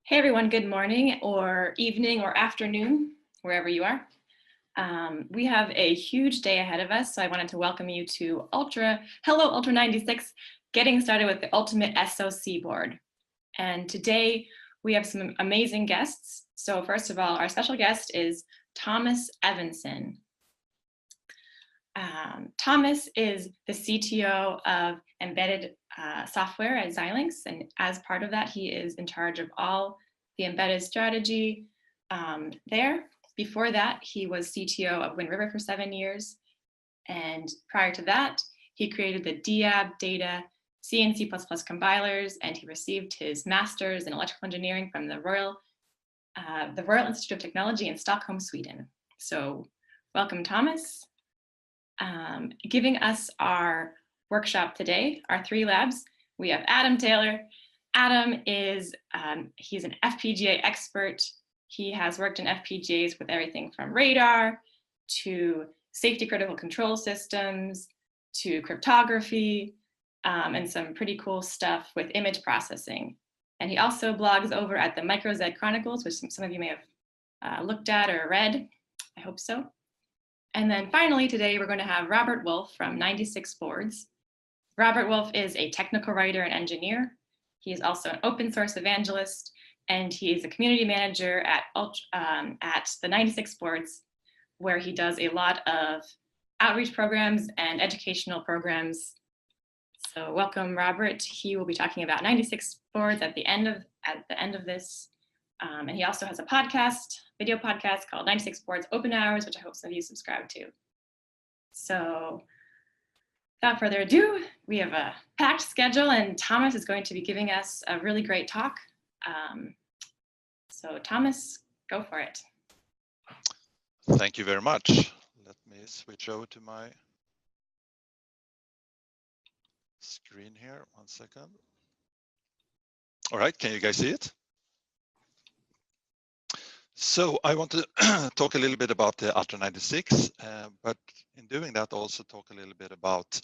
Hey everyone, good morning or evening or afternoon, wherever you are. We have a huge day ahead of us, so I wanted to welcome you to Hello Ultra96, getting started with the ultimate SoC board. And today we have some amazing guests. So first of all, our special guest is Thomas Evanson. Thomas is the CTO of embedded software at Xilinx, and as part of that, he is in charge of all the embedded strategy there. Before that, he was CTO of Wind River for 7 years, and prior to that, he created the DAB data C and C++ compilers, and he received his master's in electrical engineering from the Royal Institute of Technology in Stockholm, Sweden. So welcome, Thomas. Giving us our workshop today, our 3 labs, we have Adam Taylor. Adam is, he's an FPGA expert. He has worked in FPGAs with everything from radar to safety critical control systems to cryptography and some pretty cool stuff with image processing. And he also blogs over at the MicroZ Chronicles, which some of you may have looked at or read. I hope so. And then finally today, we're going to have Robert Wolf from 96 Boards. Robert Wolf is a technical writer and engineer. He is also an open source evangelist, and he is a community manager at the 96 Boards, where he does a lot of outreach programs and educational programs. So welcome, Robert. He will be talking about 96 Boards at the end of this. And he also has a video podcast called 96 Boards Open Hours, which I hope some of you subscribe to. So without further ado, we have a packed schedule, and Thomas is going to be giving us a really great talk. So Thomas, go for it. Thank you very much. Let me switch over to my screen here. 1 second. All right, can you guys see it? So I want to talk a little bit about the Ultra96, but in doing that, also talk a little bit about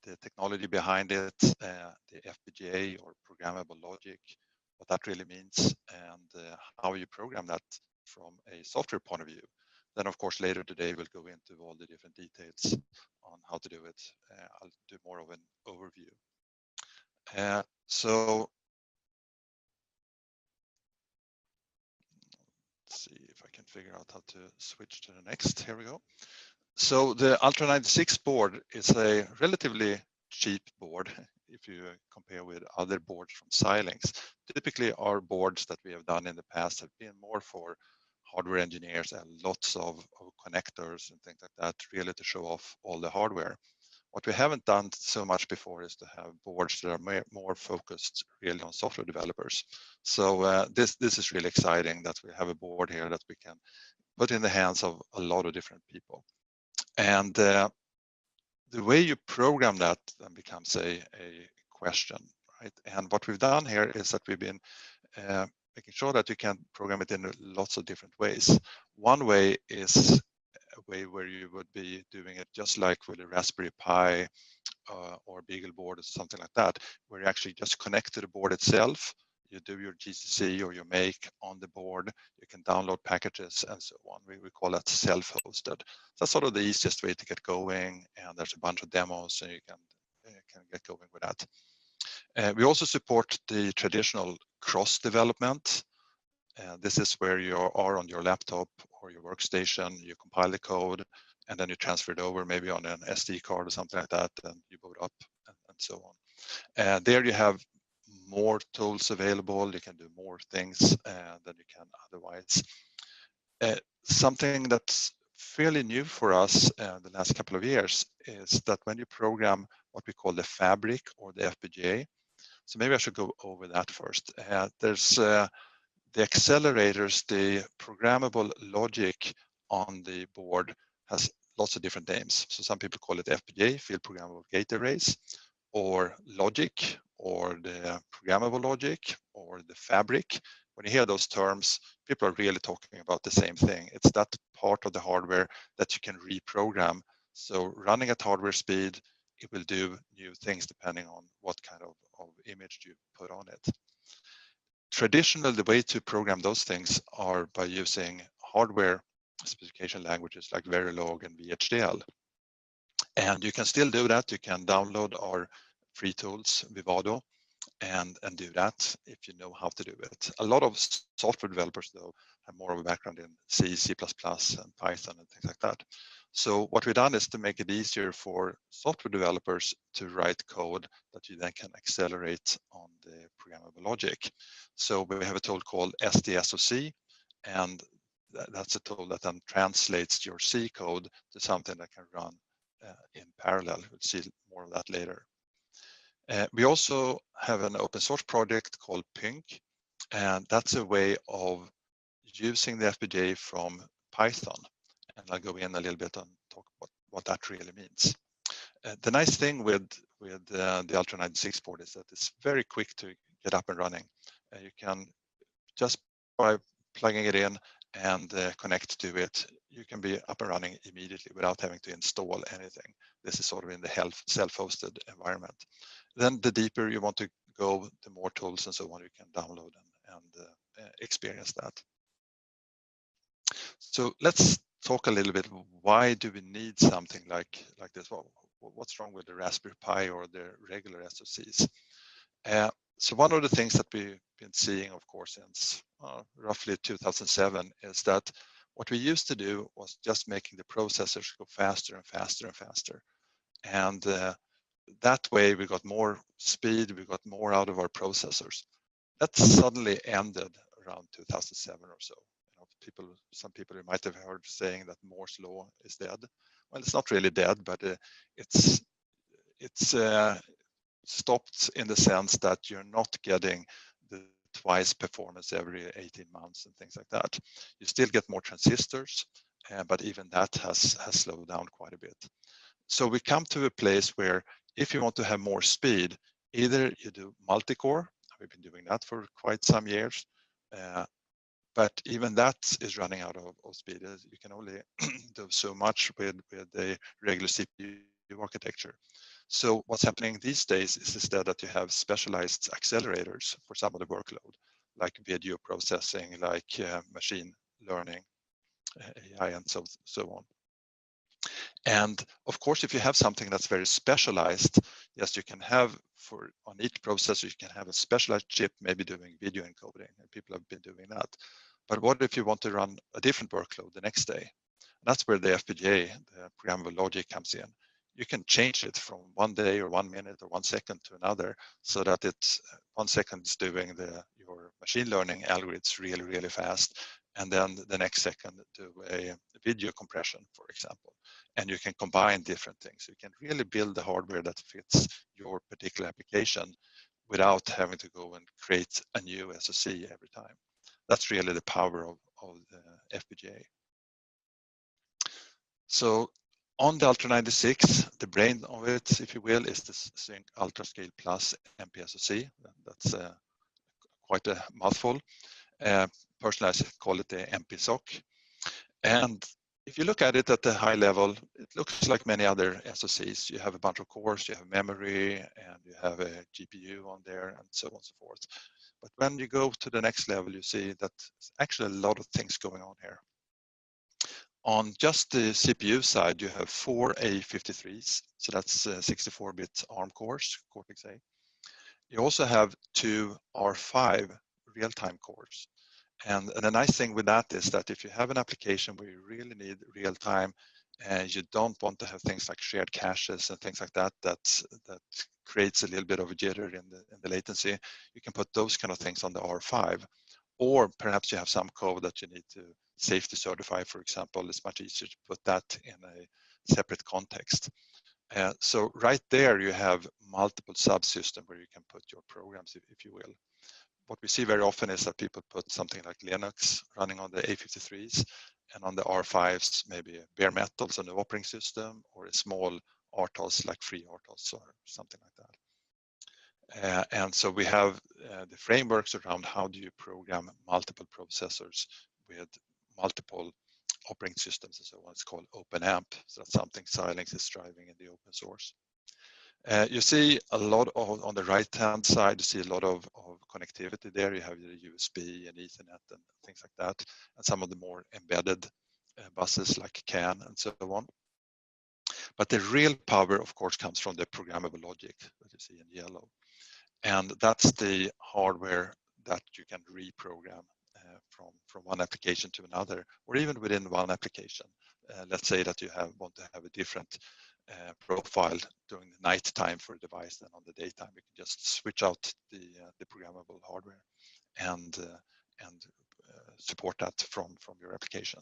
the technology behind it, the FPGA or programmable logic, what that really means, and how you program that from a software point of view. Then, of course, later today, we'll go into all the different details on how to do it. I'll do more of an overview. So see if I can figure out how to switch to the next. Here we go. So the Ultra96 board is a relatively cheap board if you compare with other boards from Xilinx. Typically, our boards that we have done in the past have been more for hardware engineers and lots of connectors and things like that, really to show off all the hardware. What we haven't done so much before is to have boards that are more focused really on software developers. So this is really exciting that we have a board here that we can put in the hands of a lot of different people. And the way you program that then becomes a question, right? And what we've done here is that we've been making sure that you can program it in lots of different ways. One way is a way where you would be doing it just like with a Raspberry Pi or BeagleBoard or something like that, where you actually just connect to the board itself. You do your GCC or your make on the board. You can download packages and so on. We call that self-hosted. That's sort of the easiest way to get going. And there's a bunch of demos, so you can get going with that. We also support the traditional cross development. This is where you are on your laptop or your workstation, you compile the code, and then you transfer it over maybe on an SD card or something like that, and you boot up and so on. There you have more tools available. You can do more things than you can otherwise. Something that's fairly new for us the last couple of years is that when you program what we call the fabric or the FPGA, so maybe I should go over that first. There's the accelerators, the programmable logic on the board has lots of different names. So some people call it FPGA, field programmable gate arrays, or logic, or the programmable logic, or the fabric. When you hear those terms, people are really talking about the same thing. It's that part of the hardware that you can reprogram. So running at hardware speed, it will do new things depending on what kind of image you put on it. Traditionally, the way to program those things are by using hardware specification languages like Verilog and VHDL. And you can still do that. You can download our free tools, Vivaro, and do that if you know how to do it. A lot of software developers, though, have more of a background in C, C++, and Python and things like that. So what we've done is to make it easier for software developers to write code that you then can accelerate on the programmable logic. So we have a tool called SoC, and that's a tool that then translates your C code to something that can run in parallel. We'll see more of that later. We also have an open source project called Pync, and that's a way of using the FPGA from Python. And I'll go in a little bit and talk about what that really means. The nice thing with the Ultra96 board is that it's very quick to get up and running. You can just by plugging it in and connect to it, you can be up and running immediately without having to install anything. This is sort of in the self-hosted environment. Then the deeper you want to go, the more tools and so on you can download and experience that. So let's talk a little bit. Why do we need something like this? Well, what's wrong with the Raspberry Pi or the regular SoCs? So one of the things that we've been seeing, of course, since roughly 2007 is that what we used to do was just making the processors go faster and faster and faster. And that way we got more speed, we got more out of our processors. That suddenly ended around 2007 or so. You know, some people you might have heard saying that Moore's law is dead. Well, it's not really dead, but it's stopped in the sense that you're not getting the twice performance every 18 months and things like that. You still get more transistors, but even that has slowed down quite a bit. So we come to a place where if you want to have more speed, either you do multi-core, we've been doing that for quite some years, but even that is running out of speed. You can only do so much with a regular CPU architecture. So what's happening these days is instead that you have specialized accelerators for some of the workload, like video processing, like machine learning, AI, and so on. And of course, if you have something that's very specialized, yes, you can have on each processor, you can have a specialized chip, maybe doing video encoding, and people have been doing that. But what if you want to run a different workload the next day? That's where the FPGA, the programmable logic, comes in. You can change it from 1 day or 1 minute or 1 second to another, so that it's 1 second is doing your machine learning algorithms really, really fast, and then the next second do a video compression, for example. And you can combine different things. You can really build the hardware that fits your particular application without having to go and create a new SoC every time. That's really the power of the FPGA. So on the Ultra96, the brain of it, if you will, is the Sync UltraScale Plus MPSoC. That's quite a mouthful. Personally, I call it the MPSoC. And if you look at it at the high level, it looks like many other SoCs. You have a bunch of cores, you have memory, and you have a GPU on there, and so on and so forth. But when you go to the next level, you see that there's actually a lot of things going on here. On just the CPU side, you have 4 A53s, so that's 64-bit ARM cores, Cortex-A. You also have 2 R5 real-time cores. And the nice thing with that is that if you have an application where you really need real time and you don't want to have things like shared caches and things like that, that creates a little bit of a jitter in the latency, you can put those kind of things on the R5. Or perhaps you have some code that you need to safety certify, for example. It's much easier to put that in a separate context. So right there you have multiple subsystems where you can put your programs, if you will. What we see very often is that people put something like Linux running on the A53s, and on the R5s, maybe a bare metal, so no operating system, or a small RTOS like FreeRTOS or something like that. And so we have the frameworks around how do you program multiple processors with multiple operating systems and so on. It's called OpenAMP. So that's something Xilinx is driving in the open source. You see a lot of, on the right-hand side, you see a lot of connectivity there. You have your USB and Ethernet and things like that, and some of the more embedded buses like CAN and so on. But the real power, of course, comes from the programmable logic that you see in yellow. And that's the hardware that you can reprogram from one application to another, or even within one application. Let's say that you want to have a different profile during the night time for a device than on the daytime. You can just switch out the programmable hardware and support that from your application.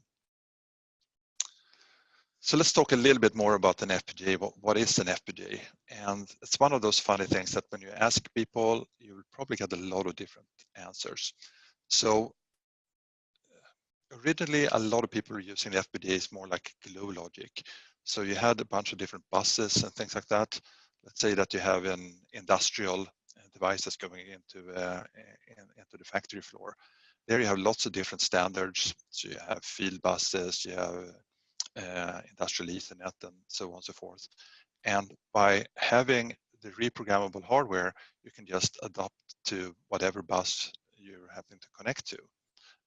So let's talk a little bit more about an FPGA. What is an FPGA? And it's one of those funny things that when you ask people, you will probably get a lot of different answers. So originally, a lot of people were using the FPGAs more like glue logic. So you had a bunch of different buses and things like that. Let's say that you have an industrial device that's going into the factory floor. There you have lots of different standards. So you have field buses, you have industrial Ethernet, and so on and so forth. And by having the reprogrammable hardware, you can just adapt to whatever bus you're having to connect to.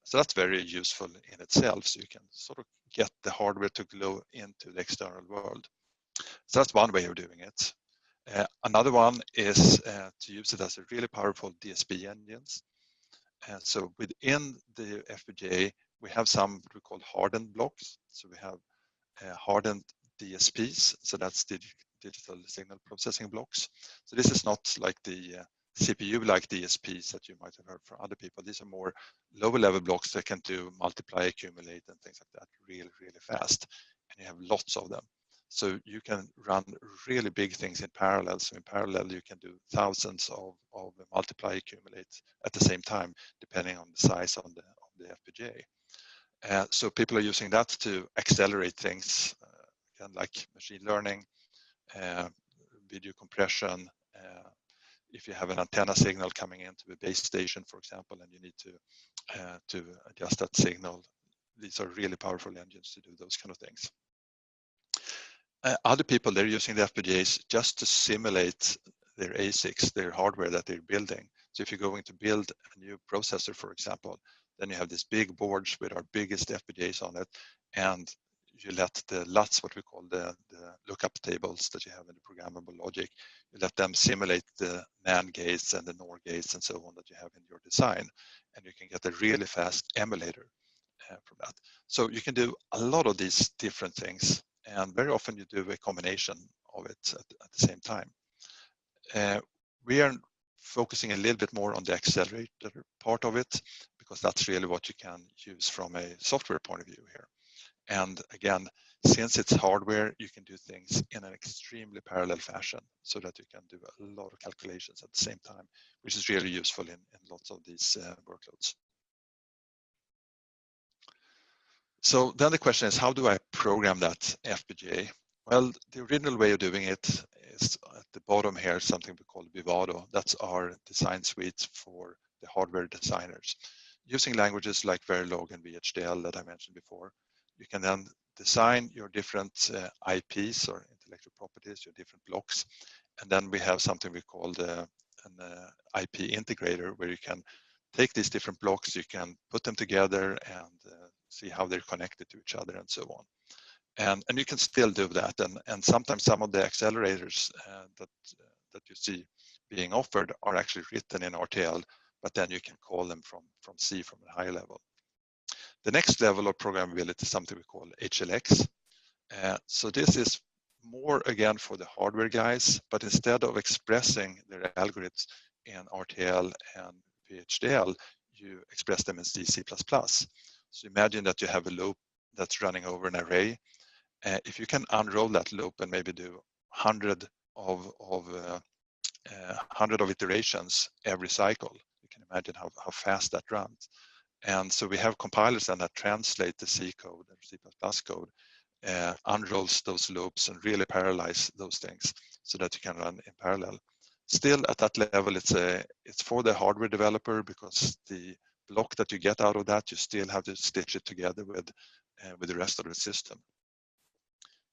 So that's very useful in itself. So you can sort of get the hardware to glue into the external world. So that's one way of doing it. Another one is to use it as a really powerful DSP engines. So within the FPGA, we have some what we call hardened blocks. So we have hardened DSPs, so that's digital signal processing blocks. So this is not like the CPU-like DSPs that you might have heard from other people. These are more lower level blocks that can do multiply, accumulate, and things like that really, really fast. And you have lots of them. So you can run really big things in parallel. So in parallel, you can do thousands of multiply, accumulate at the same time, depending on the size of the FPGA. So people are using that to accelerate things, like machine learning, video compression. If you have an antenna signal coming into a base station, for example, and you need to adjust that signal, these are really powerful engines to do those kind of things. Other people, they're using the FPGAs just to simulate their ASICs, their hardware that they're building. So if you're going to build a new processor, for example, then you have these big boards with our biggest FPGAs on it, and you let the LUTs, what we call the lookup tables that you have in the programmable logic, you let them simulate the NAND gates and the NOR gates and so on that you have in your design, and you can get a really fast emulator from that. So you can do a lot of these different things, and very often you do a combination of it at the same time. We are focusing a little bit more on the accelerator part of it, because that's really what you can use from a software point of view here. And again, since it's hardware, you can do things in an extremely parallel fashion so that you can do a lot of calculations at the same time, which is really useful in lots of these workloads. So then the question is, how do I program that FPGA? Well, the original way of doing it is at the bottom here, something we call Vivaro. That's our design suite for the hardware designers. Using languages like Verilog and VHDL that I mentioned before, you can then design your different IPs or intellectual properties, your different blocks. And then we have something we call an IP integrator, where you can take these different blocks, you can put them together and see how they're connected to each other and so on. And you can still do that. And sometimes some of the accelerators that you see being offered are actually written in RTL, but then you can call them from C from a higher level. The next level of programmability is something we call HLX. So this is more again for the hardware guys, but instead of expressing their algorithms in RTL and VHDL, you express them in C, C++. So imagine that you have a loop that's running over an array. If you can unroll that loop and maybe do 100 of iterations every cycle, you can imagine how fast that runs. And so we have compilers then that translate the C code and C++ code, unrolls those loops and really parallelize those things so that you can run in parallel. Still at that level, it's for the hardware developer, because the block that you get out of that, you still have to stitch it together with the rest of the system.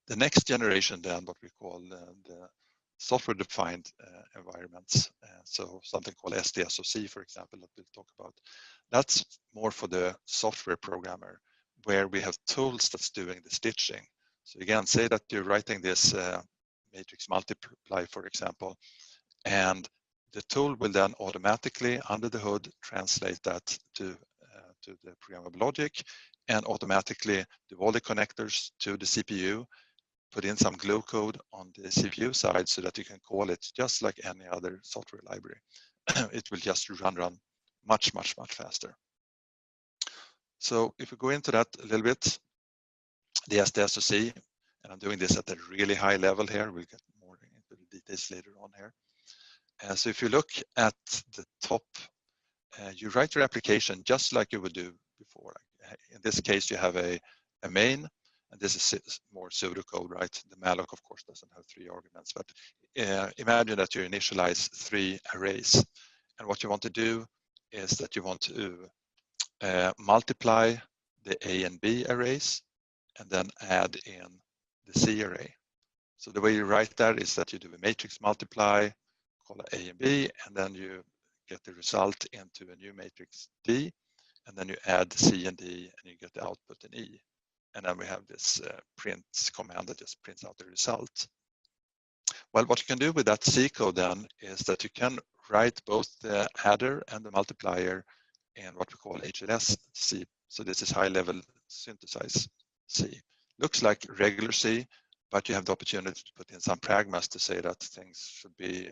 The next generation then, what we call software-defined environments. So something called SoC, for example, that we'll talk about. That's more for the software programmer, where we have tools that's doing the stitching. So again, say that you're writing this matrix multiply, for example, and the tool will then automatically, under the hood, translate that to the programmable logic and automatically do all the connectors to the CPU, put in some glue code on the CPU side so that you can call it just like any other software library. It will just run much faster. So if we go into that a little bit, the SoC, and I'm doing this at a really high level here. We'll get more into the details later on here. So if you look at the top, you write your application just like you would do before. In this case, you have a main, and this is more pseudocode, right? The malloc, of course, doesn't have 3 arguments, but imagine that you initialize 3 arrays. And what you want to do is that you want to multiply the A and B arrays and then add in the C array. So the way you write that is that you do a matrix multiply, call it A and B, and then you get the result into a new matrix D, and then you add C and D, and you get the output in E. And then we have this print command that just prints out the result. Well, what you can do with that C code then is that you can write both the adder and the multiplier in what we call HLS C. So this is high-level synthesize C. Looks like regular C, but you have the opportunity to put in some pragmas to say that things should be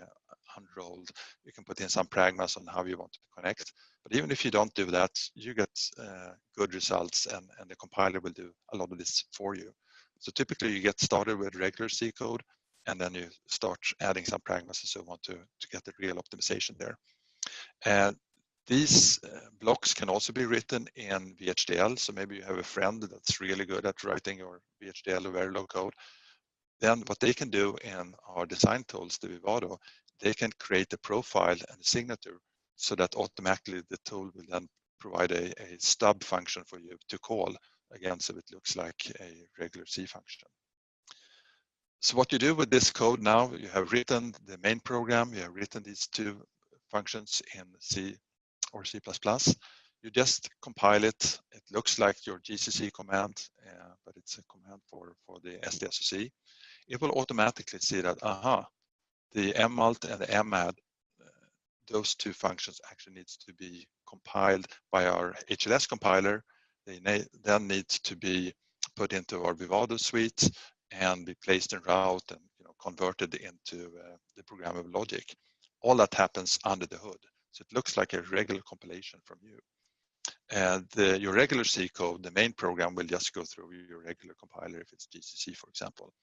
unrolled. You can put in some pragmas on how you want to connect. But even if you don't do that, you get good results, and the compiler will do a lot of this for you. So typically you get started with regular C code, and then you start adding some pragmas and so on to get the real optimization there. And these blocks can also be written in VHDL. So maybe you have a friend that's really good at writing your VHDL or Verilog code. Then what they can do in our design tools, the Vivaro, they can create a profile and a signature so that automatically the tool will then provide a stub function for you to call, again, so it looks like a regular C function. So what you do with this code now, you have written the main program, you have written these 2 functions in C or C++. You just compile it. It looks like your GCC command, but it's a command for the SDSOC. It will automatically see that, the mmult and the madd, those 2 functions actually needs to be compiled by our HLS compiler. They then need to be put into our Vivaro suite and be placed in route and converted into the programmable logic. All that happens under the hood. So it looks like a regular compilation from you. And your regular C code, the main program, will just go through your regular compiler if it's GCC, for example.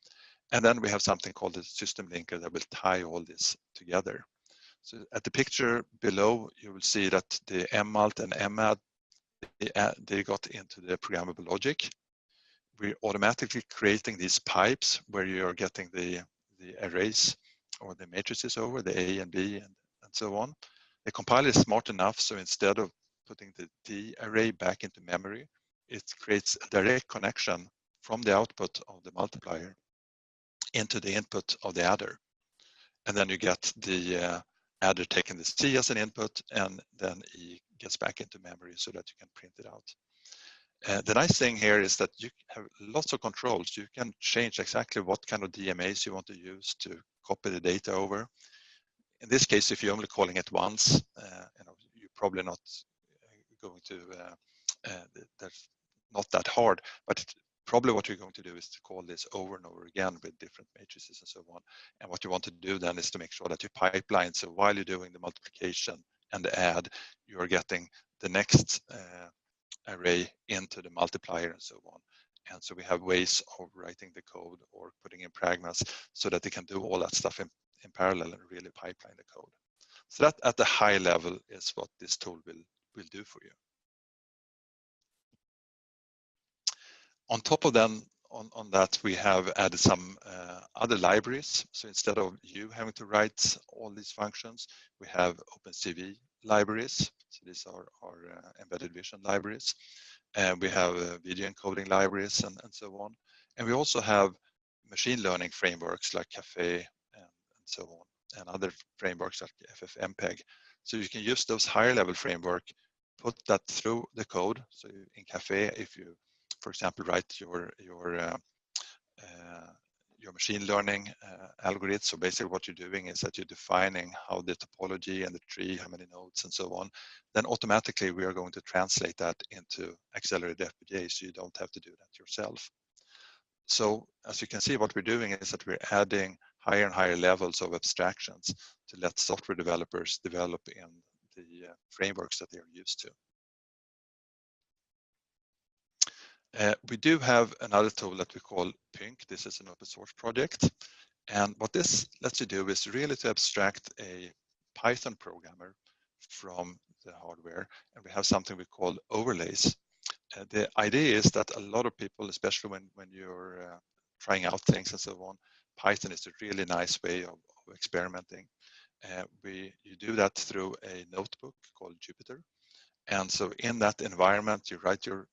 And then we have something called the system linker that will tie all this together. So at the picture below, you will see that the mmult and madd, they got into the programmable logic. We're automatically creating these pipes where you're getting the arrays or the matrices over, the A and B and so on. The compiler is smart enough, so instead of putting the D array back into memory, it creates a direct connection from the output of the multiplier into the input of the adder. And then you get the adder taking the C as an input, and then E gets back into memory so that you can print it out. The nice thing here is that you have lots of controls. You can change exactly what kind of DMAs you want to use to copy the data over. In this case, if you're only calling it once, you're probably not going to, that's not that hard, but probably what you're going to do is to call this over and over again with different matrices and so on. And what you want to do then is to make sure that you pipeline. So while you're doing the multiplication and the add, you're getting the next array into the multiplier and so on. And so we have ways of writing the code or putting in pragmas so that they can do all that stuff in parallel and really pipeline the code. So that at the high level is what this tool will do for you. On top of them, on that, we have added some other libraries. So instead of you having to write all these functions, we have OpenCV libraries. So these are our embedded vision libraries. And we have video encoding libraries and so on. And we also have machine learning frameworks like Caffe and so on, and other frameworks like FFmpeg. So you can use those higher level framework, put that through the code. So in Café, if you, for example, write your machine learning algorithm. So basically what you're doing is that you're defining how the topology and the tree, how many nodes and so on, then automatically we are going to translate that into accelerated FPGA, so you don't have to do that yourself. So as you can see, what we're doing is that we're adding higher and higher levels of abstractions to let software developers develop in the frameworks that they're used to. We do have another tool that we call PYNC. This is an open source project. And what this lets you do is really to abstract a Python programmer from the hardware. And we have something we call overlays. The idea is that a lot of people, especially when you're trying out things and so on, Python is a really nice way of experimenting. You do that through a notebook called Jupyter. And so in that environment, you write your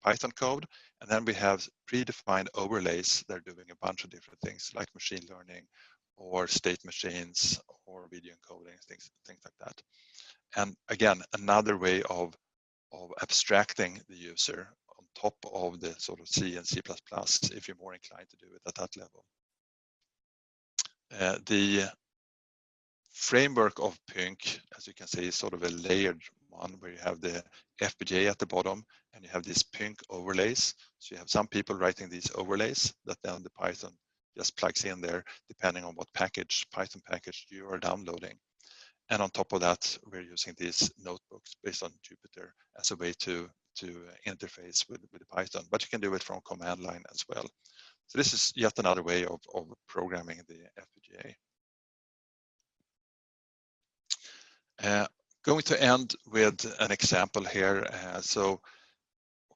Python code, and then we have predefined overlays that are doing a bunch of different things like machine learning or state machines or video encoding, things like that. And again, another way of abstracting the user on top of the sort of C and C++ if you're more inclined to do it at that level. The framework of PYNC, as you can see, is sort of a layered one where you have the FPGA at the bottom and you have these PYNC overlays. So you have some people writing these overlays that then the Python just plugs in there depending on what Python package you are downloading. And on top of that, we're using these notebooks based on Jupyter as a way to interface with the Python, but you can do it from command line as well. So this is yet another way of programming the FPGA. Going to end with an example here. So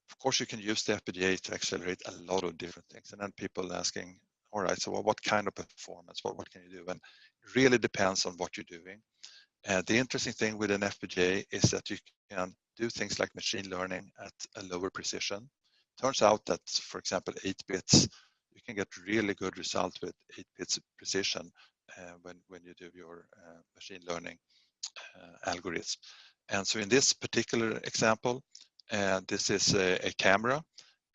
of course you can use the FPGA to accelerate a lot of different things. And then people asking, all right, so what kind of performance, what can you do? And it really depends on what you're doing. The interesting thing with an FPGA is that you can do things like machine learning at a lower precision. Turns out that, for example, 8 bits, you can get really good results with 8 bits precision when you do your machine learning algorithm. And so in this particular example, this is a camera.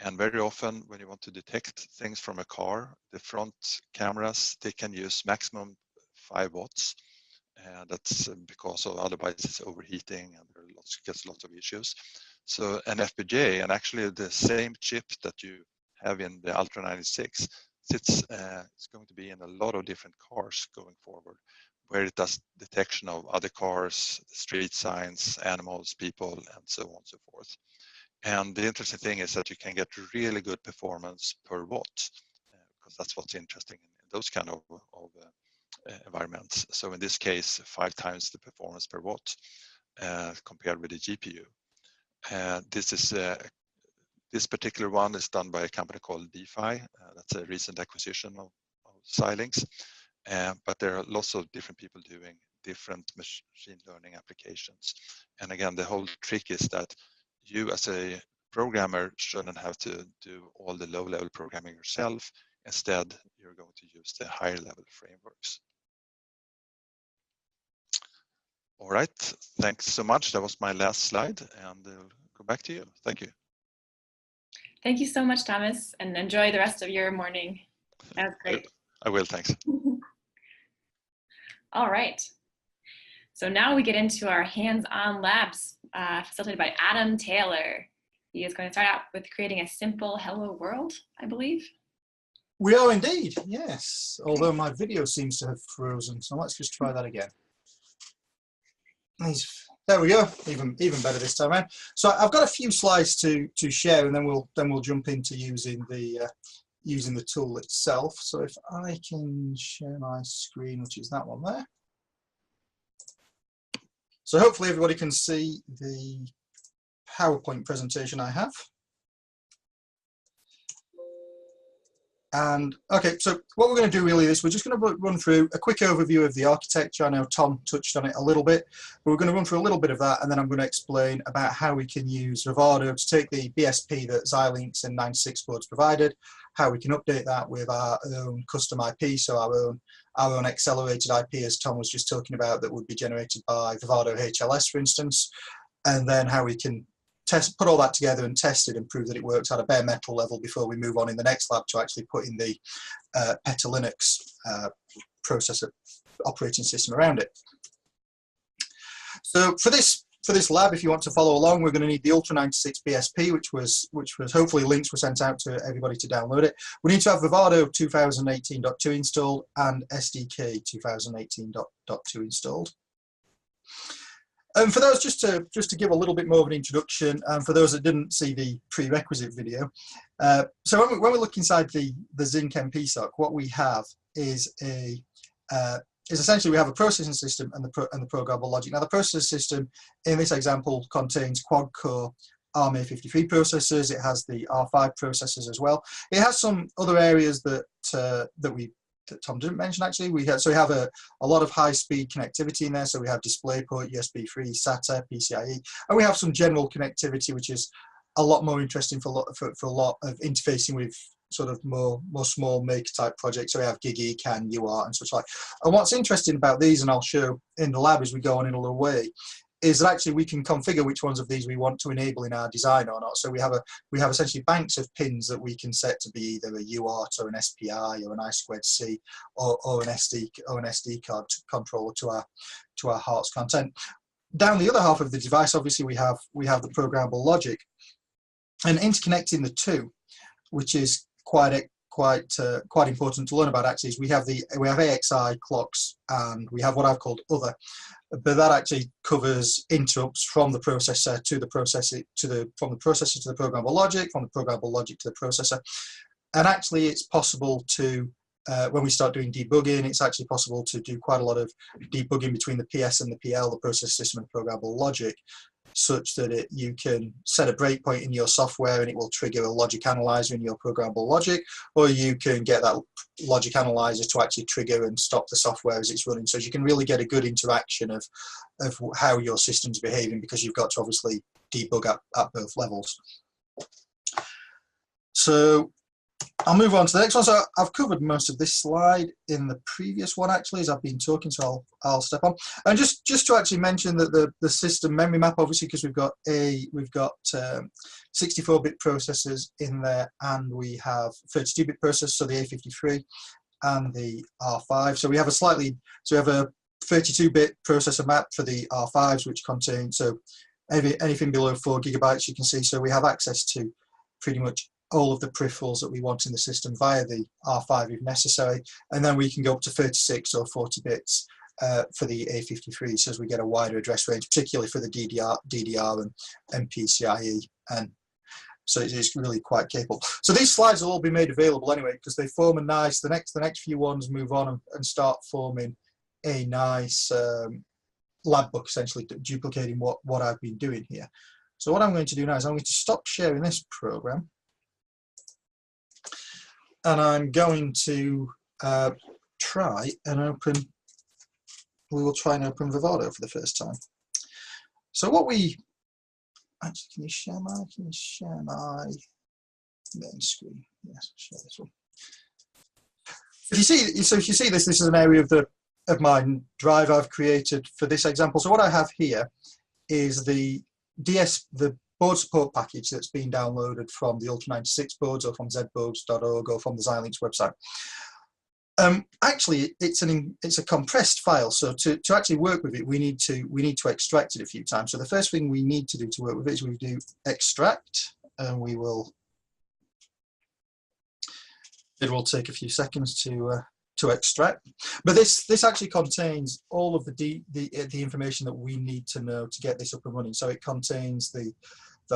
And very often when you want to detect things from a car, the front cameras, they can use maximum 5 watts. That's because of otherwise it's overheating and there are gets lots of issues. So an FPGA, and actually the same chip that you have in the Ultra96, it's going to be in a lot of different cars going forward, where it does detection of other cars, street signs, animals, people, and so on and so forth. And the interesting thing is that you can get really good performance per watt, because that's what's interesting in those kind of environments. So in this case, 5 times the performance per watt compared with the GPU. This particular one is done by a company called DeFi. That's a recent acquisition of Xilinx. But there are lots of different people doing different machine learning applications. And again, the whole trick is that you as a programmer shouldn't have to do all the low-level programming yourself. Instead, you're going to use the higher level frameworks. All right, thanks so much. That was my last slide, and I'll go back to you. Thank you. Thank you so much, Thomas, and enjoy the rest of your morning. That was great. I will, thanks. All right. So now we get into our hands-on labs facilitated by Adam Taylor. He is going to start out with creating a simple hello world, I believe. We are indeed, yes. Although my video seems to have frozen, so let's just try that again. There we go, even better this time around. So I've got a few slides to share, and then we'll jump into using the tool itself. So if I can share my screen, which is that one there. So hopefully everybody can see the PowerPoint presentation I have. And okay, so what we're going to do really is we're just going to run through a xick overview of the architecture. I know Tom touched on it a little bit, but we're going to run through a little bit of that, and then I'm going to explain about how we can use Vivaro to take the BSP that Xilinx and 96 boards provided, how we can update that with our own custom IP, so our own accelerated IP, as Tom was just talking about, that would be generated by Vivaro HLS, for instance, and then how we can put all that together and test it and prove that it works at a bare metal level before we move on in the next lab to actually put in the PETA Linux processor operating system around it. So for this lab, if you want to follow along, we're going to need the Ultra96 BSP, which was hopefully links were sent out to everybody to download it. We need to have Vivaro 2018.2 installed and SDK 2018.2 installed. And for those, just to give a little bit more of an introduction, and for those that didn't see the prerequisite video, so when we look inside the Zinc MP SoC, what we have is essentially we have a processing system and the programmable logic. Now the processing system in this example contains quad-core ARM A53 processors. It has the R5 processors as well. It has some other areas that Tom didn't mention actually. We have a lot of high-speed connectivity in there. So we have DisplayPort, USB 3, SATA, PCIe, and we have some general connectivity, which is a lot more interesting for a lot of interfacing with sort of more small maker type projects. So we have Gigi, CAN, UART, and such like. And what's interesting about these, and I'll show in the lab as we go on in a little way, is that actually we can configure which ones of these we want to enable in our design or not. So we have essentially banks of pins that we can set to be either a UART or an SPI or an I2C or an SD card controller to our heart's content. Down the other half of the device, obviously we have the programmable logic, and interconnecting the two, which is quite important to learn about actually, is we have AXI clocks and we have what I've called other, but that actually covers interrupts from the processor to the processor from the processor to the programmable logic, from the programmable logic to the processor. And actually it's possible to when we start doing debugging, it's actually possible to do quite a lot of debugging between the PS and the PL, the process system and programmable logic, such that you can set a breakpoint in your software and it will trigger a logic analyzer in your programmable logic, or you can get that logic analyzer to actually trigger and stop the software as it's running. So you can really get a good interaction of how your system's behaving, because you've got to obviously debug at both levels. So I'll move on to the next one. So I've covered most of this slide in the previous one actually as I've been talking, so I'll step on. And just to actually mention that the system memory map, obviously, because we've got 64-bit processors in there, and we have 32-bit processors, so the A53 and the R5. So we have a 32-bit processor map for the R5s, which contain anything below 4 gigabytes you can see. So we have access to pretty much all of the peripherals that we want in the system via the R5 if necessary, and then we can go up to 36 or 40 bits for the A53, so as we get a wider address range, particularly for the DDR and PCIe, and so it's really quite capable. So these slides will all be made available anyway, because they form a nice, the next few ones move on and start forming a nice lab book, essentially duplicating what I've been doing here. So what I'm going to do now is I'm going to stop sharing this program, and I'm going to try and open Vivaro for the first time. So what actually, can you share my main screen? Yes, I'll share this one. If you see this is an area of my drive I've created for this example. So what I have here is the board support package that's been downloaded from the Ultra96 boards, or from zboards.org, or from the Xilinx website. Actually, it's a compressed file, so to actually work with it, we need to extract it a few times. So the first thing we need to do to work with it is we do extract, and it will take a few seconds to extract. But this actually contains all of the information that we need to know to get this up and running. So it contains the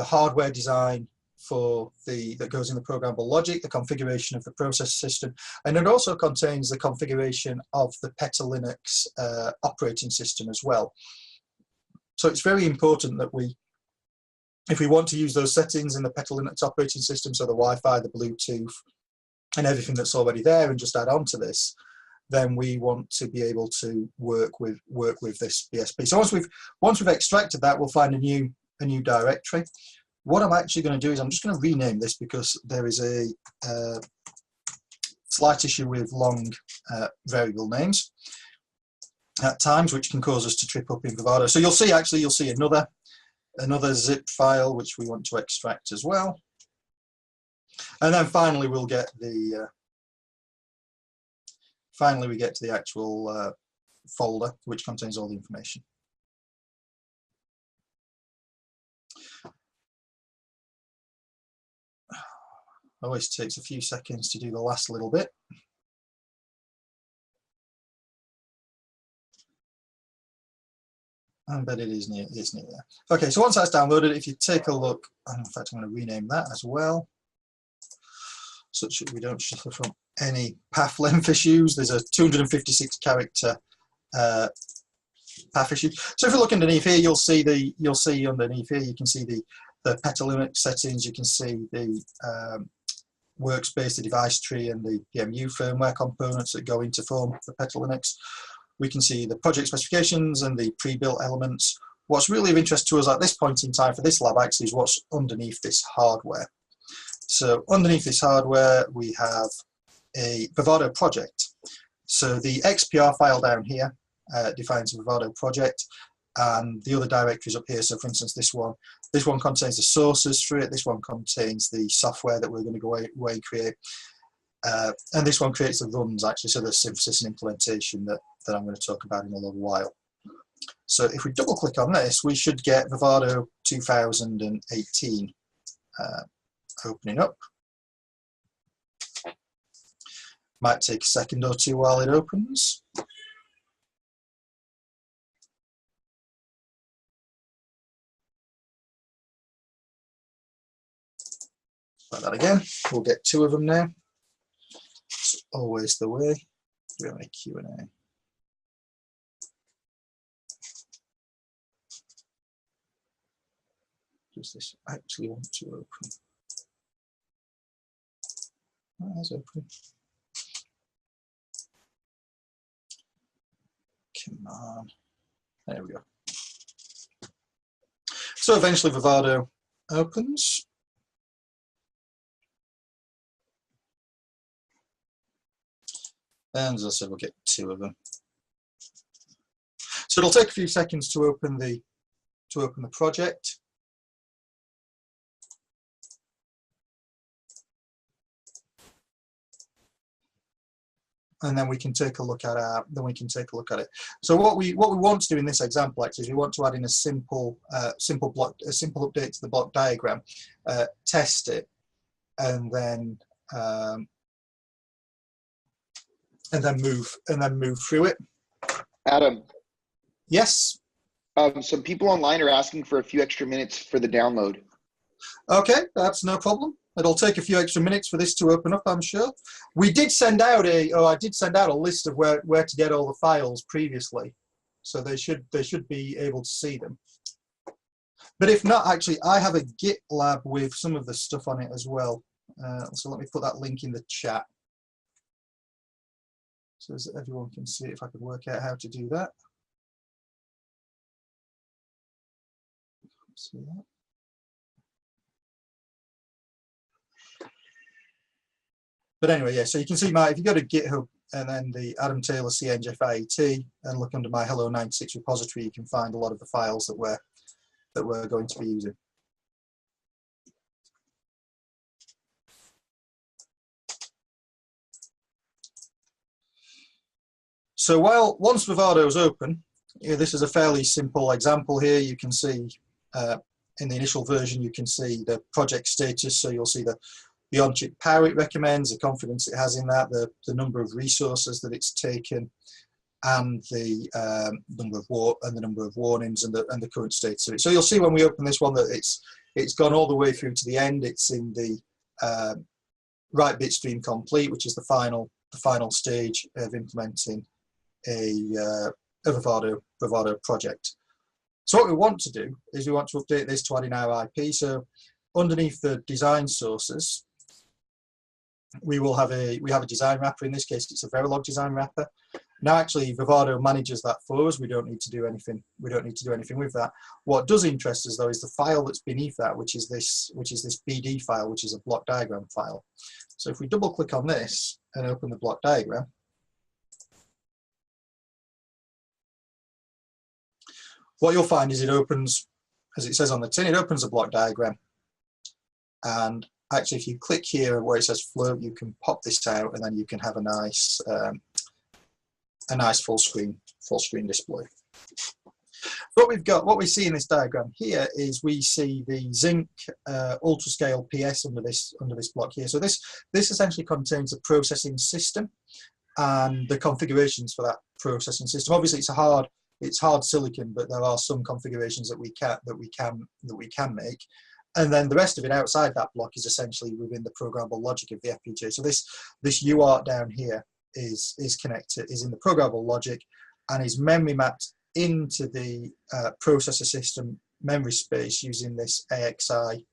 hardware design that goes in the programmable logic, the configuration of the process system, and it also contains the configuration of the PETA Linux operating system as well. So it's very important that if we want to use those settings in the PETA Linux operating system, so the Wi-Fi, the Bluetooth, and everything that's already there and just add on to this, then we want to be able to work with this BSP. So once we've extracted that, we'll find a new directory. What I'm actually going to do is I'm just going to rename this, because there is a slight issue with long variable names at times, which can cause us to trip up in Vivaro. So you'll see another zip file which we want to extract as well, and then finally we'll get the we get to the actual folder which contains all the information. Always takes a few seconds to do the last little bit. But it is near there. Okay, so once that's downloaded, if you take a look, in fact I'm going to rename that as well, such that we don't suffer from any path length issues. There's a 256 character path issue. So if you look underneath here, you'll see underneath here, you can see the Linux settings, you can see the workspace, the device tree, and the PMU firmware components that go into form the Linux. We can see the project specifications and the pre-built elements. What's really of interest to us at this point in time for this lab actually is what's underneath this hardware. So underneath this hardware, we have a Vivaro project. So the XPR file down here defines a Vivaro project, and the other directories up here. So for instance, this one contains the sources for it. This one contains the software that we're going to go away and create. And this one creates the runs actually, so the synthesis and implementation that I'm going to talk about in a little while. So if we double click on this, we should get Vivaro 2018 opening up. Might take a second or two while it opens. Like that again. We'll get two of them now. It's always the way. We have a Q&A. Does this actually want to open? Oh, that's open. Come on. There we go. So eventually Vivaro opens. And as I said, we'll get two of them. So it'll take a few seconds to open the project. And then we can take a look at it. So what we want to do in this example actually is we want to add in a simple update to the block diagram, test it, and then move through it. Adam. Yes. Some people online are asking for a few extra minutes for the download. Okay, that's no problem. It'll take a few extra minutes for this to open up, I'm sure. I did send out a list of where to get all the files previously, so they should be able to see them. But if not, actually, I have a GitLab with some of the stuff on it as well. So let me put that link in the chat, so that everyone can see it, if I could work out how to do that. See that? But anyway, yeah, so you can see if you go to GitHub and then the Adam Taylor CNGFIET and look under my Hello 96 repository, you can find a lot of the files that we're going to be using. So once Vivaro is open, this is a fairly simple example here. You can see in the initial version, you can see the project status. So you'll see the on-chip power it recommends, the confidence it has in that, the number of resources that it's taken, and the number of warnings and the current status of it. So you'll see when we open this one that it's gone all the way through to the end. It's in the right Bitstream Complete, which is the final stage of implementing a Vivaro project. So what we want to do is we want to update this to add in our IP. So underneath the design sources, we have a design wrapper. In this case, it's a Verilog design wrapper. Now, actually, Vivaro manages that for us. We don't need to do anything. We don't need to do anything with that. What does interest us, though, is the file that's beneath that, which is this BD file, which is a block diagram file. So if we double-click on this and open the block diagram, what you'll find is it opens, as it says on the tin, it opens a block diagram. And actually, if you click here where it says float, you can pop this out, and then you can have a nice full screen display. What we see in this diagram here is we see the Zinc ultra-scale PS under this block here. So this essentially contains the processing system and the configurations for that processing system. Obviously, it's hard silicon, but there are some configurations that we can make. And then the rest of it outside that block is essentially within the programmable logic of the FPGA. So this UART down here is in the programmable logic and is memory mapped into the processor system memory space using this AXI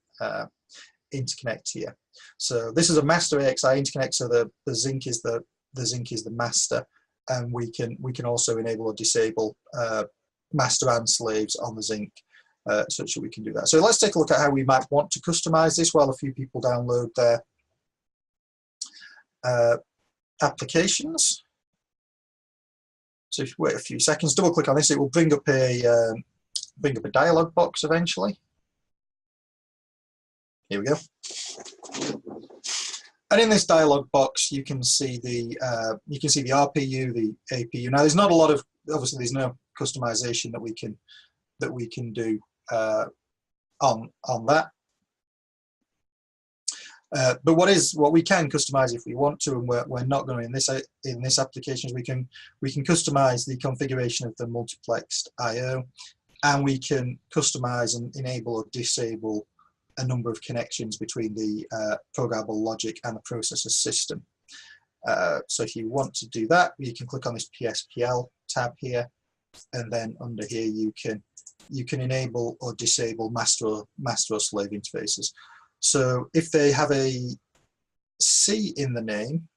interconnect here. So this is a master AXI interconnect. So the Zinc is the master, and we can also enable or disable master and slaves on the Zinc. Such that we can do that. So let's take a look at how we might want to customize this while a few people download their applications. So if you wait a few seconds, double click on this, it will bring up a dialog box eventually. Here we go. And in this dialog box, you can see the RPU, the APU. Now, there's not a lot of, obviously, there's no customization that we can do on that. But what we can customize if we want to, and we're not going to in this application, is we can customize the configuration of the multiplexed I/O, and we can customize and enable or disable a number of connections between the programmable logic and the processor system. So if you want to do that, you can click on this PSPL tab here, and then under here you can enable or disable master or slave interfaces. So if they have a C in the name,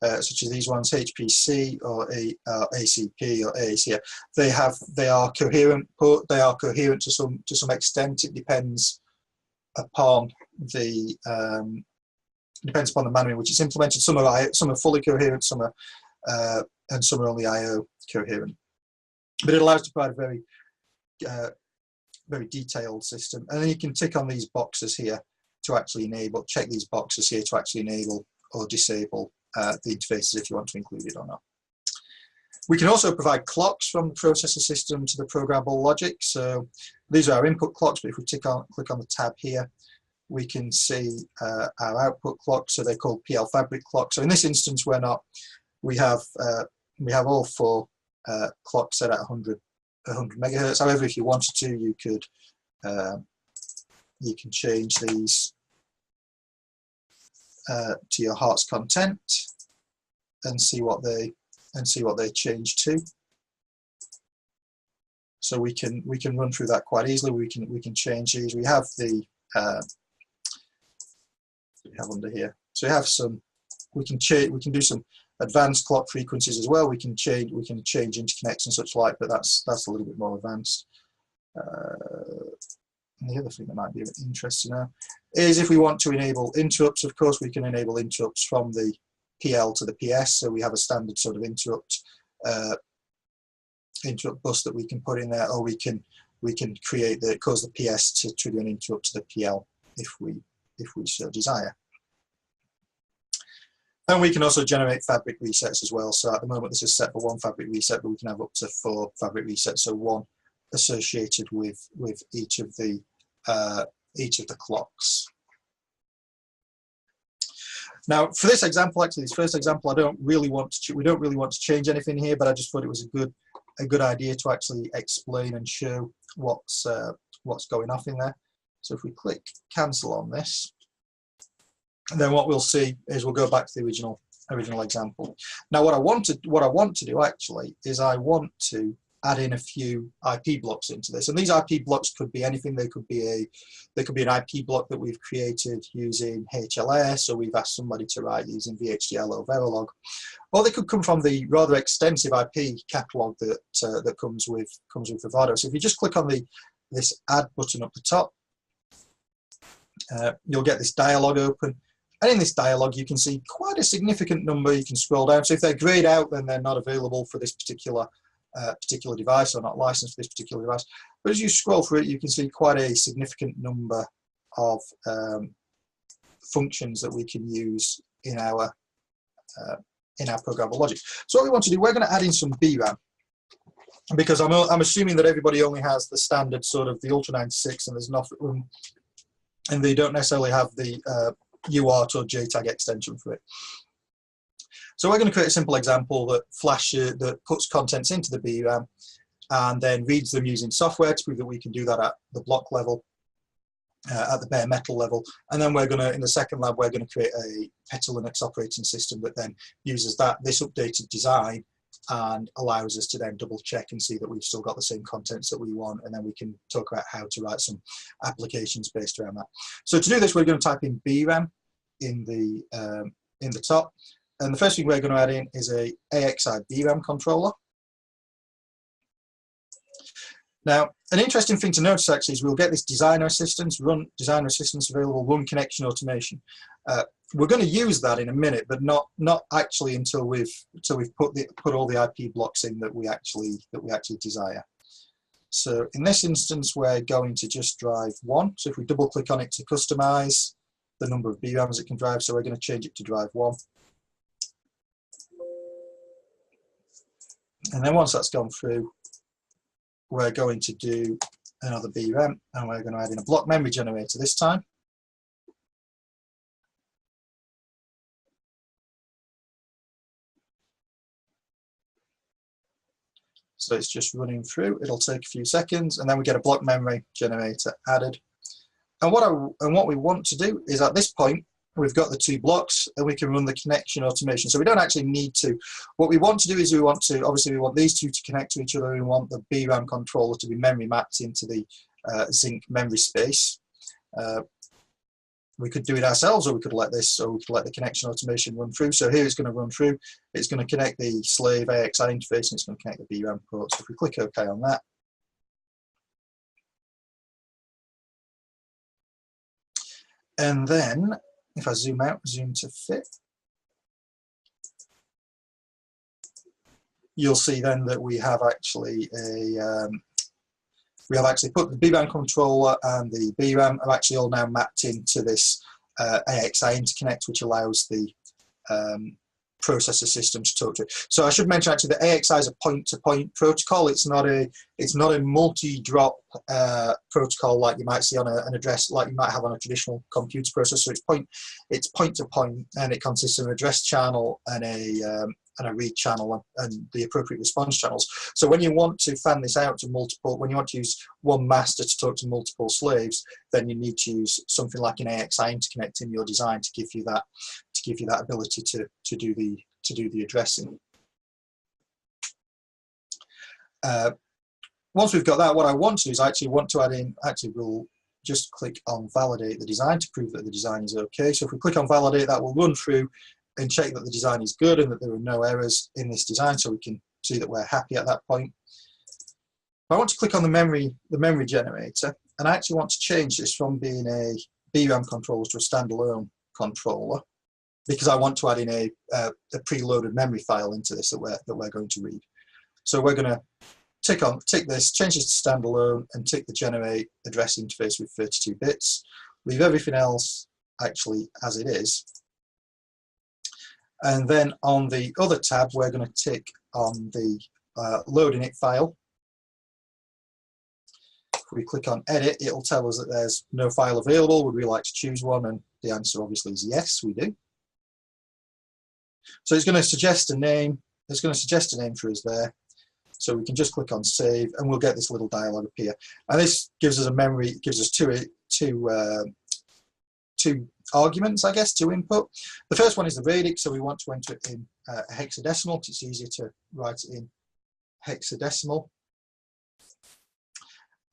such as these ones, HPC or ACP or AAC, they are coherent. They are coherent to some extent. It depends upon the manner in which it's implemented. Some are fully coherent, some are and some are only I/O coherent. But it allows to provide a very detailed system, and then you can tick on these boxes here to actually check these boxes here to actually enable or disable the interfaces if you want to include it or not. We can also provide clocks from the processor system to the programmable logic. So these are our input clocks, but if we click on the tab here, we can see our output clocks. So they're called PL fabric clocks. So in this instance, we have all four clocks set at 100 megahertz. However, if you wanted to, you can change these to your heart's content and see what they change to. So we can run through that quite easily. We can change these. We have under here. So we have some. We can do some advanced clock frequencies as well. We can change interconnects and such like, but that's a little bit more advanced. And the other thing that might be interesting now is if we want to enable interrupts. Of course, we can enable interrupts from the PL to the PS. So we have a standard sort of interrupt bus that we can put in there, or we can cause the PS to trigger an interrupt to the PL if we so desire. And we can also generate fabric resets as well. So at the moment this is set for one fabric reset, but we can have up to 4 fabric resets. So one associated with each of the clocks. Now for this example, actually this first example, we don't really want to change anything here, but I just thought it was a good idea to actually explain and show what's going off in there. So if we click cancel on this, and then what we'll see is we'll go back to the original example. Now what I want to do actually is I want to add in a few IP blocks into this. And these IP blocks could be anything. They could be an IP block that we've created using HLS, or we've asked somebody to write using VHDL or Verilog, or they could come from the rather extensive IP catalog that that comes with Vivaro. So if you just click on this add button up the top, you'll get this dialog open. And in this dialog, you can see quite a significant number. You can scroll down. So if they're grayed out, then they're not available for this particular device, or not licensed for this particular device. But as you scroll through it, you can see quite a significant number of functions that we can use in our programmable logic. So what we want to do, we're going to add in some VRAM, because I'm assuming that everybody only has the standard sort of the Ultra96, and there's nothing, and they don't necessarily have the UART or JTAG extension for it. So we're going to create a simple example that that puts contents into the VRAM and then reads them using software to prove that we can do that at the block level, at the bare metal level. And then we're going to, in the second lab, we're going to create a PETA Linux operating system that then uses this updated design and allows us to then double check and see that we've still got the same contents that we want, and then we can talk about how to write some applications based around that. So to do this, we're going to type in VRAM in the top, and the first thing we're going to add in is a AXI VRAM controller. Now, an interesting thing to notice actually is we'll get this designer assistance available, run connection automation. We're going to use that in a minute, but not actually until we've put all the IP blocks in that we actually desire. So in this instance, we're going to just drive 1. So if we double click on it to customize the number of VRAMs it can drive, so we're going to change it to drive 1. And then once that's gone through, we're going to do another VRAM, and we're going to add in a block memory generator this time. So it's just running through. It'll take a few seconds, and then we get a block memory generator added. And what we want to do is, at this point, we've got the 2 blocks, and we can run the connection automation. So we don't actually need to. What we want to do is obviously we want these 2 to connect to each other. We want the VRAM controller to be memory mapped into the Zinc memory space. We could do it ourselves, or we could let the connection automation run through. So here it's going to run through. It's going to connect the slave AXI interface, and it's going to connect the VRAM port. So if we click OK on that, and then if I zoom out, zoom to fit, you'll see then that we have actually put the VRAM controller and the VRAM are actually all now mapped into this AXI interconnect, which allows the processor system to talk to it. So I should mention actually that AXI is a point-to-point protocol. It's not a multi-drop protocol like you might see on an address, like you might have on a traditional computer processor. It's point-to-point, and it consists of an address channel and a read channel and the appropriate response channels. So when you want to fan this out to when you want to use one master to talk to multiple slaves, then you need to use something like an AXI interconnect in your design to give you that ability to do the addressing. Once we've got that, what I want to do is we'll just click on validate the design to prove that the design is okay. So if we click on validate, that will run through and check that the design is good and that there are no errors in this design, so we can see that we're happy at that point. I want to click on the memory generator, and I actually want to change this from being a VRAM controller to a standalone controller, because I want to add in a preloaded memory file into this that we're going to read. So we're going to tick this, change this to standalone, and tick the generate address interface with 32 bits. Leave everything else actually as it is. And then on the other tab, we're going to tick on the load init file. If we click on edit, it'll tell us that there's no file available. Would we like to choose one? And the answer obviously is yes, we do. So it's going to suggest a name. It's going to suggest a name for us there. So we can just click on save, and we'll get this little dialog appear. And this gives us a memory. It gives us two arguments, I guess, to input. The first one is the radix, so we want to enter it in hexadecimal. It's easier to write it in hexadecimal.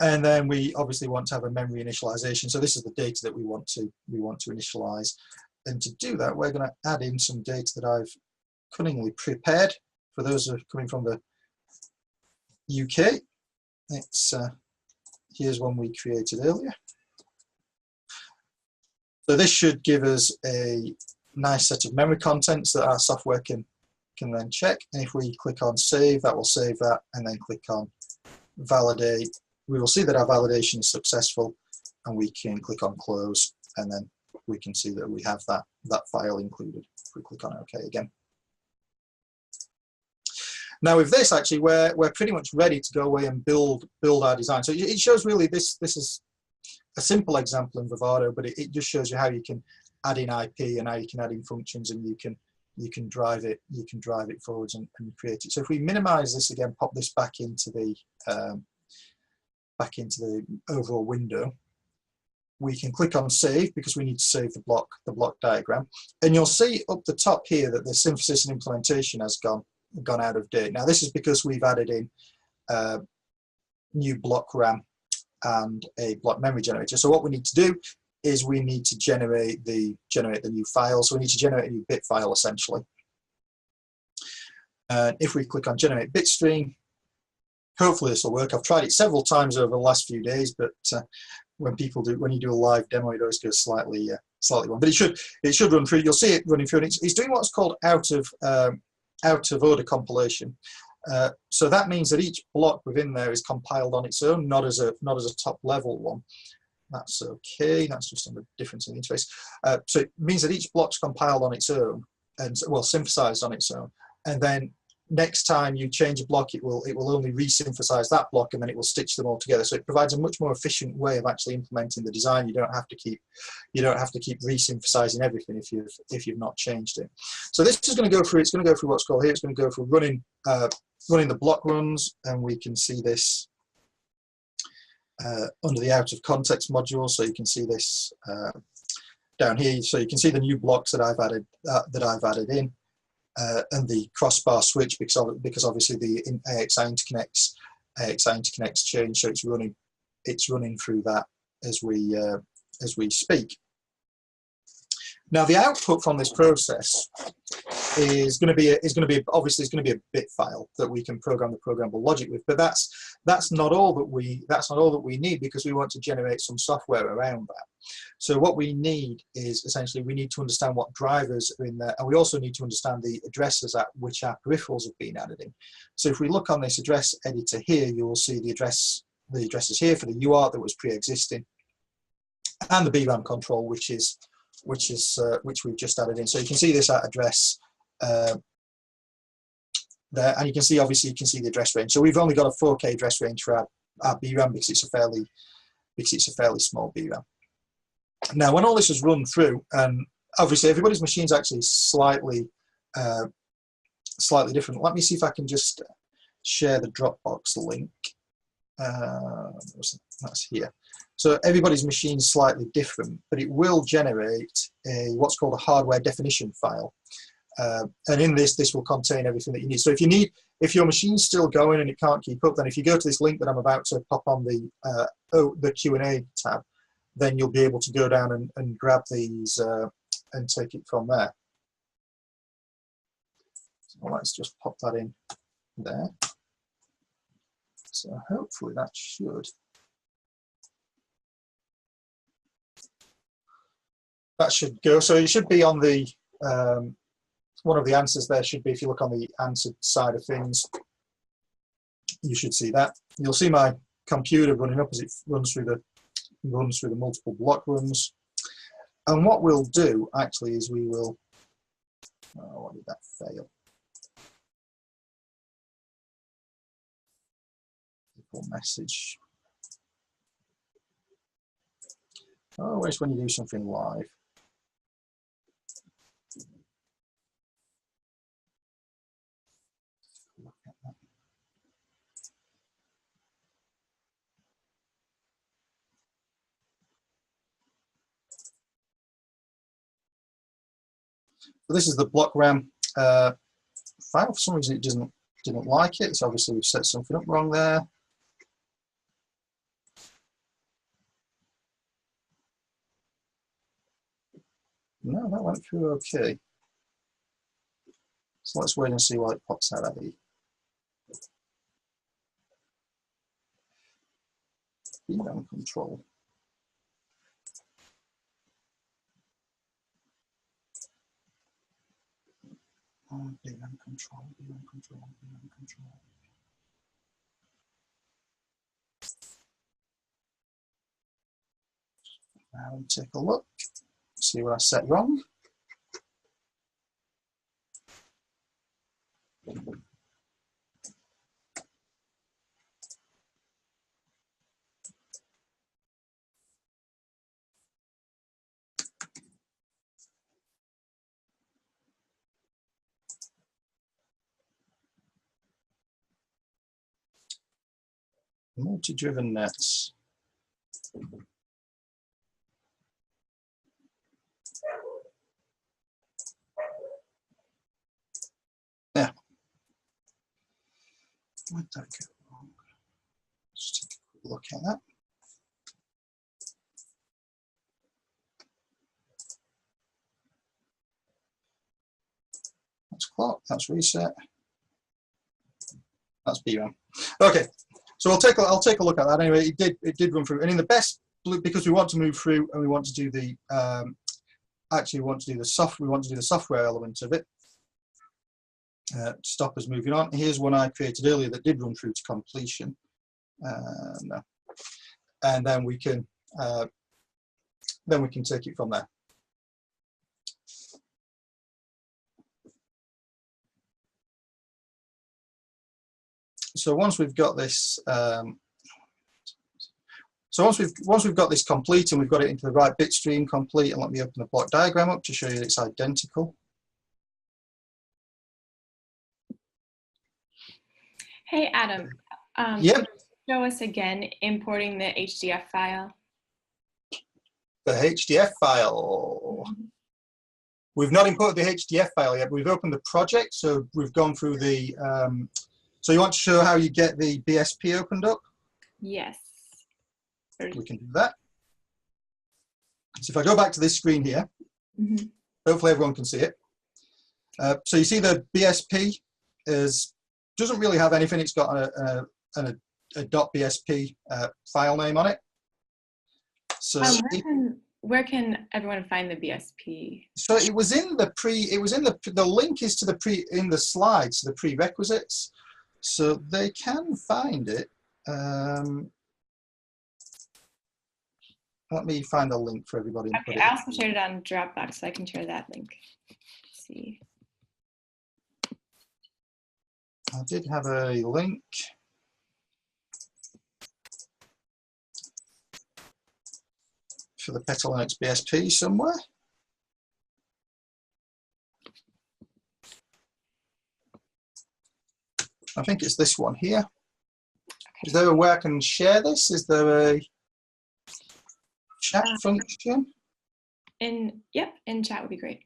And then we obviously want to have a memory initialization. So this is the data that we want to initialize. And to do that, we're going to add in some data that I've cunningly prepared for those who are coming from the UK. It's here's one we created earlier. So this should give us a nice set of memory contents that our software can then check. And if we click on save, that will save that, and then click on validate. We will see that our validation is successful, and we can click on close, and then we can see that we have that file included. If we click on OK again. Now with this, actually, we're pretty much ready to go away and build our design. So it shows really this is a simple example in Vivaro, but it just shows you how you can add in IP and how you can add in functions, and you can drive it forwards and create it. So if we minimize this again, pop this back into the overall window, we can click on save because we need to save the block diagram, and you'll see up the top here that the synthesis and implementation has gone out of date. Now this is because we've added in new block RAM and a block memory generator. So what we need to do is we need to generate the new file. So we need to generate a new bit file essentially. If we click on generate bitstream, hopefully this will work. I've tried it several times over the last few days, but when you do a live demo, it always goes slightly wrong. But it should run through. You'll see it running through, and it's doing what's called out of order compilation. So that means that each block within there is compiled on its own, not as a top level one. That's okay. That's just a difference in the interface. So it means that each block's compiled on its own, and well, synthesized on its own. And then next time you change a block, it will only re-synthesize that block, and then it will stitch them all together. So it provides a much more efficient way of actually implementing the design. You don't have to keep re-synthesizing everything if you've not changed it. So this is going to go through. It's going to go through what's called here. It's going to go through running the block runs, and we can see this under the out of context module. So you can see this down here. So you can see the new blocks that I've added in. And the crossbar switch because obviously the AXI interconnects change, so it's running through that as we speak. Now the output from this process is going to be a bit file that we can program the programmable logic with, but that's not all that we need, because we want to generate some software around that. So what we need is essentially we need to understand what drivers are in there, and we also need to understand the addresses at which our peripherals have been added in. So if we look on this address editor here, you will see the addresses here for the UART that was pre-existing, and the BRAM control, which we've just added in. So you can see this at address there, and you can see the address range. So we've only got a 4K address range for our BRAM because it's a fairly small BRAM. Now, when all this is run through, and obviously everybody's machine is actually slightly different. Let me see if I can just share the Dropbox link. That's here. So everybody's machine is slightly different, but it will generate what's called a hardware definition file. And in this will contain everything that you need. So if your machine's still going and it can't keep up, then if you go to this link that I'm about to pop on the Q&A tab, then you'll be able to go down and grab these and take it from there. So let's just pop that in there. So hopefully that should go. So it should be on the one of the answers there should be, if you look on the answered side of things, you should see that. You'll see my computer running up as it runs through the multiple block runs. And what we'll do actually is we will, why did that fail? Message. Always when you do something live. So this is the block RAM file. For some reason it didn't like it. So obviously we've set something up wrong there. No, that went through okay. So let's wait and see what it pops out at the VRAM control. VRAM control, VRAM control, VRAM control. Now take a look, see what I set wrong. Multi-driven nets. Yeah. Where'd that go wrong? Let's take a quick look at that. That's clock, that's reset. That's VRAM. Okay, so I'll take a look at that anyway. It did run through, and in the best, because we want to move through and we want to do the actually we want to do the software element of it. Stop us moving on. Here's one I created earlier that did run through to completion. No. And then we can take it from there. So once we've got this, once we've got this complete and we've got it into the right bitstream complete, and let me open the block diagram up to show you that it's identical. Hey, Adam. Yep. Could you show us again importing the HDF file? The HDF file. We've not imported the HDF file yet. We've opened the project, so we've gone through the. So you want to show how you get the BSP opened up? Yes. We can do that. So if I go back to this screen here, hopefully everyone can see it. So you see the BSP doesn't really have anything. It's got a .bsp file name on it. So where can everyone find the BSP? So it was in the link is to in the slides, the prerequisites. So they can find it. Let me find a link for everybody. Okay, I also shared it on Dropbox, so I can share that link. Let's see. I did have a link. For the Petal Linux BSP somewhere. I think it's this one here. Okay. Is there a way I can share this? Is there a chat function? Yep, in chat would be great.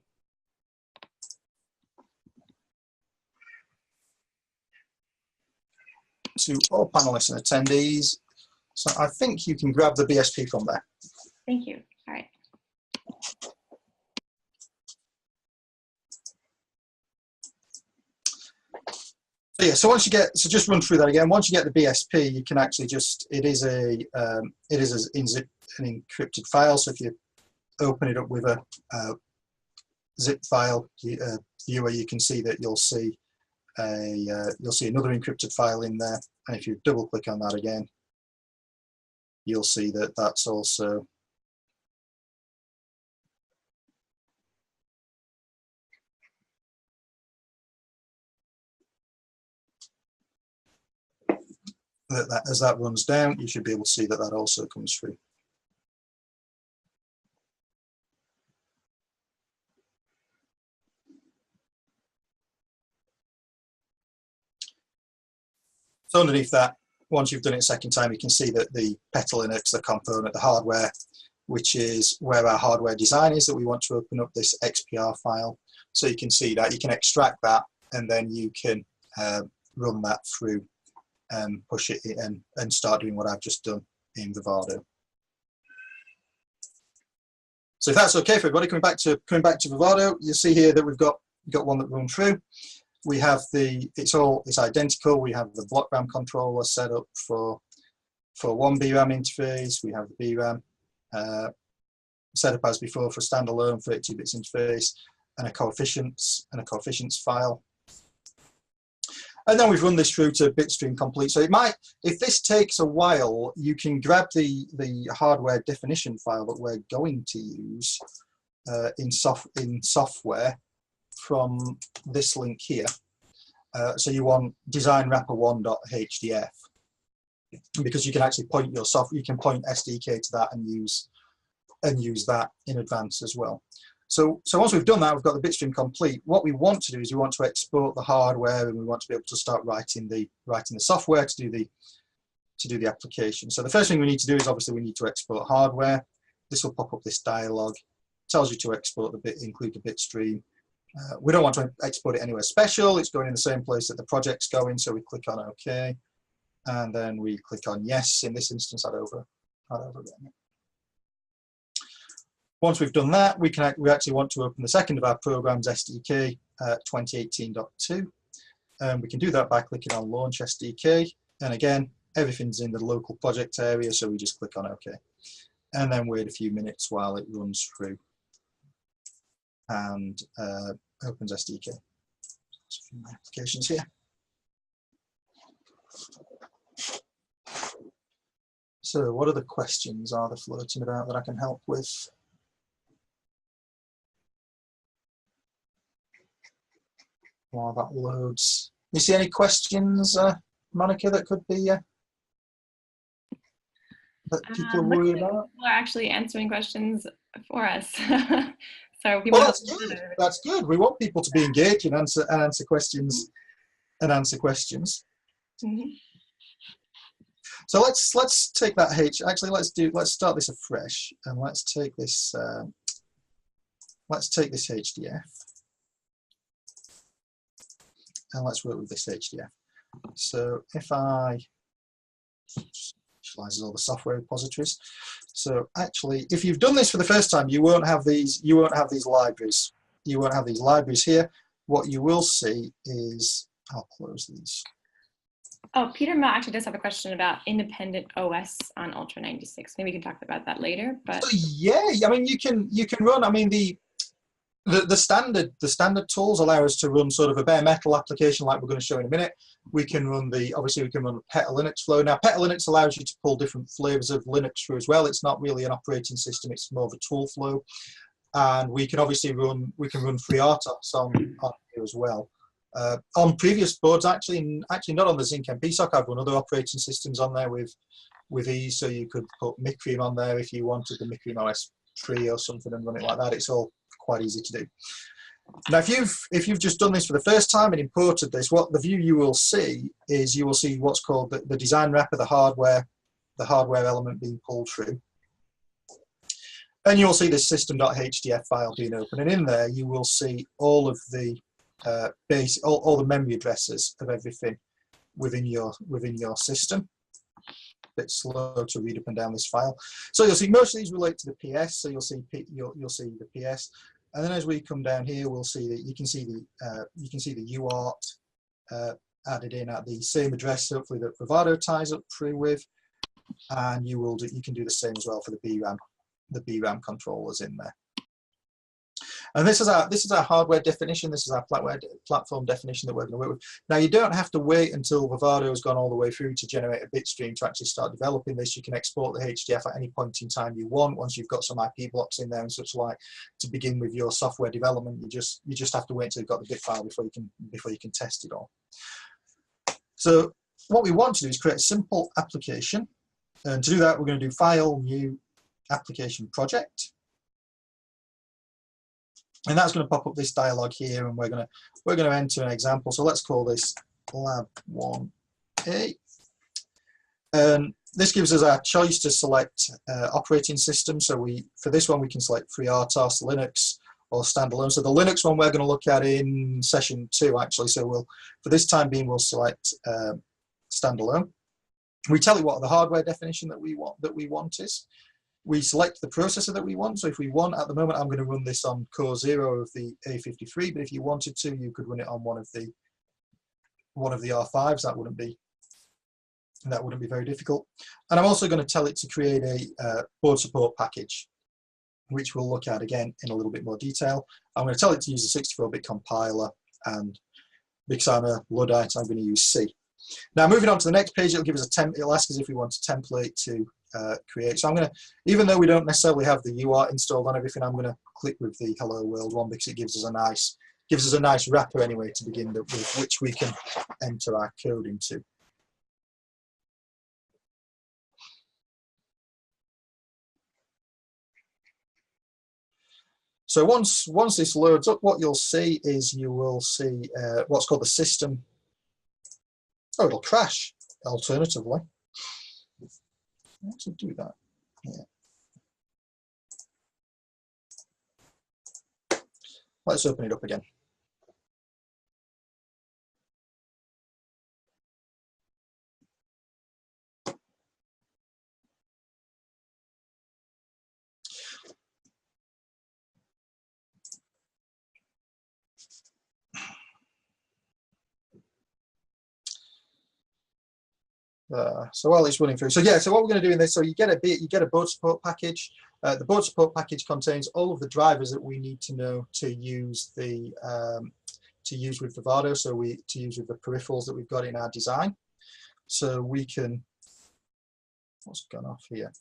To all panelists and attendees. So I think you can grab the BSP from there. Thank you. All right. So yeah, so just run through that again. Once you get the BSP, you can actually it is an encrypted file. So if you open it up with a zip file viewer, you can see that you'll see another encrypted file in there. And if you double click on that again, you'll see that that's also as that runs down, you should be able to see that that also comes through. So underneath that, once you've done it a second time, you can see that the Petal Linux, the component, the hardware, which is where our hardware design is, that we want to open up this XPR file. So you can see that, you can extract that, and then you can run that through and push it in and start doing what I've just done in Vivaro. So if that's okay for everybody, coming back to Vivaro, you see here that we've got one that run through. We have it's identical. We have the block RAM controller set up for one BRAM interface. We have the BRAM set up as before for standalone 32 bits interface and a coefficients file. And then we've run this through to Bitstream Complete. So it might, if this takes a while, you can grab the hardware definition file that we're going to use in software from this link here. So you want designwrapper1.hdf, because you can actually point your you can point SDK to that and use that in advance as well. So once we've done that, we've got the Bitstream Complete. What we want to do is we want to export the hardware, and we want to be able to start writing the software to do the application. So the first thing we need to do is obviously we need to export hardware. This will pop up this dialog. It tells you to export include the bitstream. We don't want to export it anywhere special. It's going in the same place that the project's going. So we click on OK, and then we click on yes. In this instance, I'd over again. Once we've done that, we actually want to open the second of our programs, SDK 2018.2. We can do that by clicking on Launch SDK. And again, everything's in the local project area, so we just click on OK. And then wait a few minutes while it runs through and opens SDK. There's a few more applications here. So what other questions are there floating about that I can help with? While that loads. You see any questions, Monica, that could be that people are worried about? People are actually answering questions for us. So well, that's good. That's good. We want people to be engaged and answer questions Mm-hmm. So let's take that Actually, let's start this afresh, and let's take this HDF. And let's work with this HDF. So if I initializes all the software repositories. So actually, if you've done this for the first time, you won't have these. You won't have these libraries. You won't have these libraries here. What you will see is, I'll close these. Oh, Peter Mill actually does have a question about independent OS on Ultra96. Maybe we can talk about that later. But so, yeah, I mean you can run. I mean the standard tools allow us to run sort of a bare metal application like we're going to show in a minute. We can run obviously we can run PETA Linux flow. Now PETA Linux allows you to pull different flavors of Linux through as well. It's not really an operating system, it's more of a tool flow. And we can obviously run FreeRTOS on here as well. On previous boards, actually not on the Zinc MPSoC, I've run other operating systems on there with ease, so you could put Micream on there if you wanted the Micream OS 3 or something and run it like that. It's all quite easy to do. Now, if you've just done this for the first time and imported this, what the view you will see is you will see what's called the design wrapper, the hardware element being pulled through. And you'll see this system.hdf file being open, and in there you will see all of the all the memory addresses of everything within your system. A bit slow to read up and down this file. So you'll see most of these relate to the PS. So you'll see the PS, and then as we come down here, we'll see that you can see the UART added in at the same address, hopefully that Vivaro ties up through with, and you can do the same as well for the BRAM controllers in there. And this is our hardware definition. This is our platform definition that we're going to work with. Now, you don't have to wait until Vivaro has gone all the way through to generate a bitstream to actually start developing this. You can export the HDF at any point in time you want. Once you've got some IP blocks in there and such like to begin with your software development, you just have to wait until you've got the bit file before you can test it all. So what we want to do is create a simple application, and to do that, we're going to do File, New, Application, Project. And that's going to pop up this dialog here, and we're going to enter an example. So let's call this Lab 1A. And this gives us our choice to select operating system. So for this one we can select FreeRTOS, Linux, or standalone. So the Linux one we're going to look at in session 2 actually. So for this time being we'll select standalone. We tell it what the hardware definition that we want is. we select the processor that we want. So if we want, at the moment, I'm going to run this on core 0 of the A53, but if you wanted to, you could run it on one of the R5s. That wouldn't be very difficult. And I'm also going to tell it to create a board support package, which we'll look at again in a little bit more detail. I'm going to tell it to use a 64-bit compiler, and because I'm a Luddite, I'm going to use C. Now, moving on to the next page, it'll give us it'll ask us if we want a template to create. So I'm going to, even though we don't necessarily have the UART installed on everything, I'm going to click with the Hello World one because it gives us a nice wrapper anyway to begin with, which we can enter our code into. So once this loads up, what you'll see is what's called the system. Oh, it'll crash. Alternatively, let's do that. Yeah. Let's open it up again. So while it's running through, so what we're going to do in this, so you get a board support package. The board support package contains all of the drivers that we need to know to use with Vivaro, to use with the peripherals that we've got in our design. So we can, what's gone off here?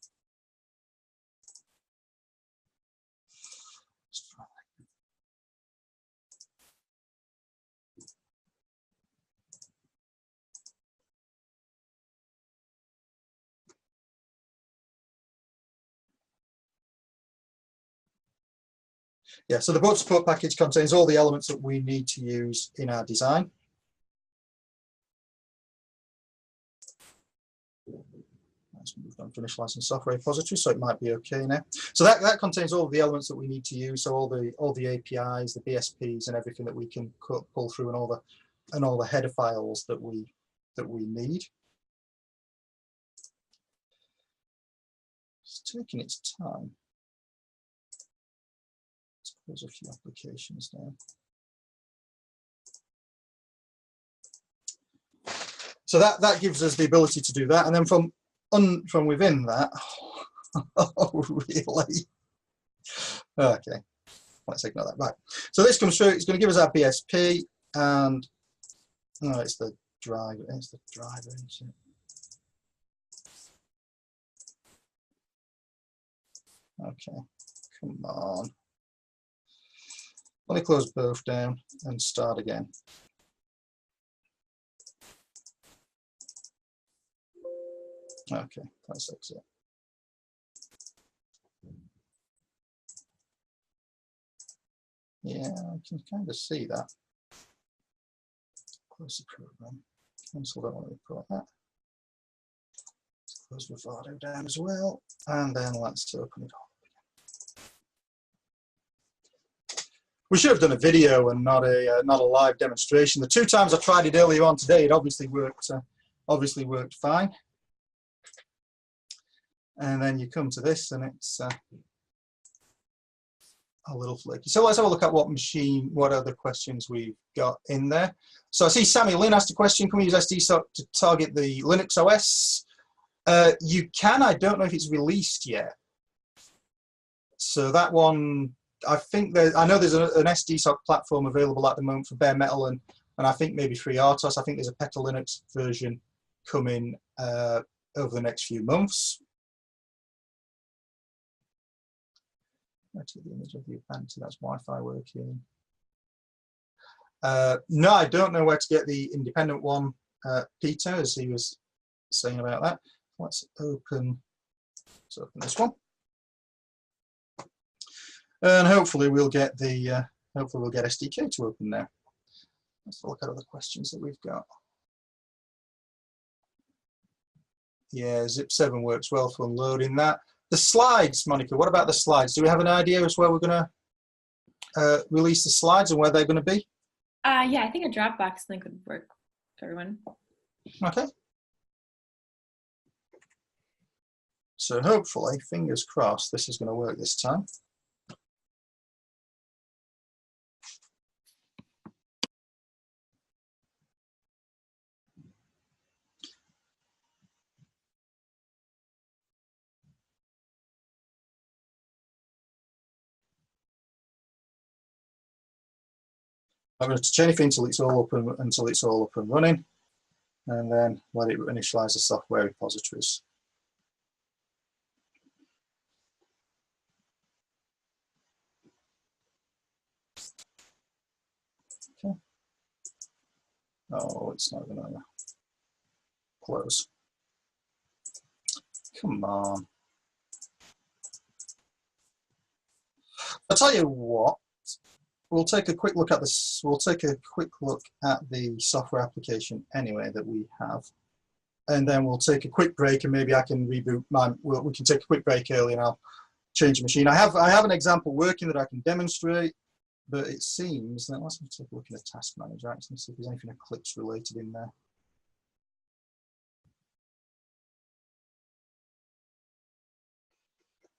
Yeah, so the board support package contains all the elements that we need to use in our design. Let's move on to initializing software repository, so it might be okay now. So that contains all of the elements that we need to use, so all the APIs, the BSPs, and everything that we can pull through, and all the header files that we need. It's taking its time. There's a few applications now. So that gives us the ability to do that, and then from within that, oh really? Okay, let's ignore that. Right. So this comes through. It's going to give us our BSP, and it's the driver. It's the driver, isn't it? Okay, come on. Let me close both down and start again. Okay, let's exit. Yeah, I can kind of see that. Close the program. Cancel, don't want to report that. Let's close Vivaro down as well, and then let's open it up. We should have done a video and not a live demonstration. The 2 times I tried it earlier on today, it obviously worked fine. And then you come to this, and it's a little flaky. So let's have a look at what other questions we've got in there. So I see Sammy Lynn asked a question: can we use SDSoC to target the Linux OS? You can. I don't know if it's released yet. So that one, I think I know there's an SDSoC platform available at the moment for bare metal, and I think maybe FreeRTOS. I think there's a Peta Linux version coming over the next few months. Let's get the image of the event. That's Wi-Fi working. No, I don't know where to get the independent one, Peter, as he was saying about that. Let's open this one. And hopefully we'll get SDK to open now. Let's look at other questions that we've got. Yeah, Zip7 works well for unloading that. The slides, Monica, what about the slides? Do we have an idea as where we're going to release the slides and where they're going to be? Yeah, I think a Dropbox link would work for everyone. Okay. So hopefully, fingers crossed, this is going to work this time. I'm going to change anything until it's all up and running, and then let it initialize the software repositories. Okay. Oh, it's not going to close. Come on. I'll tell you what. We'll take a quick look at this. We'll take a quick look at the software application anyway that we have, and then we'll take a quick break, and maybe I can reboot mine. We can take a quick break early, and I'll change the machine. I have an example working that I can demonstrate, but it seems that let's take a look at the task manager. Actually, see if there's anything Eclipse related in there.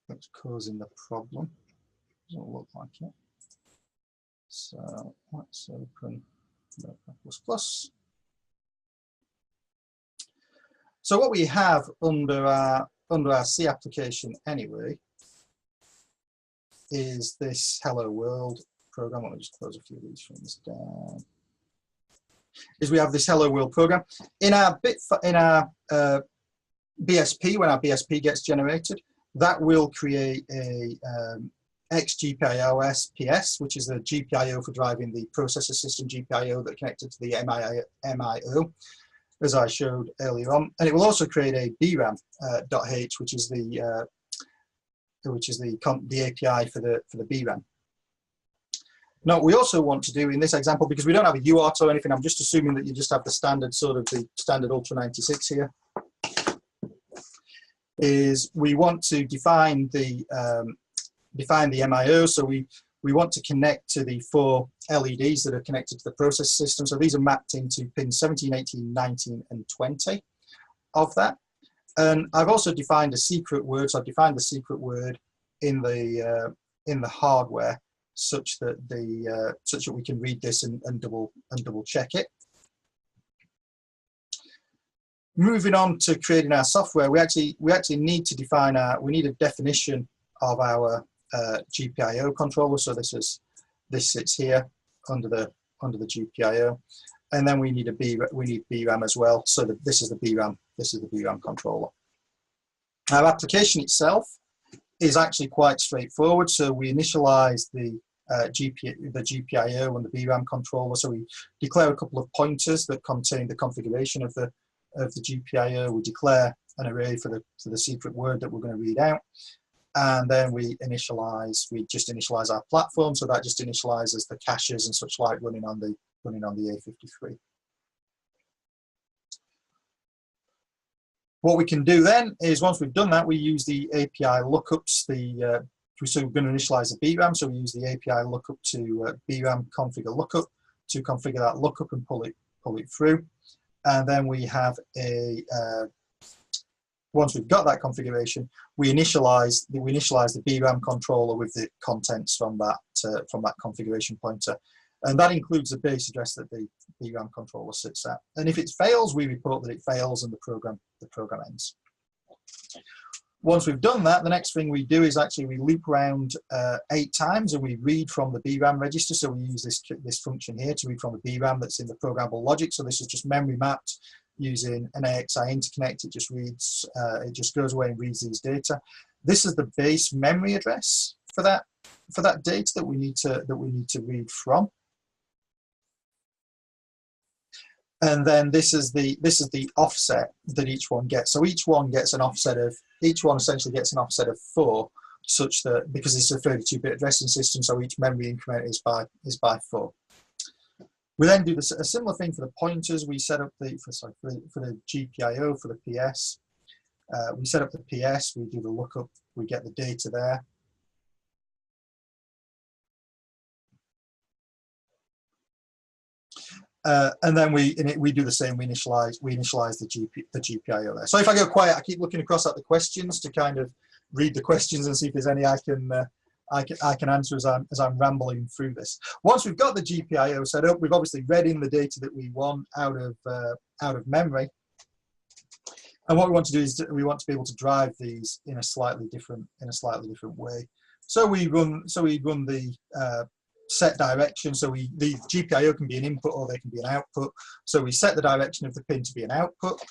That's causing the problem. Doesn't look like it. So let's open Notepad++. So what we have under our C application anyway is this Hello World program. Let me just close a few of these things down. Is we have this Hello World program in our BSP. When our BSP gets generated, that will create a XGPIO SPS, which is the GPIO for driving the processor system GPIO that connected to the MIO, as I showed earlier on, and it will also create a BRAM.h, which is the API for the BRAM. Now, we also want to do in this example, because we don't have a UART or anything, I'm just assuming that you just have the standard the standard Ultra96 here. Is we want to define the MIO, so we want to connect to the 4 LEDs that are connected to the process system. So these are mapped into pins 17, 18, 19, and 20 of that. And I've also defined a secret word. So I've defined the secret word in the hardware such that we can read this and double check it. Moving on to creating our software, we actually need to define we need a definition of our GPIO controller. So this sits here under the GPIO, and then we need BRAM as well. So that this is the BRAM controller. Our application itself is actually quite straightforward. So we initialize the GPIO and the BRAM controller. So we declare a couple of pointers that contain the configuration of the GPIO. We declare an array for the secret word that we're going to read out. And then we just initialize our platform, so that just initializes the caches and such like running on the A53. What we can do then is, once we've done that, we use the API lookups. So we're going to initialize the BRAM, so we use the API lookup to BRAM configure lookup to configure that lookup and pull it through. And then we have once we've got that configuration, we initialize the BRAM controller with the contents from that configuration pointer, and that includes the base address that the BRAM controller sits at. And if it fails, we report that it fails, and the program ends. Once we've done that, the next thing we do is actually we loop around 8 times, and we read from the BRAM register. So we use this function here to read from the BRAM that's in the programmable logic. So this is just memory mapped using an AXI interconnect. It just reads, it just goes away and reads these data. This is the base memory address for that data that we need to read from. And then this is the offset that each one gets. So each one essentially gets an offset of 4, such that, because it's a 32-bit addressing system, so each memory increment is by 4. We then do a similar thing for the pointers. We set up for the GPIO, for the PS. We set up the PS, we do the lookup, we get the data there. And then we do the same. We initialize the GPIO there. So if I go quiet, I keep looking across at the questions to kind of read the questions and see if there's any I can answer as I'm rambling through this. Once we've got the GPIO set up, we've obviously read in the data that we want out of memory. And what we want to do is we want to be able to drive these in a slightly different way. So we run the set direction. So the GPIO can be an input or they can be an output. So we set the direction of the pin to be an output,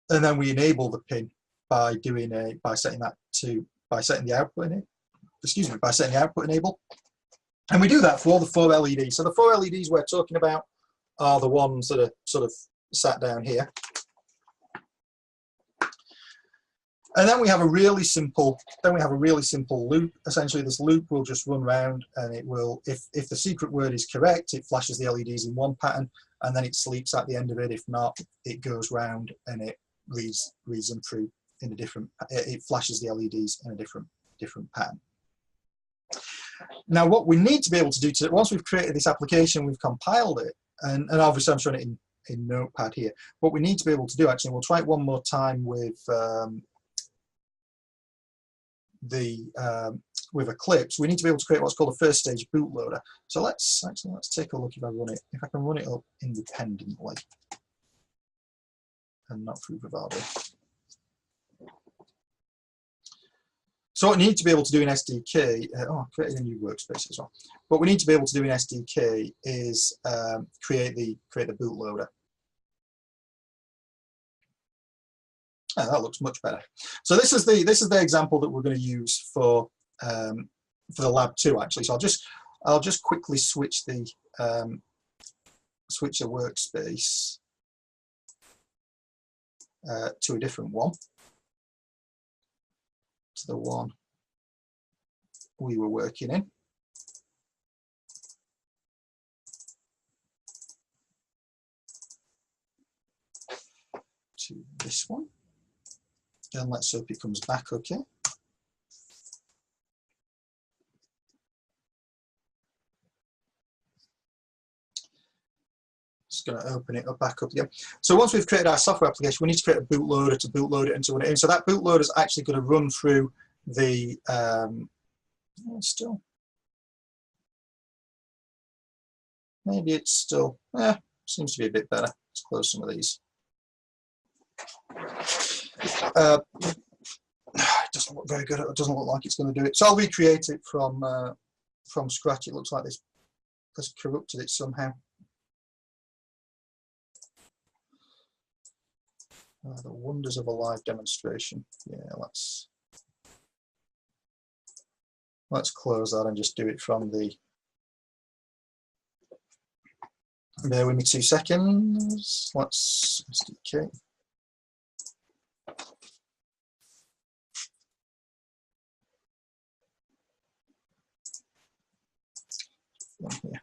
and then we enable the pin by setting the output enable. And we do that for all the 4 LEDs. So the 4 LEDs we're talking about are the ones that are sort of sat down here. And then we have a really simple loop. Essentially, this loop will just run round, and it will, if the secret word is correct, it flashes the LEDs in one pattern, and then it sleeps at the end of it. If not, it goes round and it reads them through in a different. It flashes the LEDs in a different pattern. Now, what we need to be able to do once we've created this application, we've compiled it, and obviously I'm showing it in Notepad here. What we need to be able to do, actually, we'll try it one more time with Eclipse. We need to be able to create what's called a first stage bootloader. So let's take a look if I can run it up independently and not through Vivaro. So what we need to be able to do in SDK, I created a new workspace as well. What we need to be able to do in SDK is create the bootloader. Oh, that looks much better. So this is the example that we're going to use for the lab 2 actually. So I'll just quickly switch the workspace to a different one, to the one we were working in. To this one. And let's hope it comes back okay. Just going to open it up back up again. So once we've created our software application, we need to create a bootloader to bootload it and to run it in. So that bootloader is actually going to run through the maybe it's still seems to be a bit better. Let's close some of these. It doesn't look very good. It doesn't look like it's going to do it. So I'll recreate it from scratch. It looks like this has corrupted it somehow. The wonders of a live demonstration. Yeah, let's close that and just do it from the. Bear with me 2 seconds. Let's SDK. Here.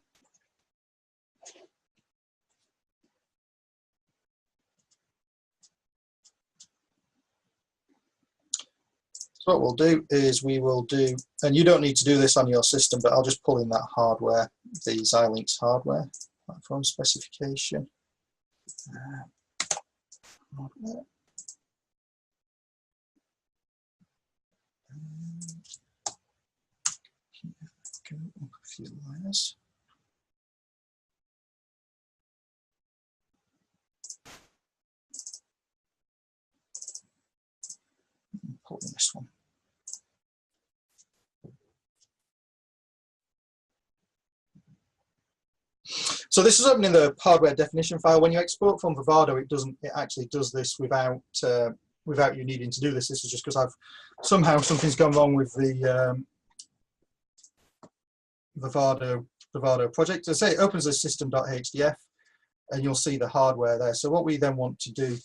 So what we'll do is we will do, and you don't need to do this on your system, but I'll just pull in that hardware, the Xilinx hardware, platform specification. Hardware. Go up a few layers. Pull in this one. So this is opening the hardware definition file. When you export from Vivaro, it actually does this without you needing to do this. This is just because somehow something's gone wrong with the Vivaro project. As I say, it opens as system.hdf, and you'll see the hardware there. So what we then want to do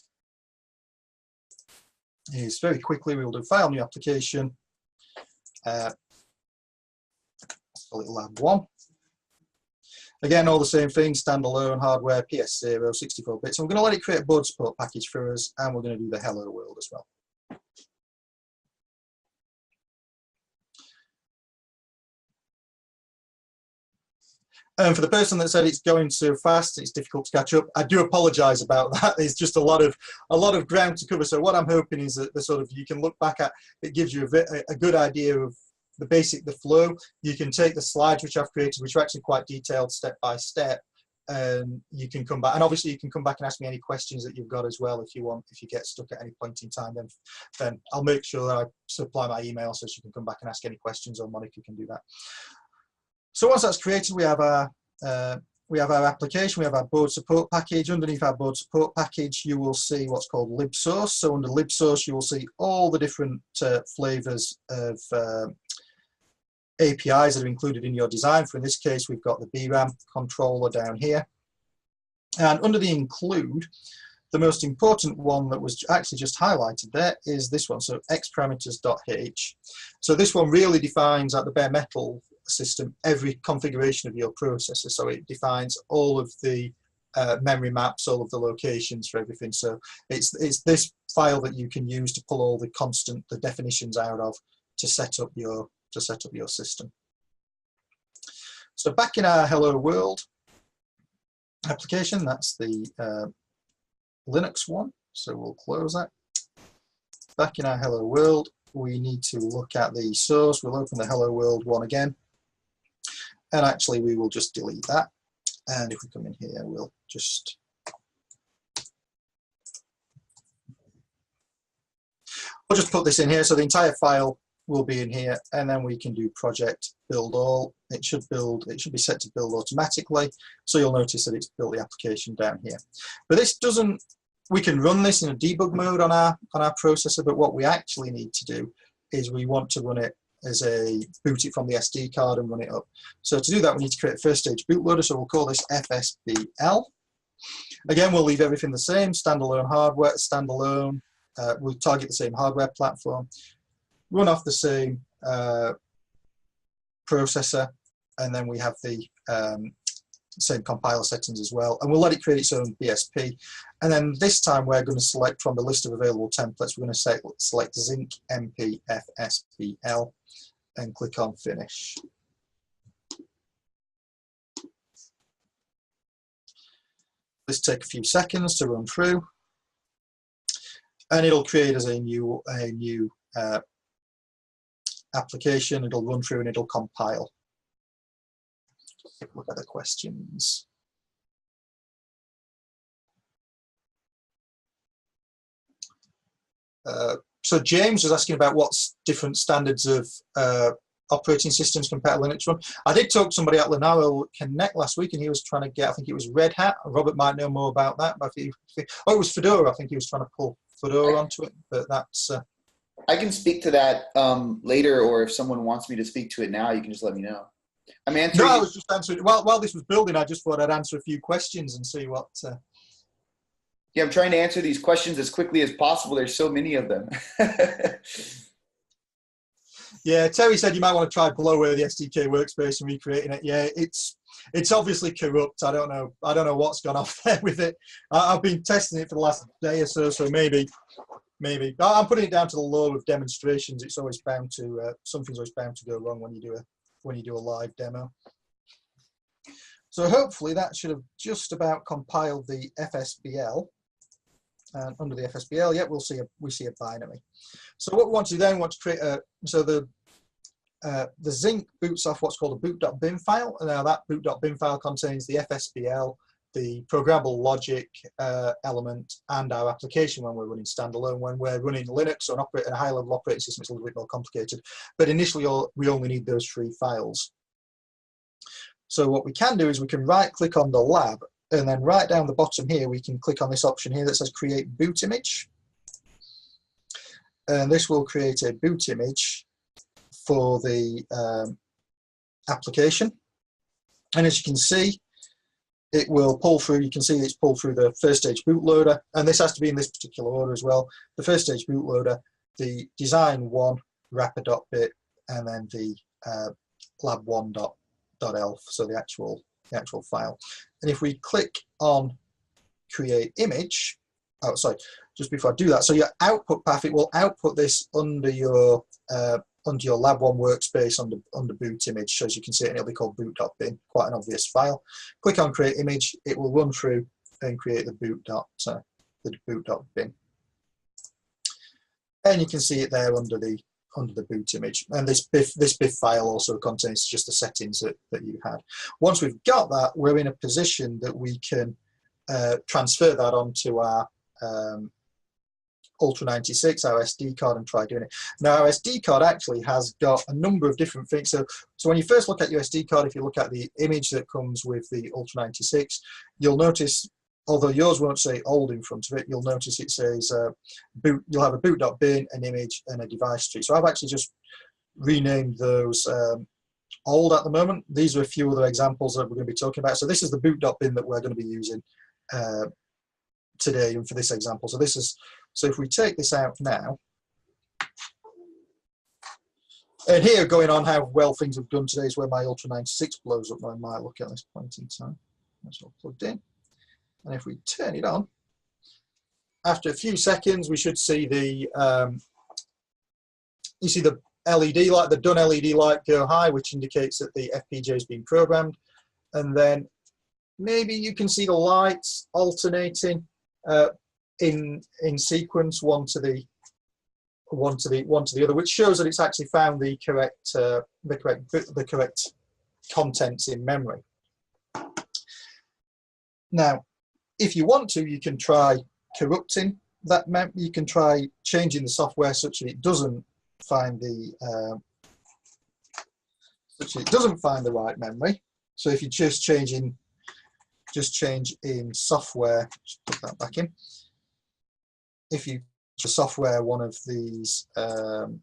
is very quickly we'll do file new application. Let's call it lab 1. Again, all the same thing, standalone hardware, PS0, 64 bits. And we're going to let it create a board support package for us, and we're going to do the hello world as well. And for the person that said it's going so fast, it's difficult to catch up, I do apologise about that. There's just a lot of ground to cover. So what I'm hoping is that the sort of, you can look back at, it gives you a good idea of the flow. You can take the slides which I've created, which are actually quite detailed step by step, and you can come back, and obviously you can come back and ask me any questions that you've got as well if you want. If you get stuck at any point in time, then I'll make sure that I supply my email so you can come back and ask any questions, or Monica can do that. So once that's created, we have our application, we have our board support package. Underneath our board support package, you will see what's called libsource. So under libsource, you will see all the different flavors of APIs that are included in your design. For in this case, we've got the BRAM controller down here. And under the include, the most important one that was actually just highlighted there is this one, so xparameters.h. So this one really defines at the bare metal system every configuration of your processor. So it defines all of the memory maps, all of the locations for everything. So it's this file that you can use to pull all the definitions out of to set up your system. So back in our Hello World application, that's the Linux one. So we'll close that. Back in our Hello World, we need to look at the source. We'll open the Hello World one again. And actually, we will just delete that. And if we come in here, we'll just put this in here. So the entire file will be in here, and then we can do project build all. It should be set to build automatically. So you'll notice that it's built the application down here. But this doesn't. We can run this in a debug mode on our processor. But what we actually need to do is we want to run it as boot it from the SD card and run it up. So to do that, we need to create a first stage bootloader. So we'll call this FSBL. Again, we'll leave everything the same, standalone hardware, standalone. We'll target the same hardware platform, run off the same processor, and then we have the same compiler settings as well. And we'll let it create its own BSP. And then this time we're going to select from the list of available templates, we're going to select Zinc MP FSBL and click on Finish. This take a few seconds to run through, and it'll create as a new application. It'll run through and it'll compile. Take a look at the questions. So James was asking about what's different standards of operating systems compared to Linux Run. I did talk to somebody at Lenovo Connect last week, and he was trying to get, I think it was Red Hat. Robert might know more about that. But it was Fedora. I think he was trying to pull Fedora onto it. But that's. I can speak to that later, or if someone wants me to speak to it now, you can just let me know. I'm answering. No, I was just answering. While this was building, I just thought I'd answer a few questions and see what. Yeah, I'm trying to answer these questions as quickly as possible. There's so many of them. Yeah, Terry said you might want to try pull away the SDK workspace and recreating it. Yeah, it's obviously corrupt. I don't know what's gone off there with it. I've been testing it for the last day or so, so maybe. I'm putting it down to the law of demonstrations. It's always bound to something's always bound to go wrong when you do a live demo. So hopefully that should have just about compiled the FSBL. And under the FSBL, yeah, we see a binary. So what we want to do then, we want to create the Zinc boots off what's called a boot.bin file. And now that boot.bin file contains the FSBL, the programmable logic element, and our application when we're running standalone. When we're running Linux or a high-level operating system, it's a little bit more complicated. But initially, we only need those 3 files. So what we can do is we can right-click on the lab, and then right down the bottom here, we can click on this option here that says Create Boot Image. And this will create a boot image for the application. And as you can see, it will pull through. You can see it's pulled through the first stage bootloader, and this has to be in this particular order as well. The first stage bootloader, the design1 wrapper.bit, and then the lab1.elf, so the actual file. And if we click on Create Image, oh sorry, just before I do that, so your output path, it will output this under your under your lab one workspace under boot image. So as you can see, it'll be called boot.bin, quite an obvious file. Click on create image, it will run through and create the boot.bin. And you can see it there under the boot image. And this BIF file also contains just the settings that you had. Once we've got that, we're in a position that we can transfer that onto our Ultra96, our SD card, and try doing it. Now, our SD card actually has got a number of different things. So when you first look at your SD card, if you look at the image that comes with the Ultra96, you'll notice, although yours won't say old in front of it, you'll notice it says boot. You'll have a boot.bin, an image, and a device tree. So I've actually just renamed those old at the moment. These are a few other examples that we're going to be talking about. So this is the boot.bin that we're going to be using today and for this example. So if we take this out now, and here going on how well things have done today is where my Ultra96 blows up my mic. Look at this point in time. That's all plugged in. And if we turn it on, after a few seconds, we should see the you see the LED light, the done LED light go high, which indicates that the FPGA has been programmed. And then maybe you can see the lights alternating in sequence, one to the other, which shows that it's actually found the correct contents in memory. Now, if you want to, you can try corrupting that you can try changing the software such that it doesn't find the right memory. So if you just change in software, just put that back in. If you change software one of these didn't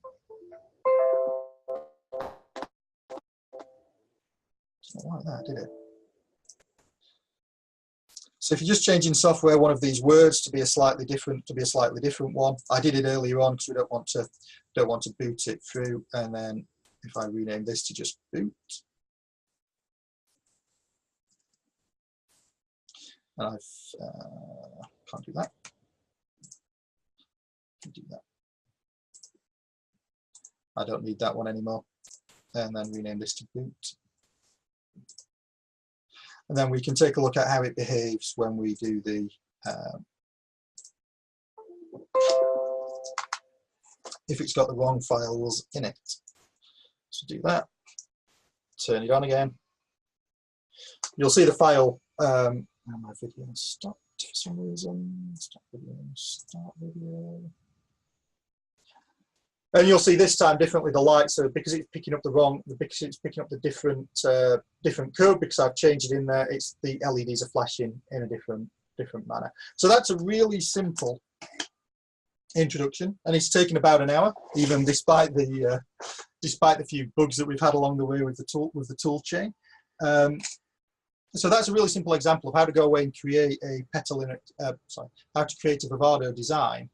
like that, did it? So if you're just changing software one of these words to be a slightly different one, I did it earlier on because we don't want to boot it through. And then if I rename this to just boot, and I've can't do that. Can do that. I don't need that one anymore. And then rename this to boot. And then we can take a look at how it behaves when we do the if it's got the wrong files in it. So do that, turn it on again. You'll see the file, my video stopped for some reason, stop video, start video. And you'll see this time differently the lights are, because it's picking up the different code, because I've changed it in there, it's the LEDs are flashing in a different manner. So that's a really simple introduction, and it's taken about an hour, even despite the few bugs that we've had along the way with the tool chain. So that's a really simple example of how to go away and create a how to create a Vivaro design,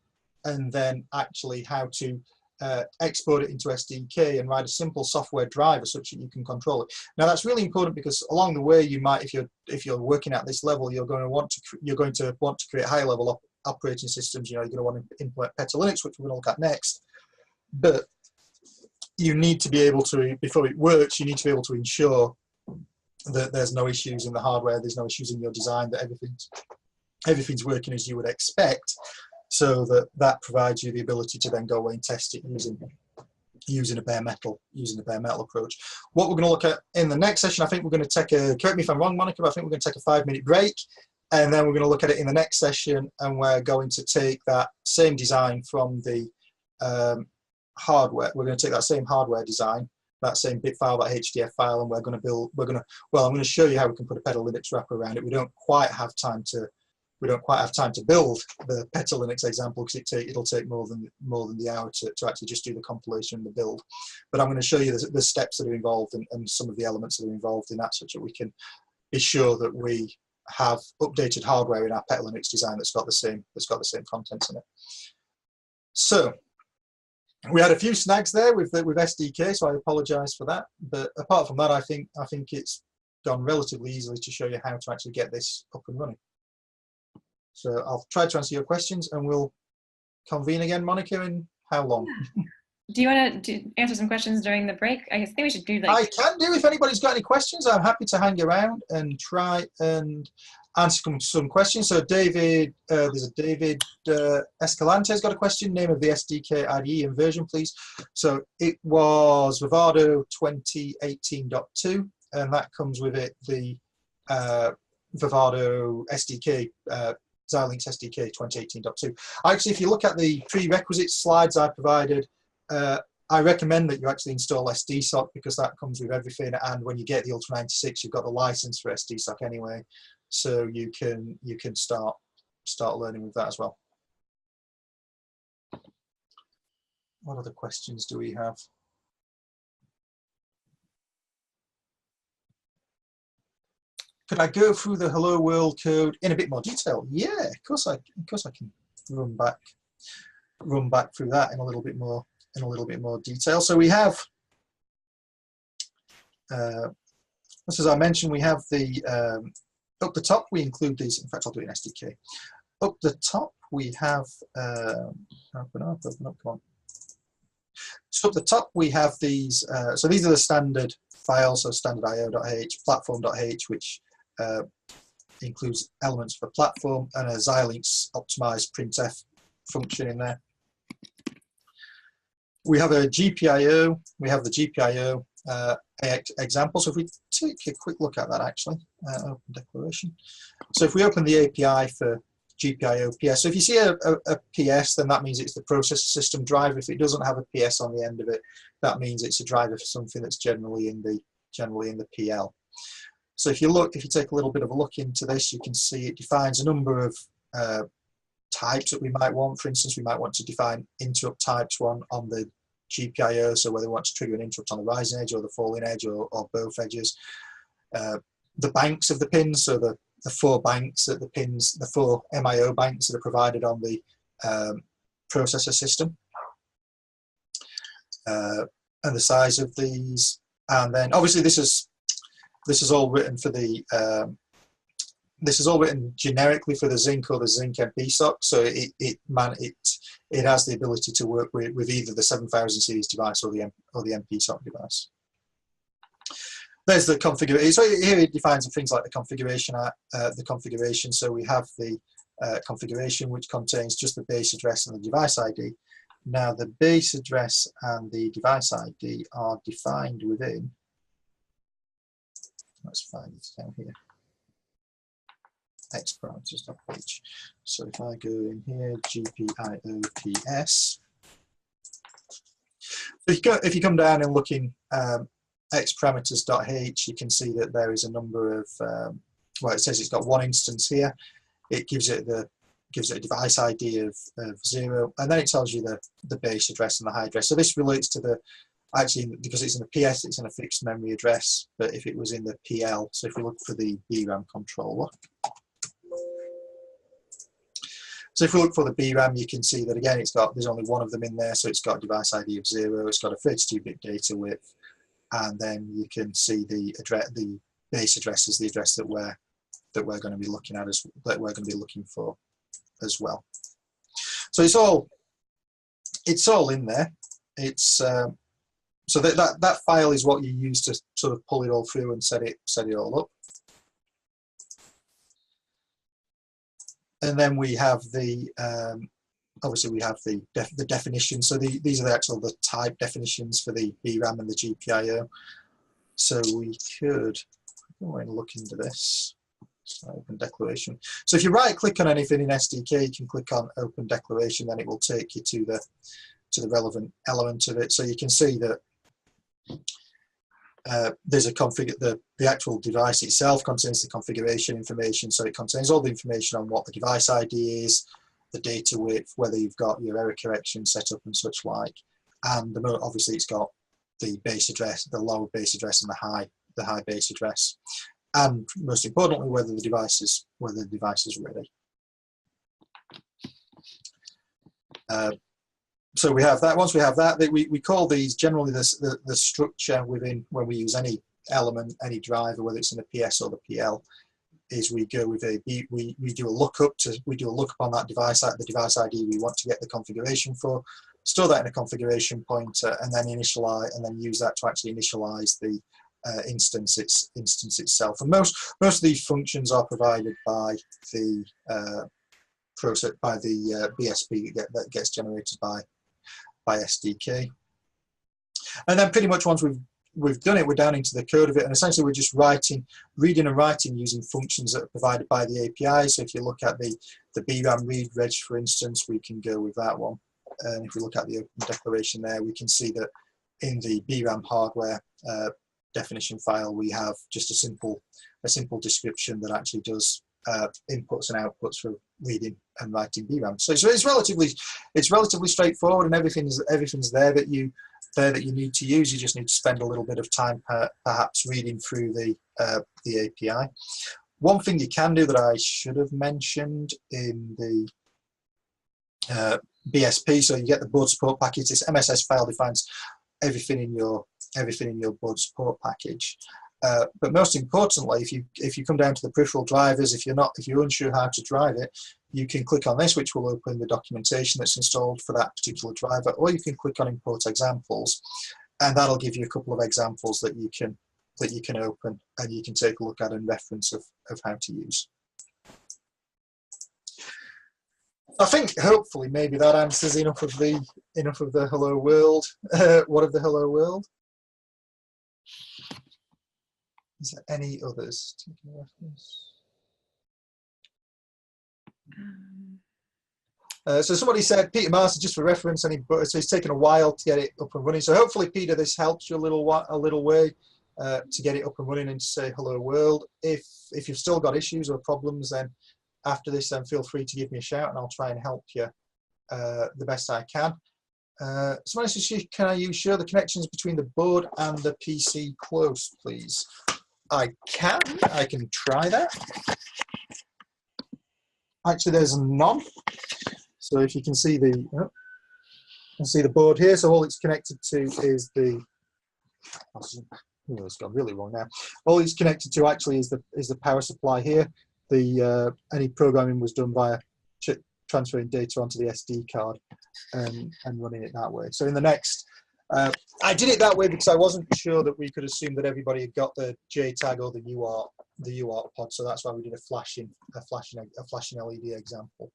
and then actually how to export it into SDK and write a simple software driver such that you can control it. Now that's really important because along the way you might, if you're working at this level, you're going to want to create high level operating systems. You know, you're going to want to implement Linux, which we're going to look at next. But you need to be able to, before it works, you need to be able to ensure that there's no issues in the hardware, there's no issues in your design, that everything's working as you would expect. So that provides you the ability to then go away and test it using a bare metal approach. What we're going to look at in the next session, I think we're going to take correct me if I'm wrong, Monica, but I think we're going to take a 5-minute break, and then we're going to look at it in the next session, and we're going to take that same design from the hardware. We're going to take that same hardware design, that same bit file, that HDF file, and I'm going to show you how we can put a Pedal Linux wrapper around it. We don't quite have time to build the Pedal Linux example because it'll take more than the hour to actually just do the compilation and the build. But I'm going to show you the steps that are involved and some of the elements that are involved in that, such that we can be sure that we have updated hardware in our Pedal Linux design that's got the same contents in it. So we had a few snags there with SDK, so I apologise for that. But apart from that, I think it's gone relatively easily to show you how to actually get this up and running. So I'll try to answer your questions, and we'll convene again, Monica, in how long? Do you want to answer some questions during the break? I think we should do like. I can do. If anybody's got any questions, I'm happy to hang around and try and answer some questions. So David, there's a David Escalante's got a question. Name of the SDK IDE and version, please. So it was Vivaro 2018.2, and that comes with it the Vivaro SDK, Xilinx SDK 2018.2. Actually, if you look at the prerequisite slides I provided, I recommend that you actually install SDSoC because that comes with everything, and when you get the Ultra96, you've got the license for SDSoC anyway, so you can start learning with that as well. What other questions do we have? Could I go through the Hello World code in a bit more detail? Yeah, of course I can run back through that in a little bit more detail. So we have, just as I mentioned, we have the up the top we include these. In fact, I'll do it in SDK. Up the top we have open up, come on. So up the top we have these. So these are the standard files. So standard io.h, platform.h, which includes elements for platform, and a Xilinx optimized printf function in there. We have a GPIO. We have the GPIO example. So if we take a quick look at that, actually, open declaration. So if we open the API for GPIO PS, so if you see a PS, then that means it's the processor system driver. If it doesn't have a PS on the end of it, that means it's a driver for something that's generally in the PL. So if you take a little bit of a look into this, you can see it defines a number of types that we might want. For instance, we might want to define interrupt types on the GPIO, so whether we want to trigger an interrupt on the rising edge or the falling edge or both edges. The banks of the pins, so the 4 banks at the pins, the 4 MIO banks that are provided on the processor system, and the size of these. And then obviously this is all written for the this is all written generically for the Zinc or the Zinc MP-SoC, so it has the ability to work with either the 7000 series device or the MP-SoC device. There's the configuration. So here it defines things like the configuration. So we have the configuration, which contains just the base address and the device ID. Now the base address and the device ID are defined within. Let's find it down here. X parameters.h. So if I go in here, GPIOPS. If you come down and look in X parameters.h, you can see that there is a number of well, it says it's got 1 instance here. It gives it a device ID of 0, and then it tells you the base address and the high address. So this relates to the, actually, because it's in a PS, it's in a fixed memory address, but if it was in the PL, so if we look for the VRAM controller, so if we look for the VRAM, you can see that again, there's only 1 of them in there, so it's got a device ID of 0, it's got a 32-bit data width, and then you can see the base address is the address that we're going to be looking at, that we're going to be looking for as well. So it's all in there. It's so that file is what you use to sort of pull it all through and set it all up. And then we have the obviously we have the definition. So these are the type definitions for the VRAM and the GPIO. So we could go and look into this. So open declaration. So if you right click on anything in SDK, you can click on open declaration, then it will take you to the relevant element of it. So you can see that there's a config. The actual device itself contains the configuration information, so it contains all the information on what the device ID is, the data width, whether you've got your error correction set up and such like, and obviously it's got the base address, the low base address, and the high base address, and most importantly whether the device is ready. So we have that. Once we have that, we call these generally the structure within, when we use any element, any driver, whether it's in the PS or the PL, is we go with we do a lookup on that device, the device ID we want to get the configuration for. store that in a configuration pointer, and then initialize, and then use that to actually initialize the instance itself. And most of these functions are provided by the BSP that gets generated by SDK. And then pretty much once we've done it, we're down into the code of it, and essentially we're just reading and writing using functions that are provided by the API. So if you look at the BRAM read reg, for instance, we can go with that one. And if we look at the open declaration there, we can see that in the BRAM hardware definition file, we have just a simple description that actually does inputs and outputs for reading and writing BRAM. So it's relatively straightforward, and everything's there that you need to use. You just need to spend a little bit of time perhaps reading through the API. One thing you can do that I should have mentioned in the BSP, so you get the board support package. This MSS file defines everything in your board support package. But most importantly, if you come down to the peripheral drivers, if you're unsure how to drive it, you can click on this, which will open the documentation that's installed for that particular driver, or you can click on import examples, and that'll give you a couple of examples that you can open and you can take a look at and reference of how to use. I think hopefully maybe that answers enough of the hello world. What of the hello world? Is there any others? Taking reference. So somebody said Peter Master, just for reference, so it's taken a while to get it up and running. So hopefully, Peter, this helps you a little way to get it up and running and to say hello world. If you've still got issues or problems, then after this, then feel free to give me a shout, and I'll try and help you the best I can. Somebody says, can I ensure the connections between the board and the PC close, please? I can try that. Actually, there's none. So if you can see the board here, so all it's connected to is the. It's gone really wrong now. All it's connected to actually is the power supply here. Any programming was done via transferring data onto the SD card and running it that way. So in the next, I did it that way because I wasn't sure that we could assume that everybody had got the JTAG or the UART pod. So that's why we did a flashing LED example.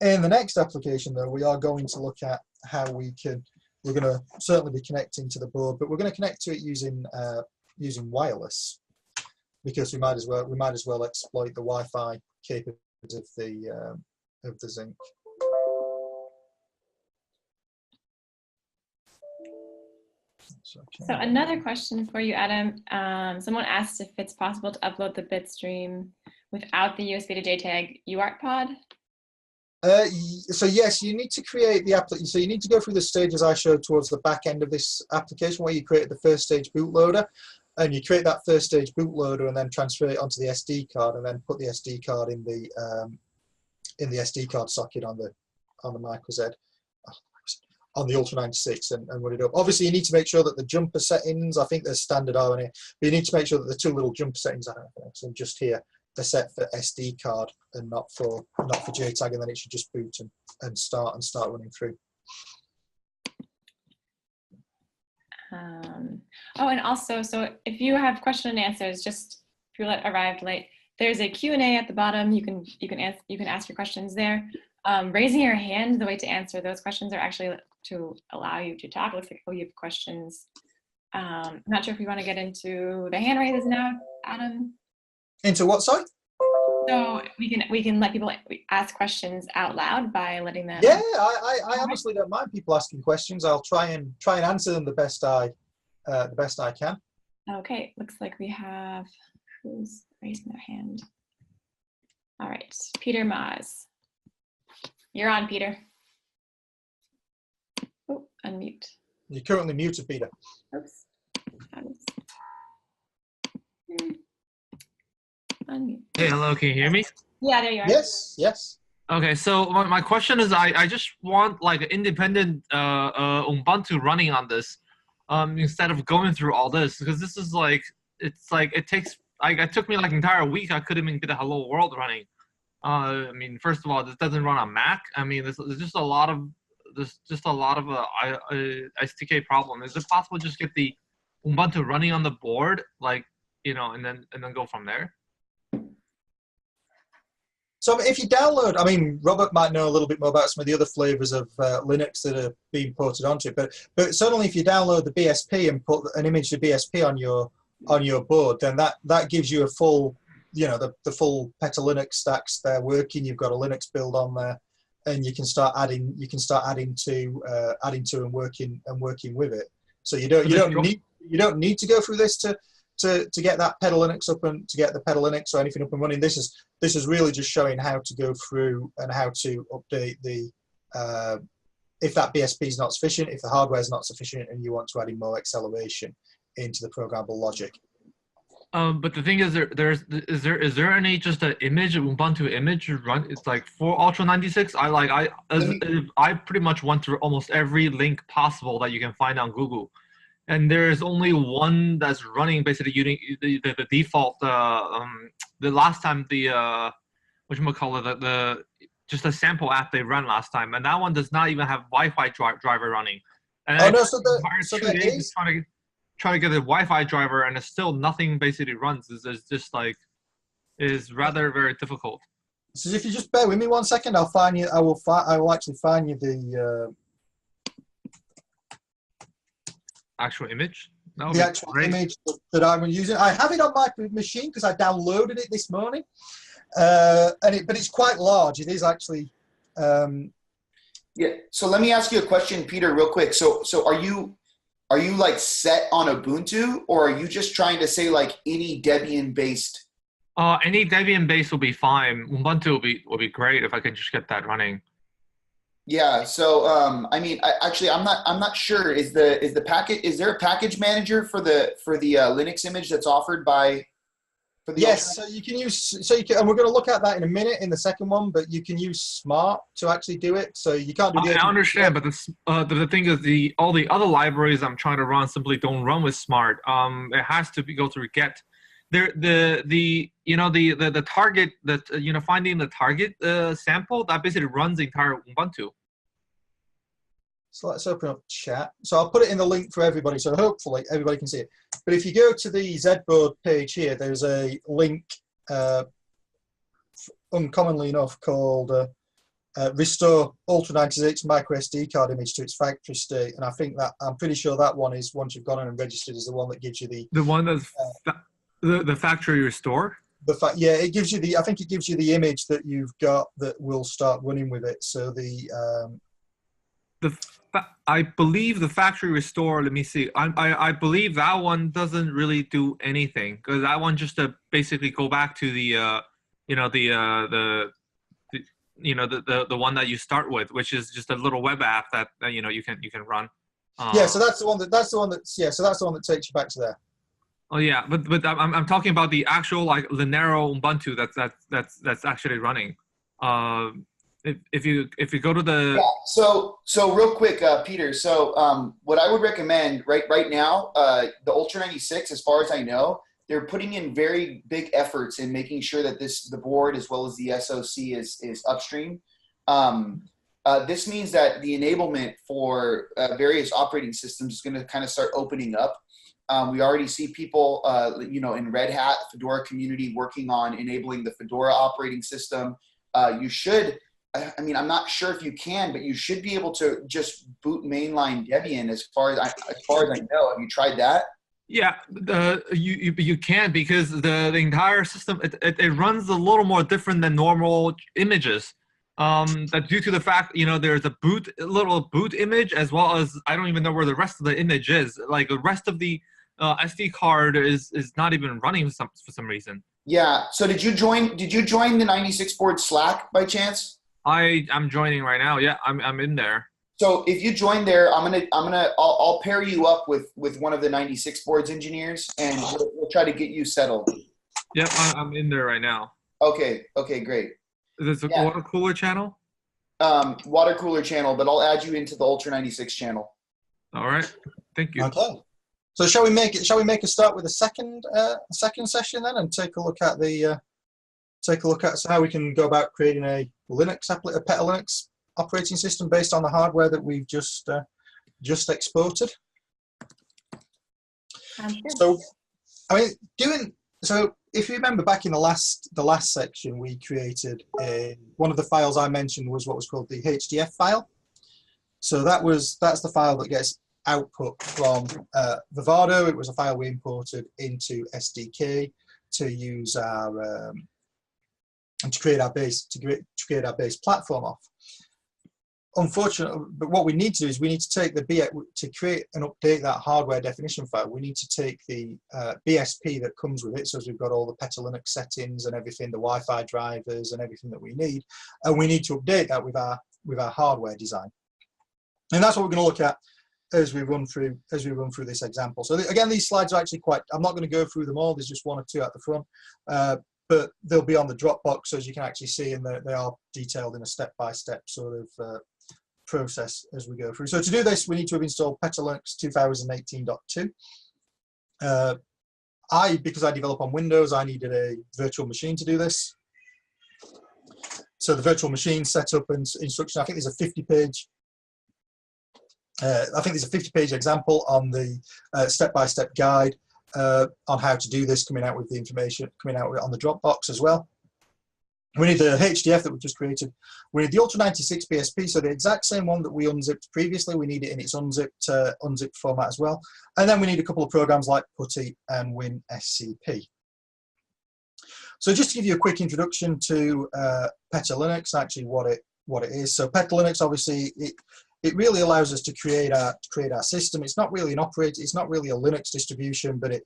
In the next application, though, we are going to look at how we're going to certainly be connecting to the board, but we're going to connect to it using wireless, because we might as well exploit the Wi-Fi capabilities of the Zinc. So another question for you, Adam. Someone asked if it's possible to upload the Bitstream without the USB to JTAG UART pod. So yes, you need to create the application. So you need to go through the stages I showed towards the back end of this application, where you create the first stage bootloader, and you create that first stage bootloader and then transfer it onto the SD card, and then put the SD card in the SD card socket on the Micro Z, on the Ultra96 and run it up. Obviously, you need to make sure that the jumper settings, I think there's standard RNA, but you need to make sure that the two little jumper settings, I don't know, so just here, they're set for SD card and not for JTAG, and then it should just boot and start running through. Oh, and also, so if you have question and answers, just if you arrived late, there's a Q&A at the bottom. You can ask your questions there. Raising your hand, the way to answer those questions are actually to allow you to talk. It looks like you have questions. I'm not sure if you want to get into the hand raises now, Adam. Into what, sorry? So we can let people ask questions out loud by letting them. Yeah, I honestly don't mind people asking questions. I'll try and answer them the best I can. Okay, looks like we have who's raising their hand. All right, Peter Maas. You're on, Peter. Oh, unmute. You're currently muted, Peter. Oops. Unmute. Hey, hello, can you hear me? Yeah, there you are. Yes. Okay, so my question is, I just want like an independent Ubuntu running on this, instead of going through all this, because this is like, it took me like an entire week. I couldn't even get a Hello World running. I mean, first of all, this doesn't run on Mac. I mean, there's just a lot of there's just a lot of STK problem. Is it possible to just get the Ubuntu running on the board, like, and then go from there? So if you download, I mean, Robert might know a little bit more about some of the other flavors of Linux that are being ported onto it, but certainly if you download the BSP and put an image of BSP on your board, then that gives you a full, the full PETA Linux stacks there working. You've got a Linux build on there, and you can start adding to and working with it. So you don't need to go through this to get that PETA Linux up and to get the PETA Linux or anything up and running. This is really just showing how to go through and how to update the if that BSP is not sufficient, if the hardware is not sufficient, and you want to add in more acceleration into the programmable logic. But the thing is, is there any just an image, Ubuntu image run? It's like for Ultra96. I pretty much went through almost every link possible that you can find on Google. And there's only one that's running basically using the default. The last time just a sample app they ran last time, and that one does not even have Wi-Fi driver running. And trying to get a Wi-Fi driver, and it's still nothing basically runs. It's just like is rather very difficult. So if you just bear with me 1 second, I'll find you. I will actually find you the. Actual image? The actual image that I'm using. I have it on my machine because I downloaded it this morning, but it's quite large. It is actually. Yeah. So let me ask you a question, Peter, real quick. So are you like set on Ubuntu, or are you just trying to say like any Debian based? Any Debian based will be fine. Ubuntu will be great if I can just get that running. Yeah. So I mean, I'm not sure. Is there a package manager for the Linux image that's offered by? Yes. So you can use. And we're going to look at that in a minute in the second one. But you can use Smart to actually do it. So you can't do the. I understand, but the thing is, all the other libraries I'm trying to run simply don't run with Smart. It has to go through get. The target that finding the target sample that basically runs the entire Ubuntu. So let's open up chat. So I'll put it in the link for everybody, so hopefully everybody can see it. But if you go to the Zboard page here, there's a link, uncommonly enough, called Restore Ultra96 micro SD card image to its factory state. And I'm pretty sure that one is, once you've gone in and registered, is the one that gives you the one that's the factory restore. It gives you I think it gives you the image that you've got that will start running with it. So I believe the factory restore. Let me see. I believe that one doesn't really do anything, because that one just to basically go back to the one that you start with, which is just a little web app that you can run. So that's the one that takes you back to there. Oh yeah, but I'm talking about the actual like Linero Ubuntu that's actually running. If you go to the so real quick, Peter. So what I would recommend right now, the Ultra96, as far as I know, they're putting in very big efforts in making sure that the board as well as the SoC is upstream. This means that the enablement for various operating systems is going to kind of start opening up. We already see people, in Red Hat, Fedora community working on enabling the Fedora operating system. You should. I mean, I'm not sure if you can, but you should be able to just boot mainline Debian. As far as I know, have you tried that? Yeah, you can, because the entire system it runs a little more different than normal images. That due to the fact there's a little boot image, as well as I don't even know where the rest of the image is. Like the rest of the SD card is not even running for some reason. Yeah. So did you join the 96 board Slack by chance? I'm joining right now. Yeah, I'm in there. So if you join there, I'll pair you up with one of the 96 boards engineers, and we'll try to get you settled. Yep, I'm in there right now. Okay, great. Is this a water cooler channel? Water cooler channel, but I'll add you into the Ultra96 channel. All right, thank you. Okay. So shall we make a start with the second session then, and take a look at how we can go about creating a PETA Linux operating system based on the hardware that we've just exported. So, I mean, so if you remember back in the last section, we created one of the files I mentioned was what was called the HDF file. So that's the file that gets output from Vivaro. It was a file we imported into SDK to use our to create our base platform off. Unfortunately, but what we need to do is we need to take to create and update that hardware definition file. We need to take the BSP that comes with it, so as we've got all the Peta Linux settings and everything, the Wi-Fi drivers and everything that we need, and we need to update that with our hardware design. And that's what we're going to look at as we run through this example. So again, these slides are actually I'm not going to go through them all. There's just one or two at the front, but they'll be on the Dropbox, so as you can actually see, and they are detailed in a step-by-step sort of process as we go through. So to do this, we need to have installed Peta Linux 2018.2. Because I develop on Windows, I needed a virtual machine to do this. So the virtual machine setup and instruction, I think there's a 50-page example on the step-by-step guide on how to do this, coming out with the information, coming out on the Dropbox as well. We need the HDF that we just created. We need the Ultra96 BSP, so the exact same one that we unzipped previously. We need it in its unzipped format as well. And then we need a couple of programs like PuTTY and WinSCP. So just to give you a quick introduction to Peta Linux, actually what it is. So Peta Linux, obviously, it really allows us to create our system. It's not really an operator. It's not really a Linux distribution, but it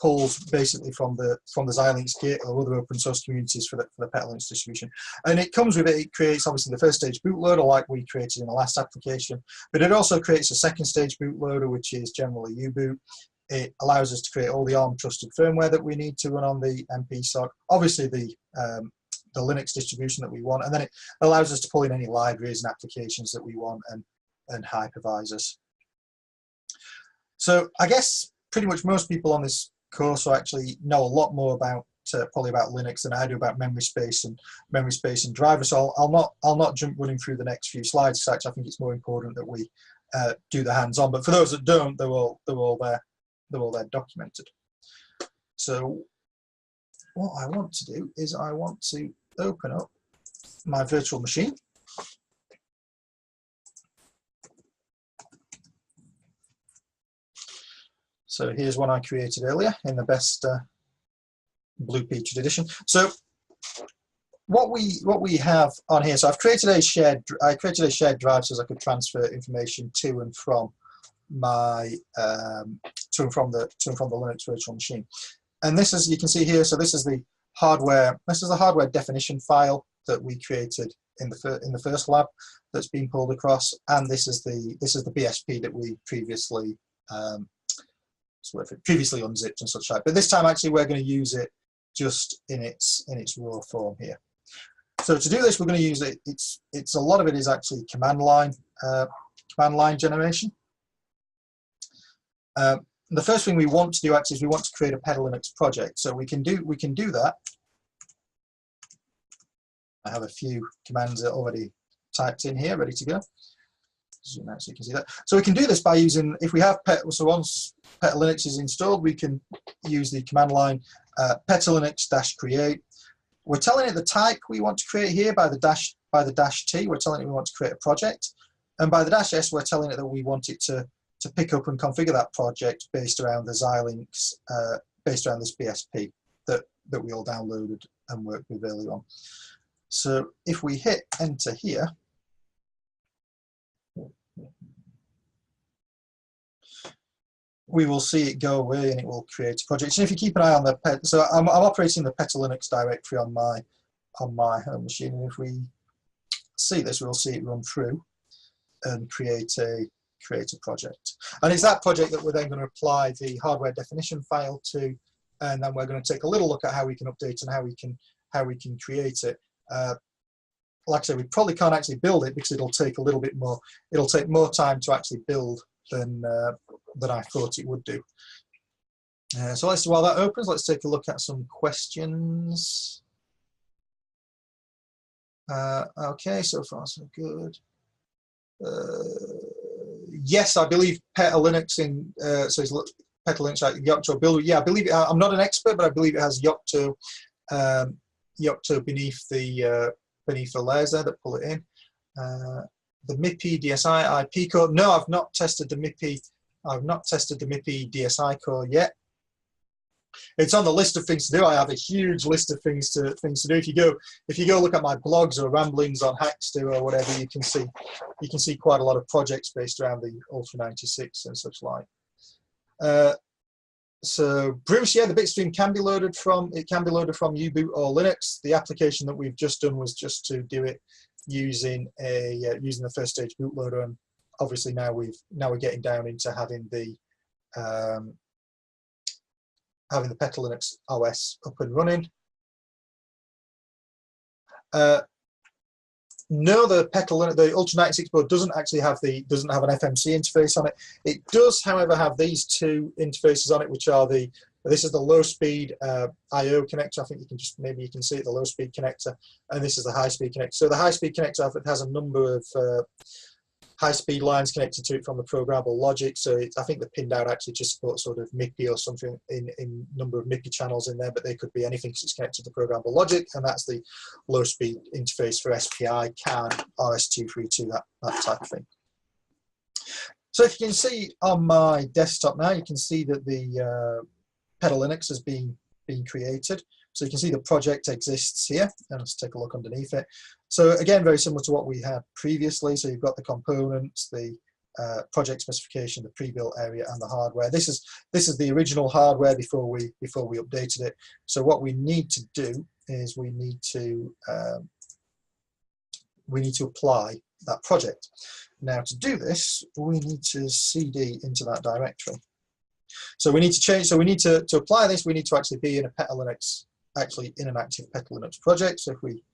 pulls basically from the Xilinx Git or other open source communities for the Peta Linux distribution. And it comes with it. It creates obviously the first stage bootloader like we created in the last application, but it also creates a second stage bootloader, which is generally U-boot. It allows us to create all the ARM trusted firmware that we need to run on the MP SoC. Obviously the Linux distribution that we want, and then it allows us to pull in any libraries and applications that we want and hypervisors. So I guess pretty much most people on this course will actually know a lot more about probably about Linux than I do about memory space and drivers. So I'll not jump running through the next few slides, because actually I think it's more important that we do the hands-on. But for those that don't, they're all there documented. So what I want to do is I want to open up my virtual machine. So here's one I created earlier in the best Blue Peach edition. So what we have on here, so I created a shared drive so as I could transfer information to and from my to and from the Linux virtual machine. And this is, you can see here, so this is the hardware definition file that we created in the first lab that's been pulled across, and this is the BSP that we previously unzipped and such like. But this time actually we're going to use it just in its raw form here. So to do this, we're going to use it. It's a lot of it is actually command line generation. The first thing we want to do actually is we want to create a Peta Linux project. So we can do that. I have a few commands already typed in here, ready to go. Zoom out so you can see that. So we can do this by using, if we have so once Peta Linux is installed, we can use the command line Peta Linux -create. We're telling it the type we want to create here by the -T. We're telling it we want to create a project, and by the -S we're telling it that we want it to pick up and configure that project based around the Xilinx, based around this BSP that we all downloaded and worked with early on. So if we hit enter here, we will see it go away and it will create a project. So if you keep an eye on the so I'm operating the Peta Linux directory on my home machine, and if we see this, we'll see it run through and create a project. And it's that project that we're then going to apply the hardware definition file to, and then we're going to take a little look at how we can update and how we can create it. Like I said, we probably can't actually build it because it'll take a little bit more. It'll take more time to actually build than I thought it would do. So while that opens, let's take a look at some questions. Okay, so far so good. Yes, I believe PetaLinux in so it's PetaLinux like Yocto build. Yeah, I believe it, I'm not an expert, but I believe it has Yocto Yocto beneath the layers there that pull it in. The MIPI DSI IP core. No, I've not tested the MIPI. I've not tested the MIPI DSI core yet. It's on the list of things to do. I have a huge list of things to do. If you go look at my blogs or ramblings on Hackster or whatever, you can see quite a lot of projects based around the Ultra96 and such like. So Bruce, yeah, the Bitstream can be loaded from U-boot or Linux. The application that we've just done was just to do it using using the first stage bootloader, and obviously now we're getting down into having the PetaLinux OS up and running. No, the Ultra96 board doesn't actually have an FMC interface on it. It does, however, have these two interfaces on it, which are this is the low speed I/O connector. I think maybe you can see it, the low speed connector, and this is the high speed connector. So the high speed connector has a number of high-speed lines connected to it from the programmable logic. So I think the pinned out actually just supports sort of MIPI or something in number of MIPI channels in there, but they could be anything because it's connected to programmable logic, and that's the low-speed interface for SPI, CAN, RS-232, that type of thing. So if you can see on my desktop now, you can see that the PetaLinux has been created. So you can see the project exists here, and let's take a look underneath it. So again, very similar to what we had previously. So you've got the components, the project specification, the pre-built area, and the hardware. This is the original hardware before we updated it. So what we need to do is we need to apply that project. Now to do this, we need to CD into that directory. So we need to change. So we need to apply this. We need to actually be in a PetaLinux, actually in an active PetaLinux project. So if we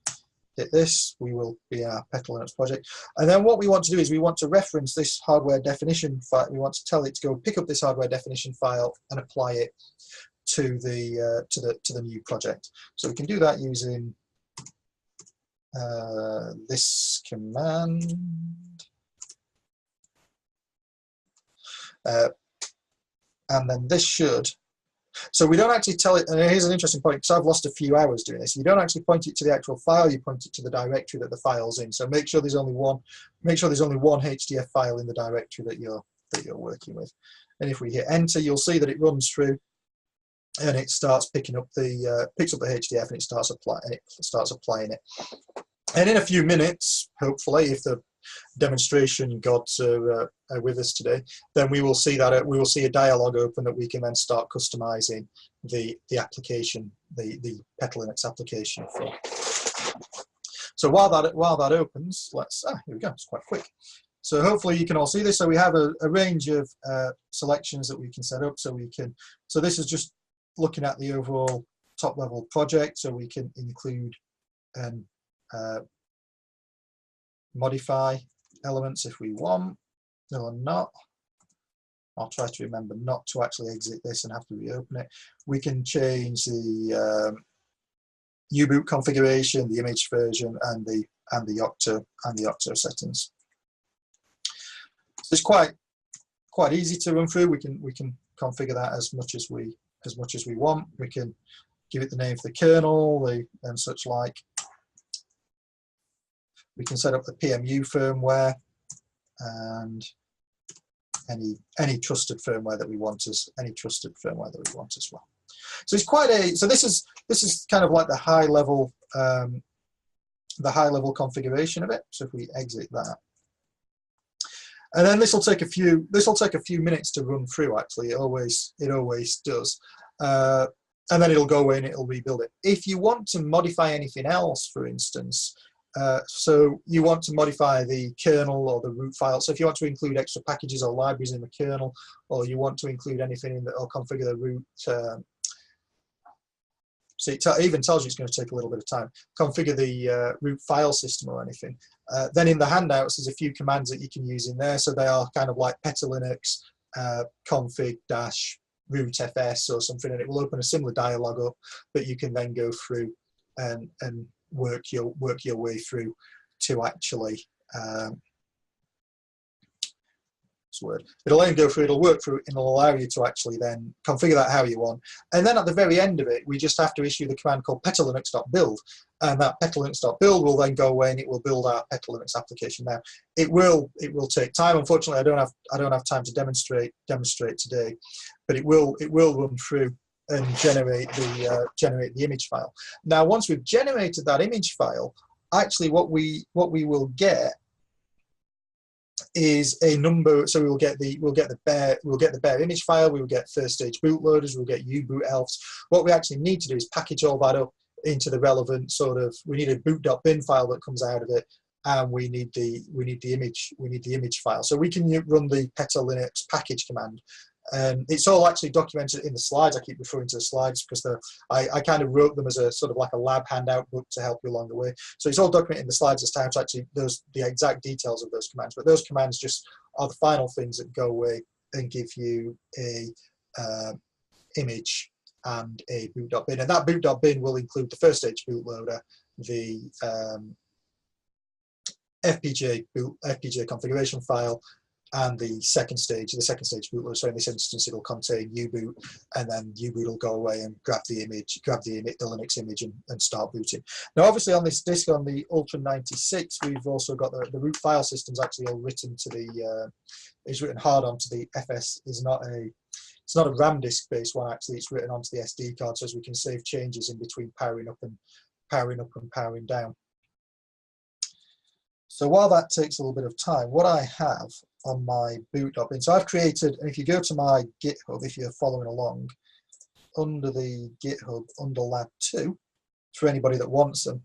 hit this, we will be our PetaLinux project. And then what we want to do is we want to reference this hardware definition file. We want to tell it to go pick up this hardware definition file and apply it to the new project. So we can do that using this command. And then this should. So we don't actually tell it, and here's an interesting point, because I've lost a few hours doing this. You don't actually point it to the actual file, you point it to the directory that the file's in. So make sure there's only one HDF file in the directory that you're working with. And if we hit enter, you'll see that it runs through and it starts picks up the HDF and it starts applying it. And in a few minutes, hopefully, if the demonstration gods are with us today, then we will see that we will see a dialog open that we can then start customizing the application, the PetaLinux application for. So while that opens, here we go. It's quite quick. So hopefully you can all see this. So we have a range of selections that we can set up. So this is just looking at the overall top level project. So we can include and modify elements if we want or not. I'll try to remember not to actually exit this and have to reopen it. We can change the U-boot configuration, the image version, and the Yocto settings. So it's quite easy to run through. We can configure that as much as we want. We can give it the name for the kernel and such like. We can set up the PMU firmware and any trusted firmware that we want as well. So it's quite a this is kind of like the high level configuration of it. So if we exit that, and then this will take a few minutes to run through. Actually, it always does. And then it'll go away and it'll rebuild it. If you want to modify anything else, for instance. So you want to modify the kernel or the root file. So if you want to include extra packages or libraries in the kernel, or you want to include anything in that or configure the root, so it even tells you it's going to take a little bit of time. Configure the root file system or anything. Then in the handouts, there's a few commands that you can use in there. So they are kind of like PetaLinux config-rootfs or something, and it will open a similar dialog up that you can then go through and work your way through to actually it'll then go through, it'll work through, and it'll allow you to actually then configure that how you want. And then at the very end of it, we just have to issue the command called petalinux.build, and that petalinux.build will then go away and it will build our petalinux application. Now, it will take time. Unfortunately, I don't have time to demonstrate today, but it will run through and generate the image file. Now, once we've generated that image file, actually what we will get is a number. So we'll get the bare image file. We will get first stage bootloaders. We'll get U-boot elves. What we actually need to do is package all that up into the relevant sort of. We need a boot.bin file that comes out of it, and we need the image file. So we can run the petalinux package command. It's all actually documented in the slides. I keep referring to the slides because I kind of wrote them as a sort of like a lab handout book to help you along the way. So it's all documented in the slides as to how to actually the exact details of those commands. But those commands just are the final things that go away and give you a image and a boot.bin. And that boot.bin will include the first stage bootloader, the FPGA configuration file, and the second stage bootloader. So in this instance, it'll contain U-boot, and then U-boot will go away and grab the Linux image and start booting. Now, obviously, on this disk, on the Ultra96, we've also got the root file system's actually all written to the is written hard onto the FS. It's not a RAM disk based one. Actually, it's written onto the SD card, so as we can save changes in between powering up and powering down. So while that takes a little bit of time, what I have on my boot.bin, so I've created, and if you go to my GitHub, if you're following along, under the GitHub, under Lab 2, for anybody that wants them,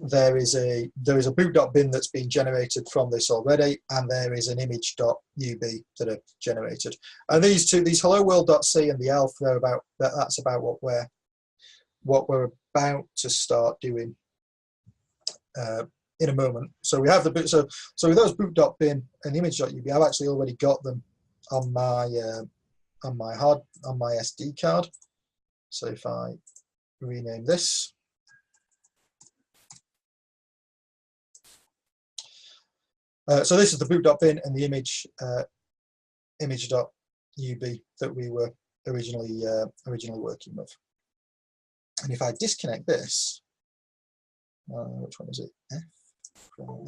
there is a boot.bin that's been generated from this already, and there is an image.ub that are generated. And these two, these hello world.c and the elf, that's about what we're about to start doing in a moment. So we have the boot. So with those boot.bin and image.ub, I've actually already got them on my SD card. So if I rename this, so this is the boot.bin and the image.ub that we were originally working with. And if I disconnect this, which one is it? F. So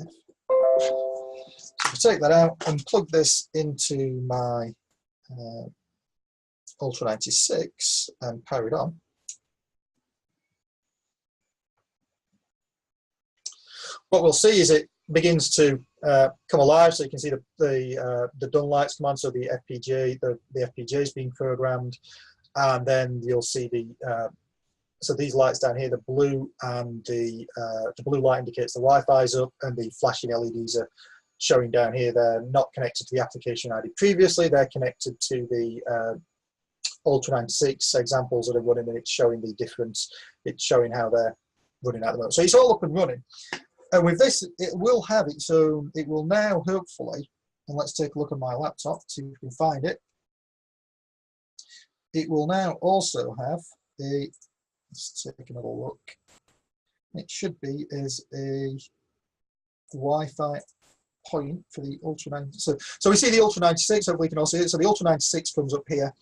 if I take that out and plug this into my Ultra96 and power it on, what we'll see is it begins to come alive. So you can see the done lights command, so the FPGA, the FPGA is being programmed, and then you'll see the so these lights down here, the blue and the blue light indicates the Wi-Fi's up, and the flashing LEDs are showing down here. They're not connected to the application ID previously. They're connected to the Ultra96 examples that are running, and it's showing the difference. It's showing how they're running at the moment. So it's all up and running. And with this, it will have its own. It will now hopefully, and let's take a look at my laptop, see if we can find it. It will now also have a. Let's take another look. It should be as a Wi-Fi point for the Ultra96. So we see the Ultra96. Hopefully, we can all see it. So the Ultra96 comes up here,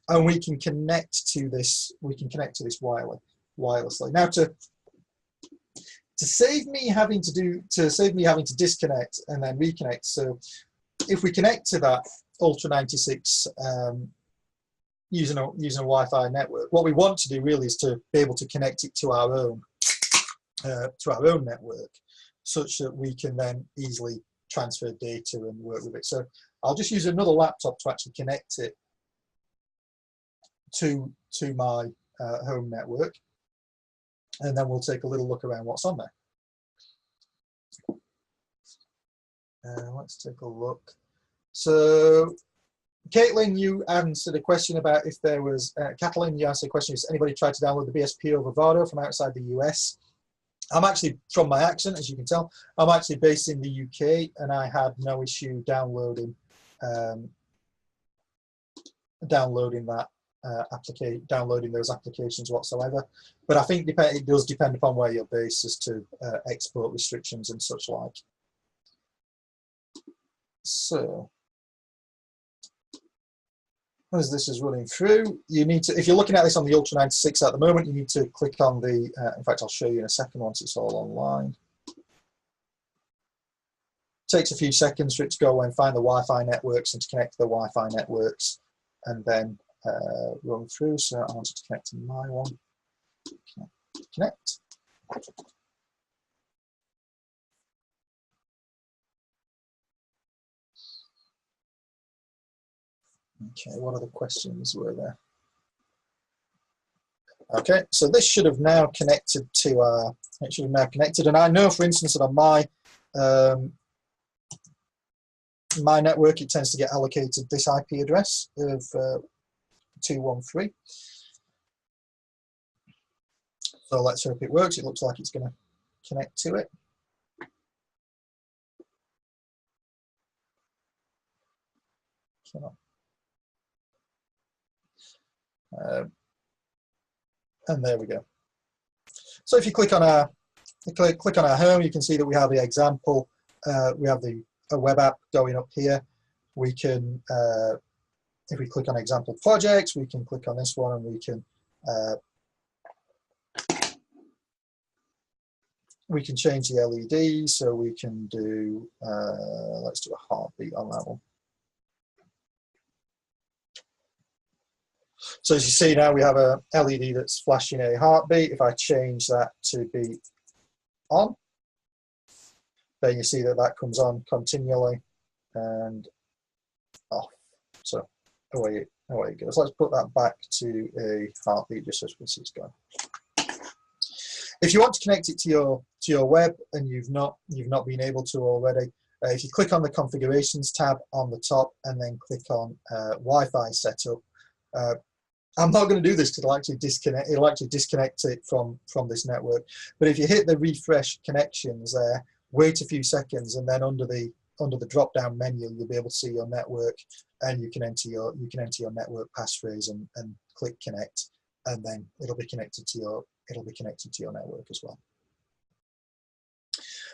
and we can connect to this. We can connect to this wirelessly. Now, to save me having to disconnect and then reconnect. So if we connect to that Ultra96 using a Wi-Fi network, what we want to do really is to be able to connect it to our own network, such that we can then easily transfer data and work with it. So I'll just use another laptop to actually connect it to my home network, and then we'll take a little look around what's on there. Let's take a look. So Caitlin, you answered a question about if there was, Kathleen, you answered a question, has anybody tried to download the BSP or Vivaro from outside the US? I'm actually, from my accent, as you can tell, I'm actually based in the UK, and I had no issue downloading that downloading those applications whatsoever. But I think it does depend upon where you're based as to export restrictions and such like. So, as this is running through, you need to, if you're looking at this on the Ultra96 at the moment, you need to click on the, in fact, I'll show you in a second once it's all online. Takes a few seconds for it to go away and find the Wi-Fi networks and to connect to the Wi-Fi networks and then run through. So I wanted to connect to my one. Connect. Okay, what other questions were there? Okay, so this should have now connected to our, it should have now connected, and I know, for instance, that on my network, it tends to get allocated this IP address of 213. So let's hope it works. It looks like it's going to connect to it. And there we go. So if you click on our home, you can see that we have the example. We have a web app going up here. We can, if we click on example projects, we can click on this one and we can change the LED. So we can do, let's do a heartbeat on that one. So as you see now, we have a LED that's flashing a heartbeat. If I change that to be on, then you see that that comes on continually and off. So away it goes. Let's put that back to a heartbeat just so we can see it's going. If you want to connect it to your web and you've not been able to already, if you click on the configurations tab on the top and then click on Wi-Fi setup. I'm not going to do this because it'll actually disconnect it from this network. But if you hit the refresh connections there, wait a few seconds, and then under the drop-down menu, you'll be able to see your network, and you can enter your network passphrase and click connect, and then it'll be connected to your network as well.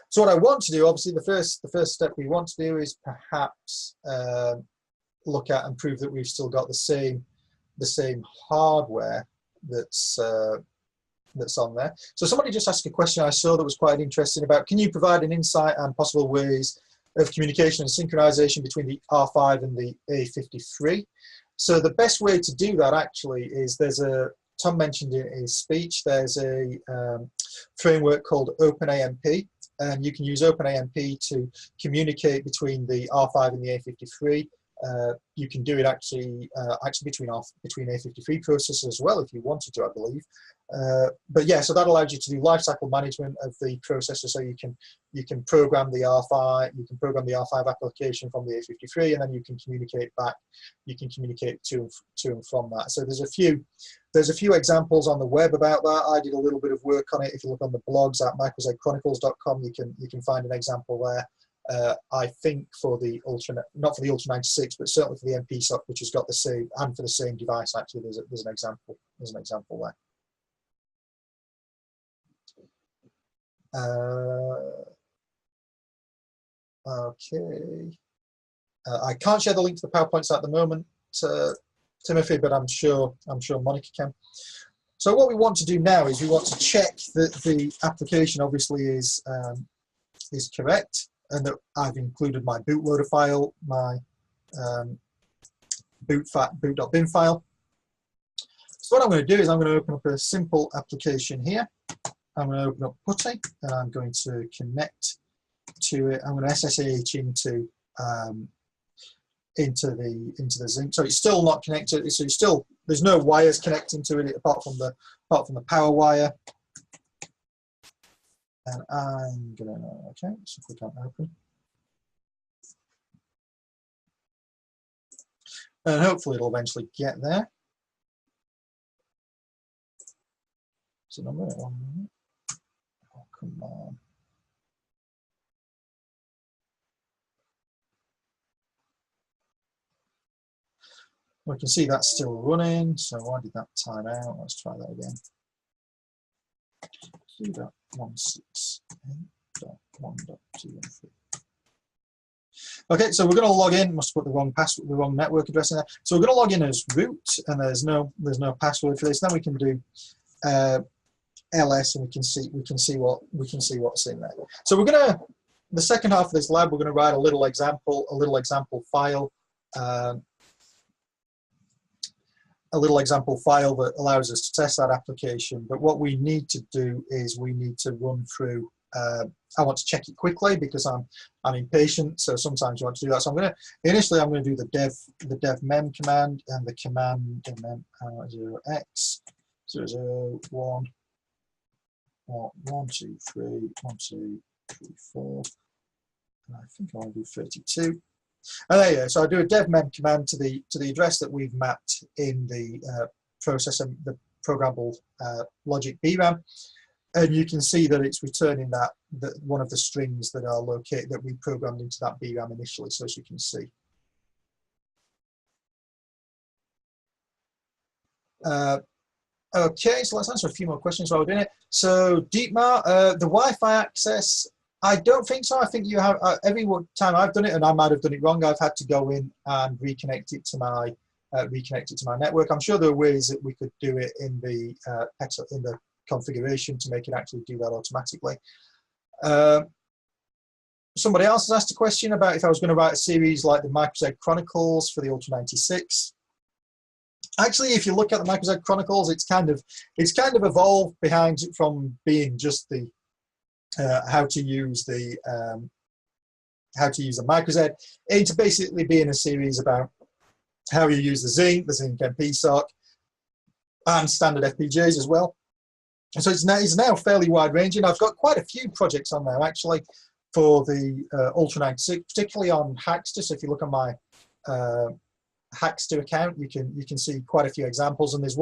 So what I want to do, obviously, the first step we want to do is perhaps look at and prove that we've still got the same hardware that's on there. So somebody just asked a question I saw that was quite interesting about, can you provide an insight on possible ways of communication and synchronization between the R5 and the A53? So the best way to do that actually is Tom mentioned in his speech, there's a framework called OpenAMP, and you can use OpenAMP to communicate between the R5 and the A53. You can do it actually between A53 processors as well if you wanted to, I believe. But yeah, so that allows you to do lifecycle management of the processor. So you can program the R5, you can program the R5 application from the A53, and then you can communicate back. You can communicate to and from that. So there's a few examples on the web about that. I did a little bit of work on it. If you look on the blogs at microZchronicles.com, you can find an example there. I think for the not for the Ultra96, but certainly for the MP SoC, which has got the same, and for the same device, actually, there's an example there. Okay. I can't share the link to the PowerPoints at the moment, Timothy, but I'm sure Monica can. So what we want to do now is we want to check that the application obviously is correct, and that I've included my bootloader file, my boot.bin file. So what I'm going to do is I'm going to open up a simple application here. I'm going to open up PuTTY, and I'm going to connect to it. I'm going to SSH into the Zinc. So it's still not connected. So there's no wires connecting to it apart from the power wire. And I'm gonna, okay, so click on open. And hopefully it'll eventually get there. So one minute. Oh, come on. We can see that's still running. So why did that time out? Let's try that again. 2.168.1.213. Okay, so we're going to log in. Must put the wrong password, the wrong network address in there. So we're going to log in as root, and there's no password for this. Then we can do ls, and we can see what's in there. So we're going to, the second half of this lab, we're going to write a little example file. A little example file that allows us to test that application. But what we need to do is we need to run through. I want to check it quickly because I'm impatient. So sometimes you want to do that. So I'm going to do the dev mem command, and the command 0x0011231234. And I think I want to do 32. And there you go. So I do a dev mem command to the address that we've mapped in the processor, the programmable logic VRAM, and you can see that it's returning that one of the strings that are located that we programmed into that VRAM initially. So as you can see. Okay, so let's answer a few more questions while we're doing it. So Dietmar, the Wi-Fi access. I don't think so. I think you have, every time I've done it, and I might have done it wrong, I've had to go in and reconnect it to my network. I'm sure there are ways that we could do it in the configuration to make it actually do that automatically. Somebody else has asked a question about if I was going to write a series like the MicroZ Chronicles for the Ultra96. Actually, if you look at the MicroZ Chronicles, it's kind of evolved from being just the how to use the MicroZ into basically being a series about how you use the Zinc MP SoC, and standard FPGAs as well. And so it's now fairly wide ranging. I've got quite a few projects on there actually for the Ultra96, particularly on Hackster. So if you look on my Hackster account, you can see quite a few examples, and there's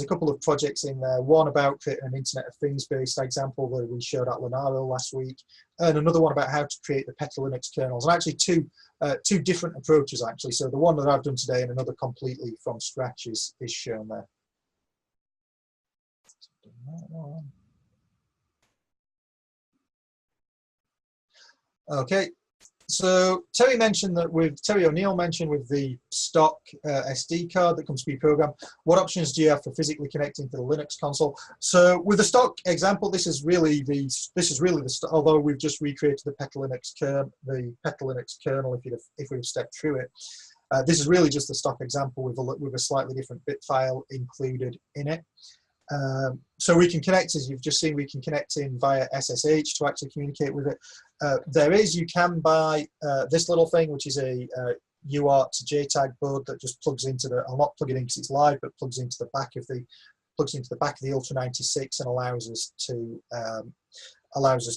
a couple of projects in there, one about creating an Internet of Things based example that we showed at Linaro last week, and another one about how to create the Linux kernels, and actually two different approaches actually. So the one that I've done today and another completely from scratch is shown there. Okay. So Terry O'Neill mentioned with the stock SD card that comes pre-programmed, what options do you have for physically connecting to the Linux console? So with the stock example, this is really the although we've just recreated the Linux kernel if we've stepped through it. This is really just the stock example with a slightly different bit file included in it. So we can connect, as you've just seen, we can connect in via SSH to actually communicate with it. You can buy this little thing, which is a UART to JTAG board that just plugs into the. I'll not plug it in because it's live, but plugs into the back of the Ultra96 and allows us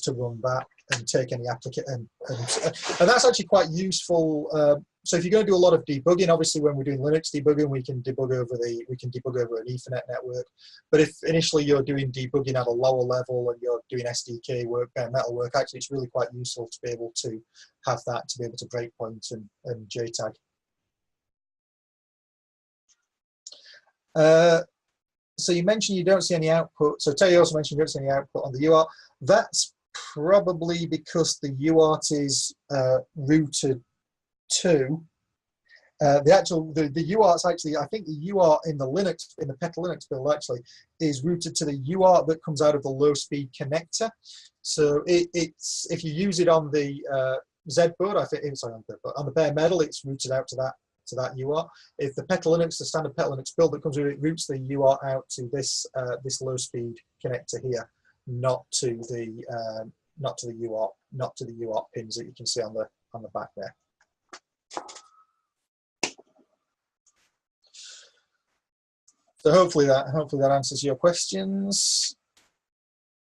to run that and take any application. And that's actually quite useful. So if you're going to do a lot of debugging, obviously when we're doing Linux debugging, we can debug over an Ethernet network. But if initially you're doing debugging at a lower level and you're doing SDK work, bare metal work, actually it's really quite useful to be able to have that, to be able to breakpoint and JTAG. So you mentioned you don't see any output. So Terry also mentioned you don't see any output on the UART. That's probably because the UART is routed to the UART's actually, I think the UART in the Linux build actually is routed to the UART that comes out of the low speed connector. So it's if you use it on the Z board, I think on the bare metal, it's routed out to that UART. If the standard Linux build that comes with it routes the UART out to this low speed connector here, not to the UART pins that you can see on the back there. So hopefully that answers your questions.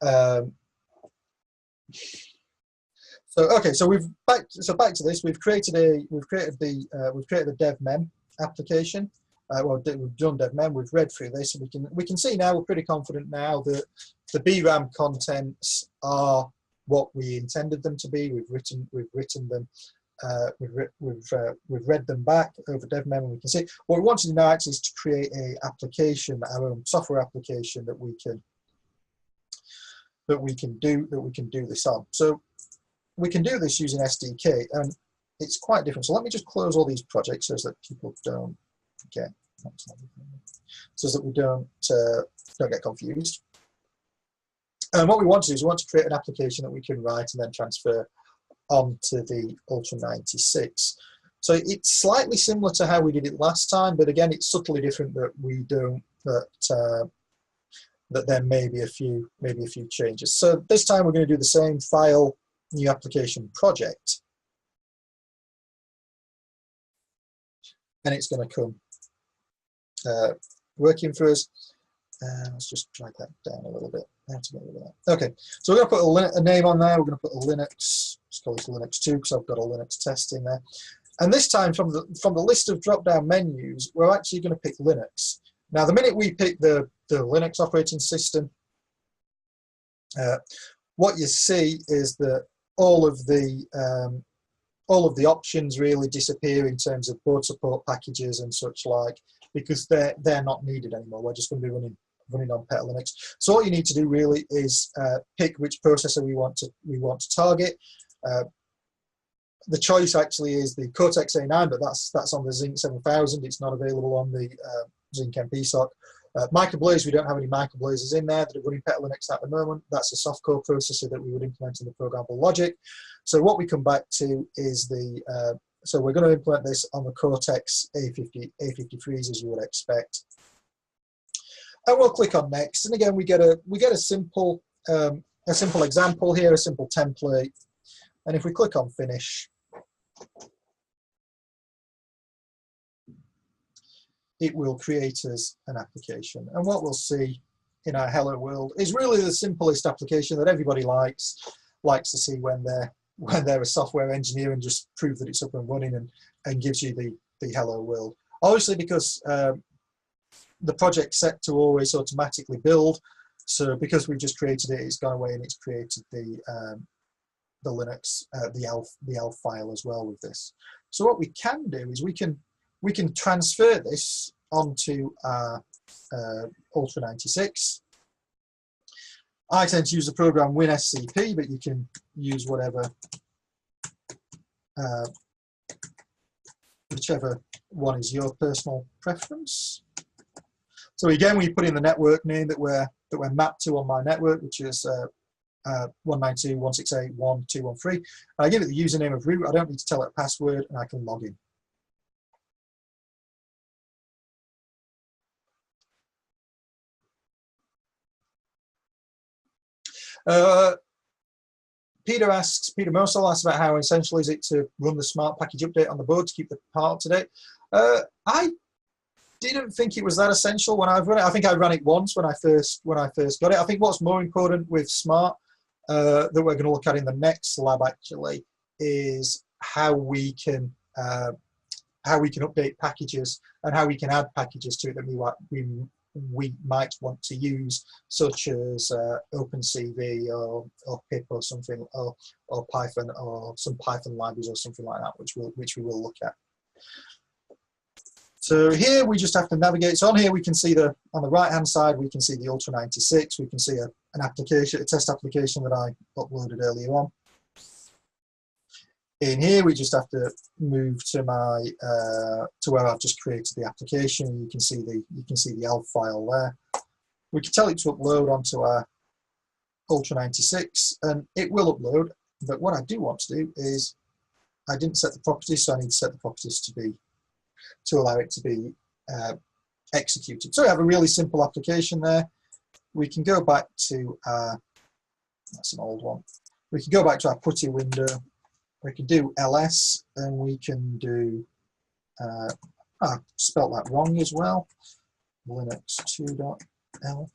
So back to this. We've created the dev mem application. We've done dev mem. We've read through this, and we can see now we're pretty confident now that the BRAM contents are what we intended them to be. We've written them we've read them back over dev mem, and we can see what we want to do now actually is to create a application, our own software application that we can do this on. So we can do this using SDK, and it's quite different. So let me just close all these projects so that people don't get, so that we don't get confused. And what we want to do is we want to create an application that we can write and then transfer onto the Ultra96. So it's slightly similar to how we did it last time, but again, it's subtly different that we don't, that there may be a few changes. So this time we're going to do the same: file, new application, project, and it's going to come working for us. Let's just drag that down a little bit. To get rid of that. Okay, so we're going to put a name on there. We're going to put a Linux. Let's call this Linux 2 because I've got a Linux test in there. And this time, from the list of drop-down menus, we're actually going to pick Linux. Now, the minute we pick the Linux operating system, what you see is that all of the options really disappear in terms of board support packages and such like, because they're not needed anymore. We're just going to be running on Pet Linux. So all you need to do really is pick which processor we want to target. The choice actually is the Cortex A9, but that's on the Zinc 7000. It's not available on the Zinc MP SoC. Microblaze, we don't have any microblazers in there that are running Pet Linux at the moment. That's a softcore processor that we would implement in the programmable logic. So what we come back to is so we're going to implement this on the Cortex A53s, as you would expect. And we'll click on next, and again we get a simple example here, a simple template. And if we click on finish, it will create us an application. And what we'll see in our hello world is really the simplest application that everybody likes to see when they're a software engineer, and just prove that it's up and running and gives you the hello world. Obviously, because the project's set to always automatically build, so because we've just created it, it's gone away and it's created the Linux, the ELF file as well with this. So what we can do is we can transfer this onto our Ultra96. I tend to use the program WinSCP, but you can use whatever, whichever one is your personal preference. So again, we put in the network name that we're mapped to on my network, which is 192.168.1.2.1.3. I give it the username of root. I don't need to tell it a password, and I can log in. Peter Mosel asks about how essential is it to run the smart package update on the board to keep the part up to date. I didn't think it was that essential when I've run it. I think I ran it once when I first got it. I think what's more important with smart that we're going to look at in the next lab actually is how we can update packages and how we can add packages to it that we might want to use, such as OpenCV or pip or something, or Python, or some Python libraries or something like that, which we will look at. So here we just have to navigate. So on here we can see on the right hand side we can see the Ultra96. We can see a test application that I uploaded earlier on. In here we just have to move to my to where I've just created the application. You can see the ELF file there. We can tell it to upload onto our Ultra96, and it will upload. But what I do want to do is I didn't set the properties, so I need to set the properties to allow it to be executed. So we have a really simple application there. We can go back to that's an old one. We can go back to our PuTTY window. We can do ls, and we can do, I spelt that wrong as well, linux2.elf.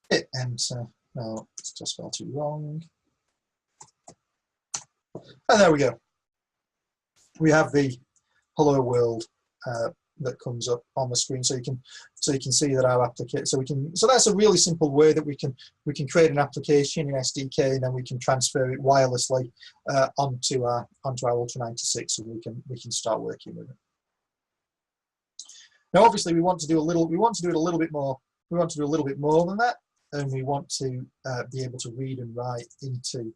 Hit enter. No, it's just spelled it wrong. And there we go. We have the hello world that comes up on the screen, so you can see that our application. So that's a really simple way that we can create an application in SDK, and then we can transfer it wirelessly onto our Ultra96, and we can start working with it. Now, obviously, we want to do a little bit more. We want to do a little bit more than that, and we want to be able to read and write into.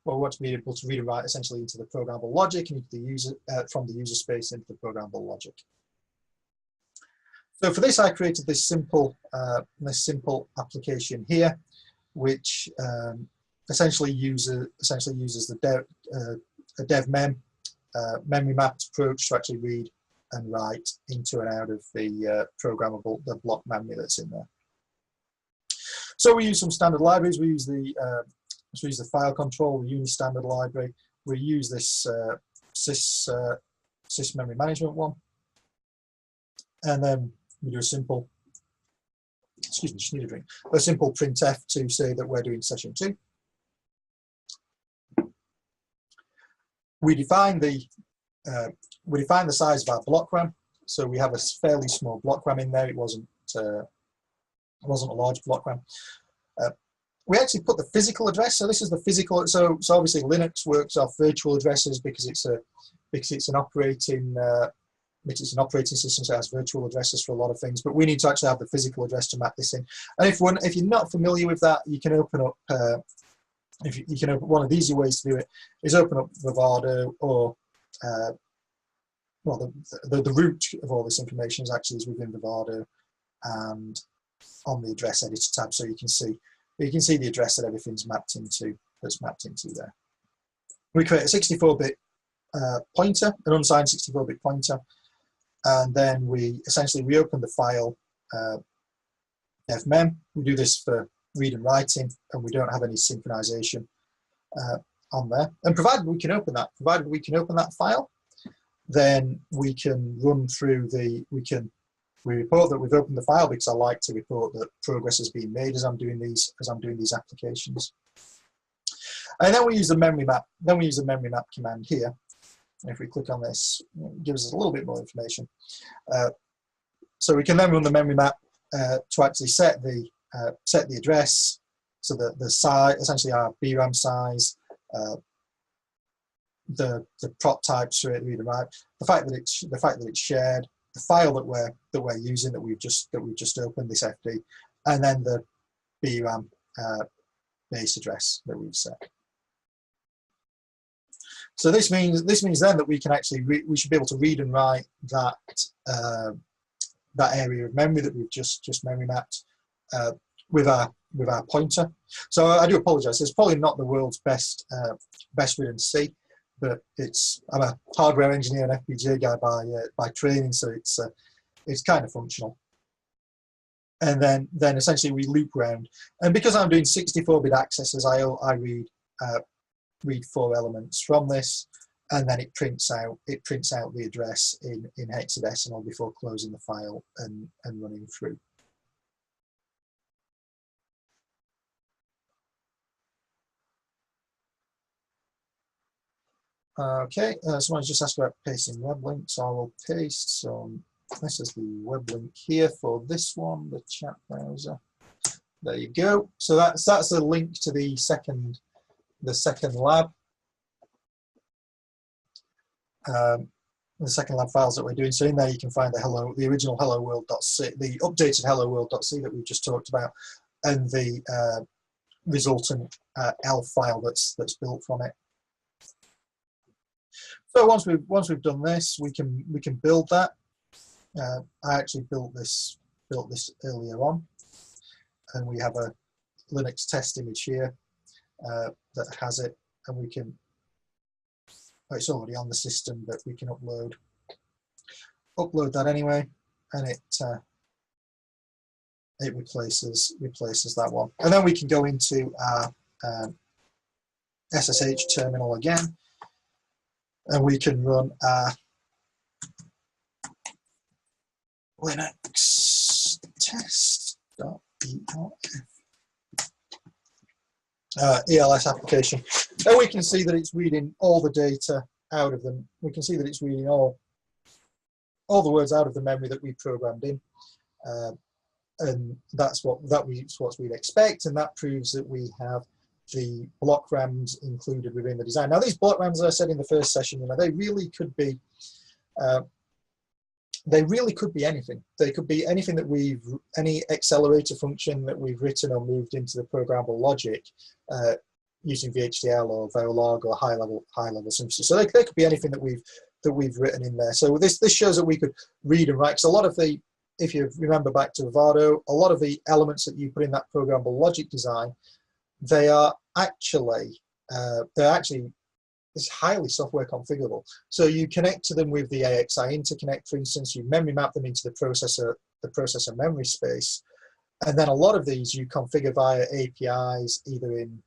Well, we want to be able to read and write essentially into the programmable logic and into the user from the user space into the programmable logic. So for this, I created this simple application here, which essentially uses the dev mem memory mapped approach to actually read and write into and out of the the block memory that's in there. So we use some standard libraries. We use the file control, the Unistandard library. We use this sys memory management one, and then we do a simple, excuse me, just need a drink. A simple printf to say that we're doing session 2. We define the size of our block RAM. So we have a fairly small block RAM in there. It wasn't a large block RAM. We actually put the physical address. So this is the physical. So obviously Linux works off virtual addresses because it's an operating system, so it has virtual addresses for a lot of things. But we need to actually have the physical address to map this in. And if you're not familiar with that, you can open up. One of the easy ways to do it is open up Vivaro, or well, the root of all this information is within Vivaro and on the address editor tab, so you can see the address that everything's mapped into, there. We create a 64-bit pointer, an unsigned 64-bit pointer, and then we open the file fmem. We do this for read and writing, and we don't have any synchronization on there. And provided we can open that file, then we can run through we report that we've opened the file, because I like to report that progress has been made as I'm doing these applications. And then we use the memory map. Then we use the memory map command here. And if we click on this, it gives us a little bit more information. So we can then run the memory map to actually set the address, so that the size, essentially our VRAM size, the prot types for it, read and write, the fact that it's shared, the file that we're using, that we've just opened, this FD, and then the VRAM base address that we've set. So this means then that we can actually we should be able to read and write that area of memory that we've just memory mapped with our pointer. So I do apologise. It's probably not the world's best written C, but I'm a hardware engineer and FPGA guy by training, so it's kind of functional. And then essentially we loop round, and because I'm doing 64-bit accesses, I read 4 elements from this, and then it prints out the address in hexadecimal before closing the file and running through. Okay, someone's just asked about pasting web links. I will paste some. This is the web link here for this one, the chat browser. There you go. So that's a link to the second lab. The second lab files that we're doing. So in there you can find the original hello world.c, the updated hello world.c that we've just talked about, and the resultant ELF file that's built from it. So once we've done this, we can build that. I actually built this earlier on, and we have a Linux test image here that has it, and we can. Well, it's already on the system, but we can upload that anyway, and it replaces that one, and then we can go into our SSH terminal again. And we can run our Linux test.elf ELS application. And we can see that it's reading all the data out of them. We can see that it's reading all all the words out of the memory that we programmed in. And that's what we'd expect, and that proves that we have the block RAMs included within the design. Now, these block RAMs, as I said in the first session, you know, they really could be anything. They could be anything that any accelerator function that we've written or moved into the programmable logic using VHDL or Verilog or high level synthesis. So they could be anything that we've written in there. So this shows that we could read and write. So a lot of the, if you remember back to Vivaro, a lot of the elements that you put in that programmable logic design, they are actually it's highly software configurable. So you connect to them with the AXI interconnect, for instance. You memory map them into the processor memory space, and then a lot of these you configure via APIs, either in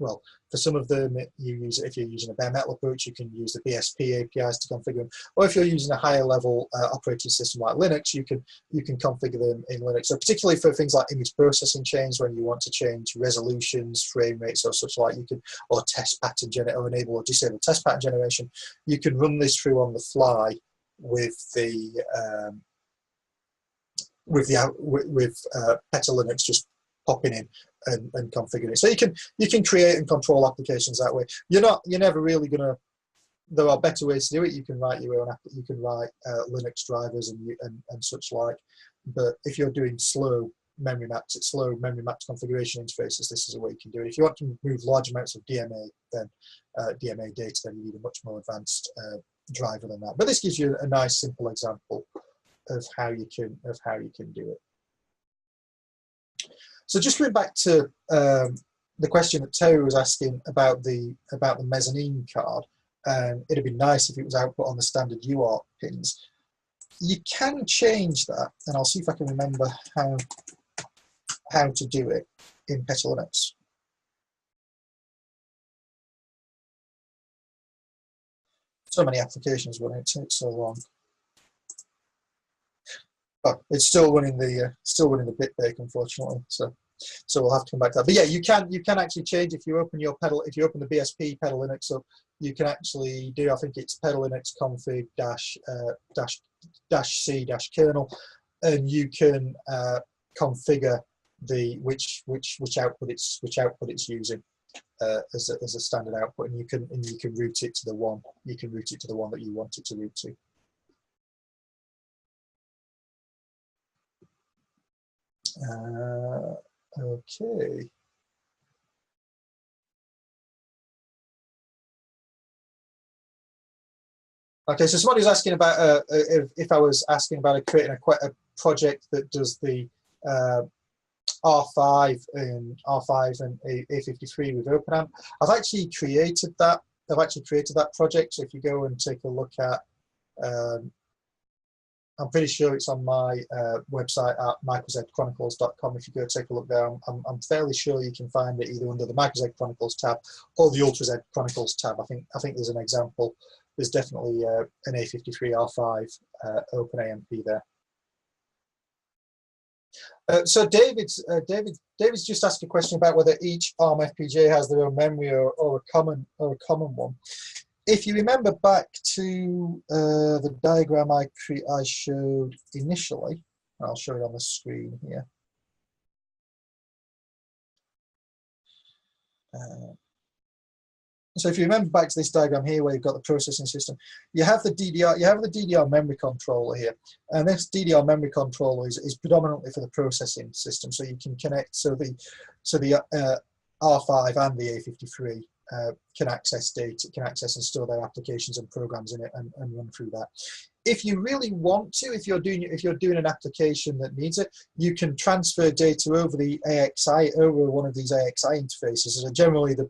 well, for some of them, you use it if you're using a bare metal approach, you can use the BSP APIs to configure them. Or if you're using a higher level operating system like Linux, you can configure them in Linux. So particularly for things like image processing chains, when you want to change resolutions, frame rates, or such like, you can, or test pattern or enable or disable test pattern generation, you can run this through on the fly with Peta Linux just popping in and configuring it. So you can create and control applications that way. You're never really gonna. There are better ways to do it. You can write your own app. You can write Linux drivers and such like. But if you're doing slow memory mapped configuration interfaces, this is a way you can do it. If you want to move large amounts of DMA, then DMA data, then you need a much more advanced driver than that. But this gives you a nice simple example of how you can do it. So just going back to the question that Terry was asking about the mezzanine card, it'd be nice if it was output on the standard UART pins. You can change that, and I'll see if I can remember how to do it in Peta Linux. So many applications running, it takes so long. But it's still running the bitbake, unfortunately. So we'll have to come back to that. But yeah, you can actually change if you open the BSP Peta Linux up. You can actually do, I think it's Peta Linux config -c -kernel, and you can configure which output it's using as a standard output, and you can route it to the one. You can route it to the one that you want it to route to. Okay. Okay, so somebody's asking about if I was asking about creating a project that does the R5 and A53 with OpenAMP. I've actually created that. Project. So if you go and take a look at, I'm pretty sure it's on my website at microzchronicles.com. If you go take a look there, I'm fairly sure you can find it either under the MicroZ Chronicles tab or the UltraZ Chronicles tab. I think there's an example. There's definitely an A53R5 OpenAMP there. So David's just asked a question about whether each ARM FPGA has their own memory or a common one. If you remember back to the diagram I showed initially, I'll show it on the screen here. So if you remember back to this diagram here, where you've got the processing system, you have the DDR memory controller here, and this DDR memory controller is predominantly for the processing system. So you can connect, so the R5 and the A53 can access data, can access and store their applications and programs in it and run through that. If you really want to, if you're doing an application that needs it, you can transfer data over the AXI, over one of these AXI interfaces. So generally, the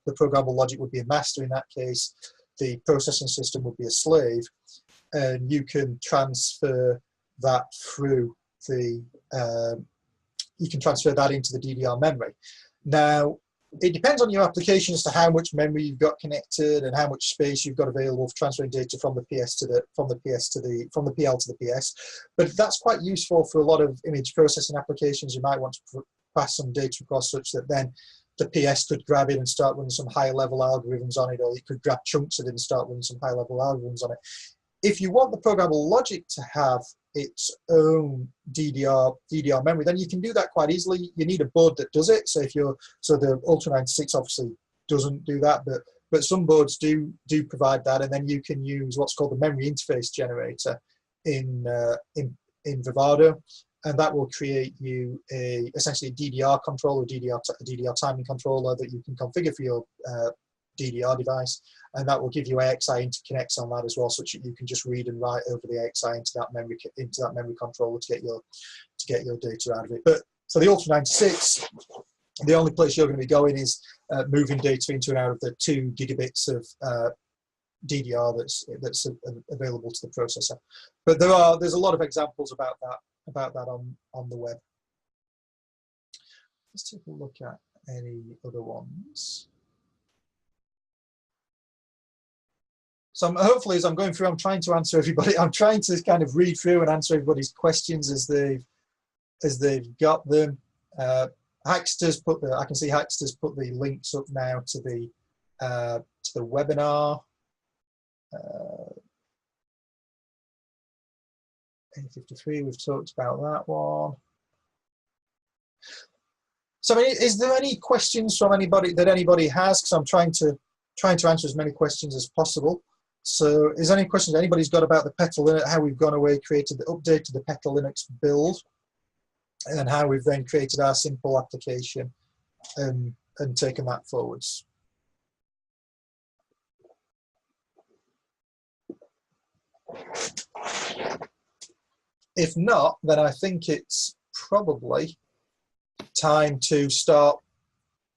programmable logic would be a master in that case. The processing system would be a slave, and you can transfer that through the. You can transfer that into the DDR memory. Now, it depends on your application as to how much memory you've got connected and how much space you've got available for transferring data from the PL to the PS. But that's quite useful for a lot of image processing applications. You might want to pass some data across such that then the PS could grab it and start running some higher level algorithms on it, or you could grab chunks of it and start running some high level algorithms on it. if you want the programmable logic to have its own DDR memory, then you can do that quite easily. You need a board that does it. So the Ultra96 obviously doesn't do that, but some boards do provide that, and then you can use what's called the memory interface generator in Vivaro, and that will create you essentially a DDR controller, DDR timing controller that you can configure for your DDR device, and that will give you AXI interconnects on that as well, such that you can just read and write over the AXI into that memory controller to get your data out of it. But for the Ultra96, the only place you're going to be going is moving data into and out of the 2 gigabits of DDR that's available to the processor. But there's a lot of examples about that on the web. Let's take a look at any other ones. So hopefully, as I'm going through, I'm trying to answer everybody. I'm trying to kind of read through and answer everybody's questions as they've got them. Hackster's I can see Hackster's put the links up now to the webinar. 853, we've talked about that one. So, I mean, is there any questions from anybody that anybody has? Because I'm trying to answer as many questions as possible. So, is there any questions anybody's got about the Petal Linux, how we've gone away, created the update to the Petal Linux build, and how we've then created our simple application and taken that forwards? If not, then I think it's probably time to start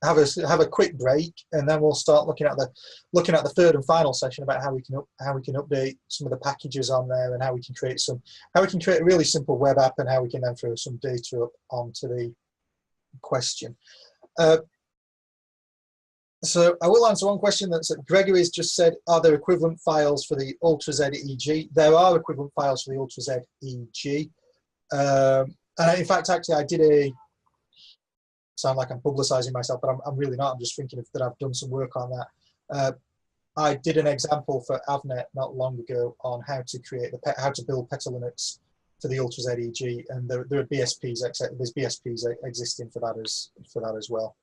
have a quick break, and then we'll start looking at the third and final session about how we can update some of the packages on there, and how we can create a really simple web app, and how we can then throw some data up onto the question. So I will answer one question that Gregory's just said, are there equivalent files for the Ultra Z EG? There are equivalent files for the Ultra Z EG. And in fact, actually, I did sound like I'm publicizing myself, but I'm really not. I'm just thinking that I've done some work on that. I did an example for Avnet not long ago on how to build Petal Linux for the Ultra Z EG, and there are BSPs, there's BSPs existing for that as well.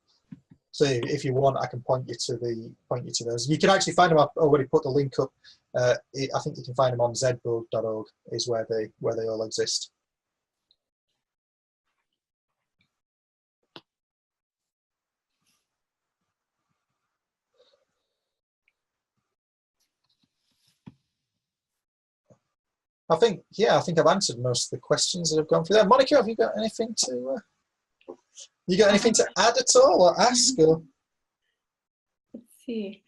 So if you want, I can point you to those. You can actually find them. I've already put the link up. I think you can find them on zboard.org is where they all exist. I think I've answered most of the questions that have gone through there. Monica, have you got anything to? You got anything to add at all or ask? Or? Let's see.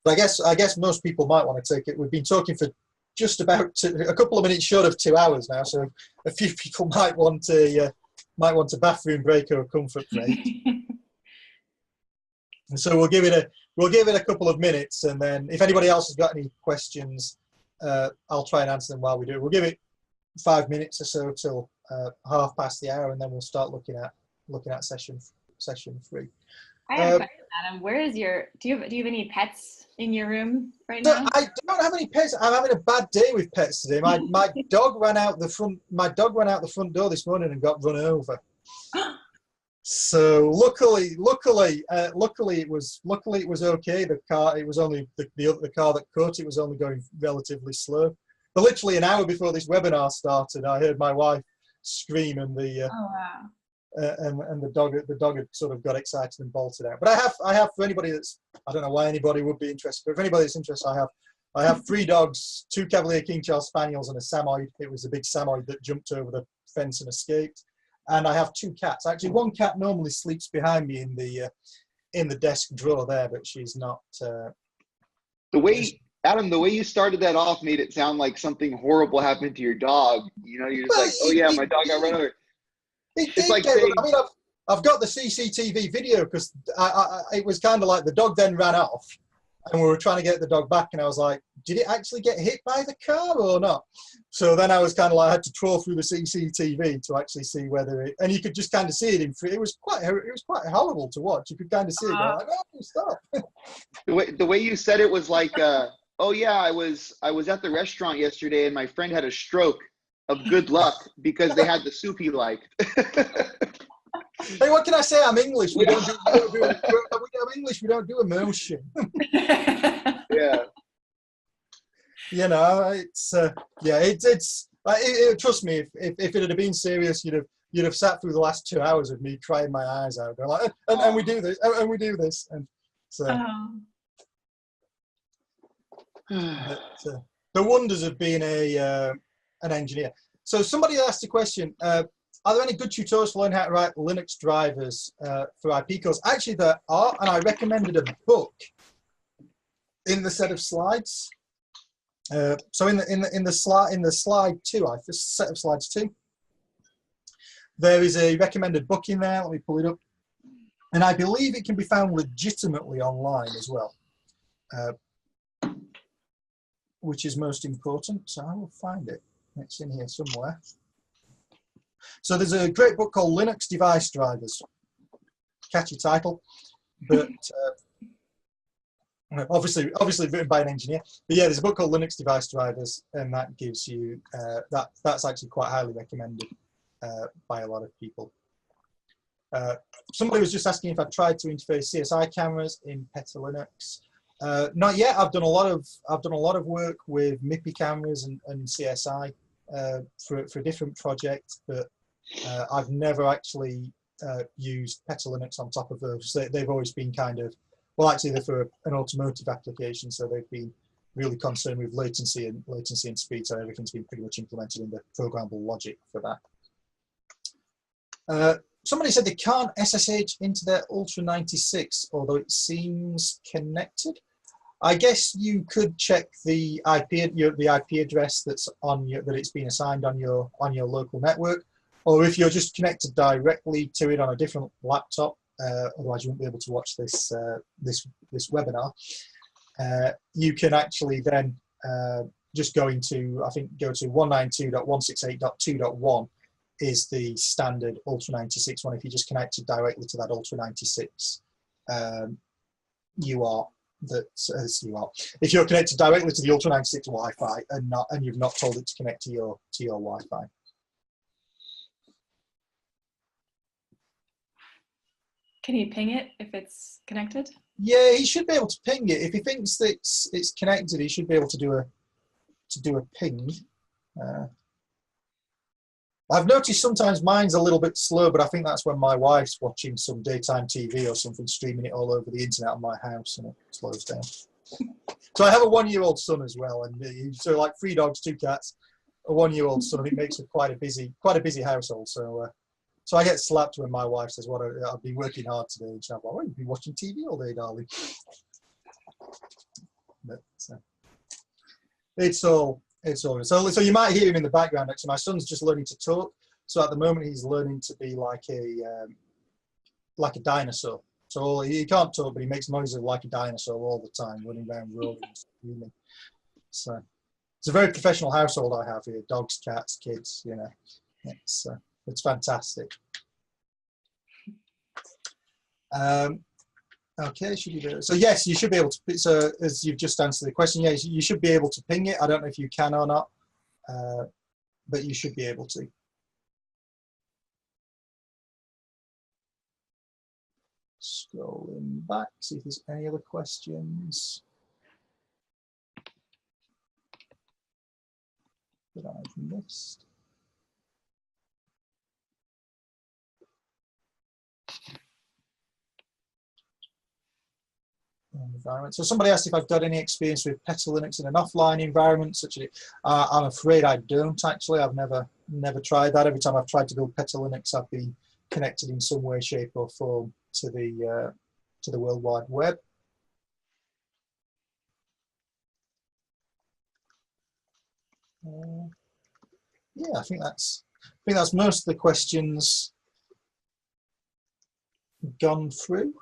But I guess most people might want to take it. We've been talking for just about a couple of minutes short of 2 hours now, so a few people might want a bathroom break or a comfort break. And so we'll give it a couple of minutes, and then if anybody else has got any questions, I'll try and answer them while we do it. We'll give it 5 minutes or so till 1/2 the hour, and then we'll start looking at session 3. I have a question, Adam. Where is do you have any pets in your room right now? I don't have any pets. I'm having a bad day with pets today. My dog ran out the front. My dog ran out the front door this morning and got run over. So luckily it was okay. The car, it was only the car that caught it was only going relatively slow. But literally an hour before this webinar started, I heard my wife scream, and oh wow. And the dog had sort of got excited and bolted out. But I have for anybody that's, I don't know why anybody would be interested, but if anybody that's interested, I have 3 dogs, 2 Cavalier King Charles Spaniels and a Samoyed. It was a big Samoyed that jumped over the fence and escaped. And I have 2 cats. Actually, one cat normally sleeps behind me in the desk drawer there, but she's not. The way you started that off made it sound like something horrible happened to your dog. You know, you're just like, oh yeah, my dog got run over. It's like saying, I mean, I've got the CCTV video, because it was kind of like the dog then ran off, and we were trying to get the dog back, and I was like, did it actually get hit by the car or not? So then I was kind of like, I had to troll through the CCTV to actually see whether it, and you could just kind of see it in free. It was quite horrible to watch. You could kind of see it going like, oh, stop. The way you said it was like, oh yeah, I was at the restaurant yesterday and my friend had a stroke of good luck because they had the soup he liked. Hey, what can I say? I'm English. I'm English. We don't do emotion. Yeah. You know, it's trust me. If it had been serious, you'd have sat through the last 2 hours of me crying my eyes out, going like, and we do this, and we do this, and so. The wonders of being an engineer. So somebody asked a question. Are there any good tutorials for learning how to write Linux drivers for IP cores? Actually, there are, and I recommended a book in the set of slides. So in the slide 2, the set of slides 2, there is a recommended book in there. Let me pull it up, and I believe it can be found legitimately online as well, which is most important. So I will find it. It's in here somewhere. So there's a great book called Linux Device Drivers. Catchy title, but obviously written by an engineer. But yeah, there's a book called Linux Device Drivers, and that gives you that's actually quite highly recommended by a lot of people. Somebody was just asking if I tried to interface CSI cameras in Peta Linux. Not yet. I've done a lot of work with MIPI cameras and CSI for different projects, but I've never actually used Peta Linux on top of those. They've always been kind of, well, actually they're for an automotive application, so they've been really concerned with latency and speed. So everything's been pretty much implemented in the programmable logic for that. Somebody said they can't SSH into their Ultra96, although it seems connected. I guess you could check the IP address that's on that it's been assigned on your local network, or if you're just connected directly to it on a different laptop. Otherwise, you won't be able to watch this webinar. You can actually then just go to 192.168.2.1 is the standard Ultra96 one. If you just connected directly to that Ultra96 UART, if you're connected directly to the Ultra96 Wi-Fi and you've not told it to connect to your Wi-Fi. Can you ping it if it's connected? Yeah, he should be able to ping it. If he thinks that it's connected, he should be able to do a ping. I've noticed sometimes mine's a little bit slow, but I think that's when my wife's watching some daytime TV or something, streaming it all over the internet on my house, and it slows down. So I have a 1-year-old son as well, and so like 3 dogs, 2 cats, a 1-year-old son. It makes it quite a busy household. So I get slapped when my wife says, "What I've been working hard today," and she's like, "Well, you've been watching TV all day, darling." But it's all. So you might hear him in the background. Actually, my son's just learning to talk. So at the moment, he's learning to be like a dinosaur. So he can't talk, but he makes noises like a dinosaur all the time, running around, rolling, screaming. So it's a very professional household I have here: dogs, cats, kids. You know, it's fantastic. Okay, so yes, you should be able to. So as you've just answered the question, yes, you should be able to ping it. I don't know if you can or not, but you should be able to. Scrolling back, see if there's any other questions that I've missed. Environment. So somebody asked if I've got any experience with Peta Linux in an offline environment, such as I'm afraid I don't actually. I've never tried that. Every time I've tried to build Peta Linux, I've been connected in some way, shape, or form to the World Wide Web. Yeah, I think that's most of the questions gone through.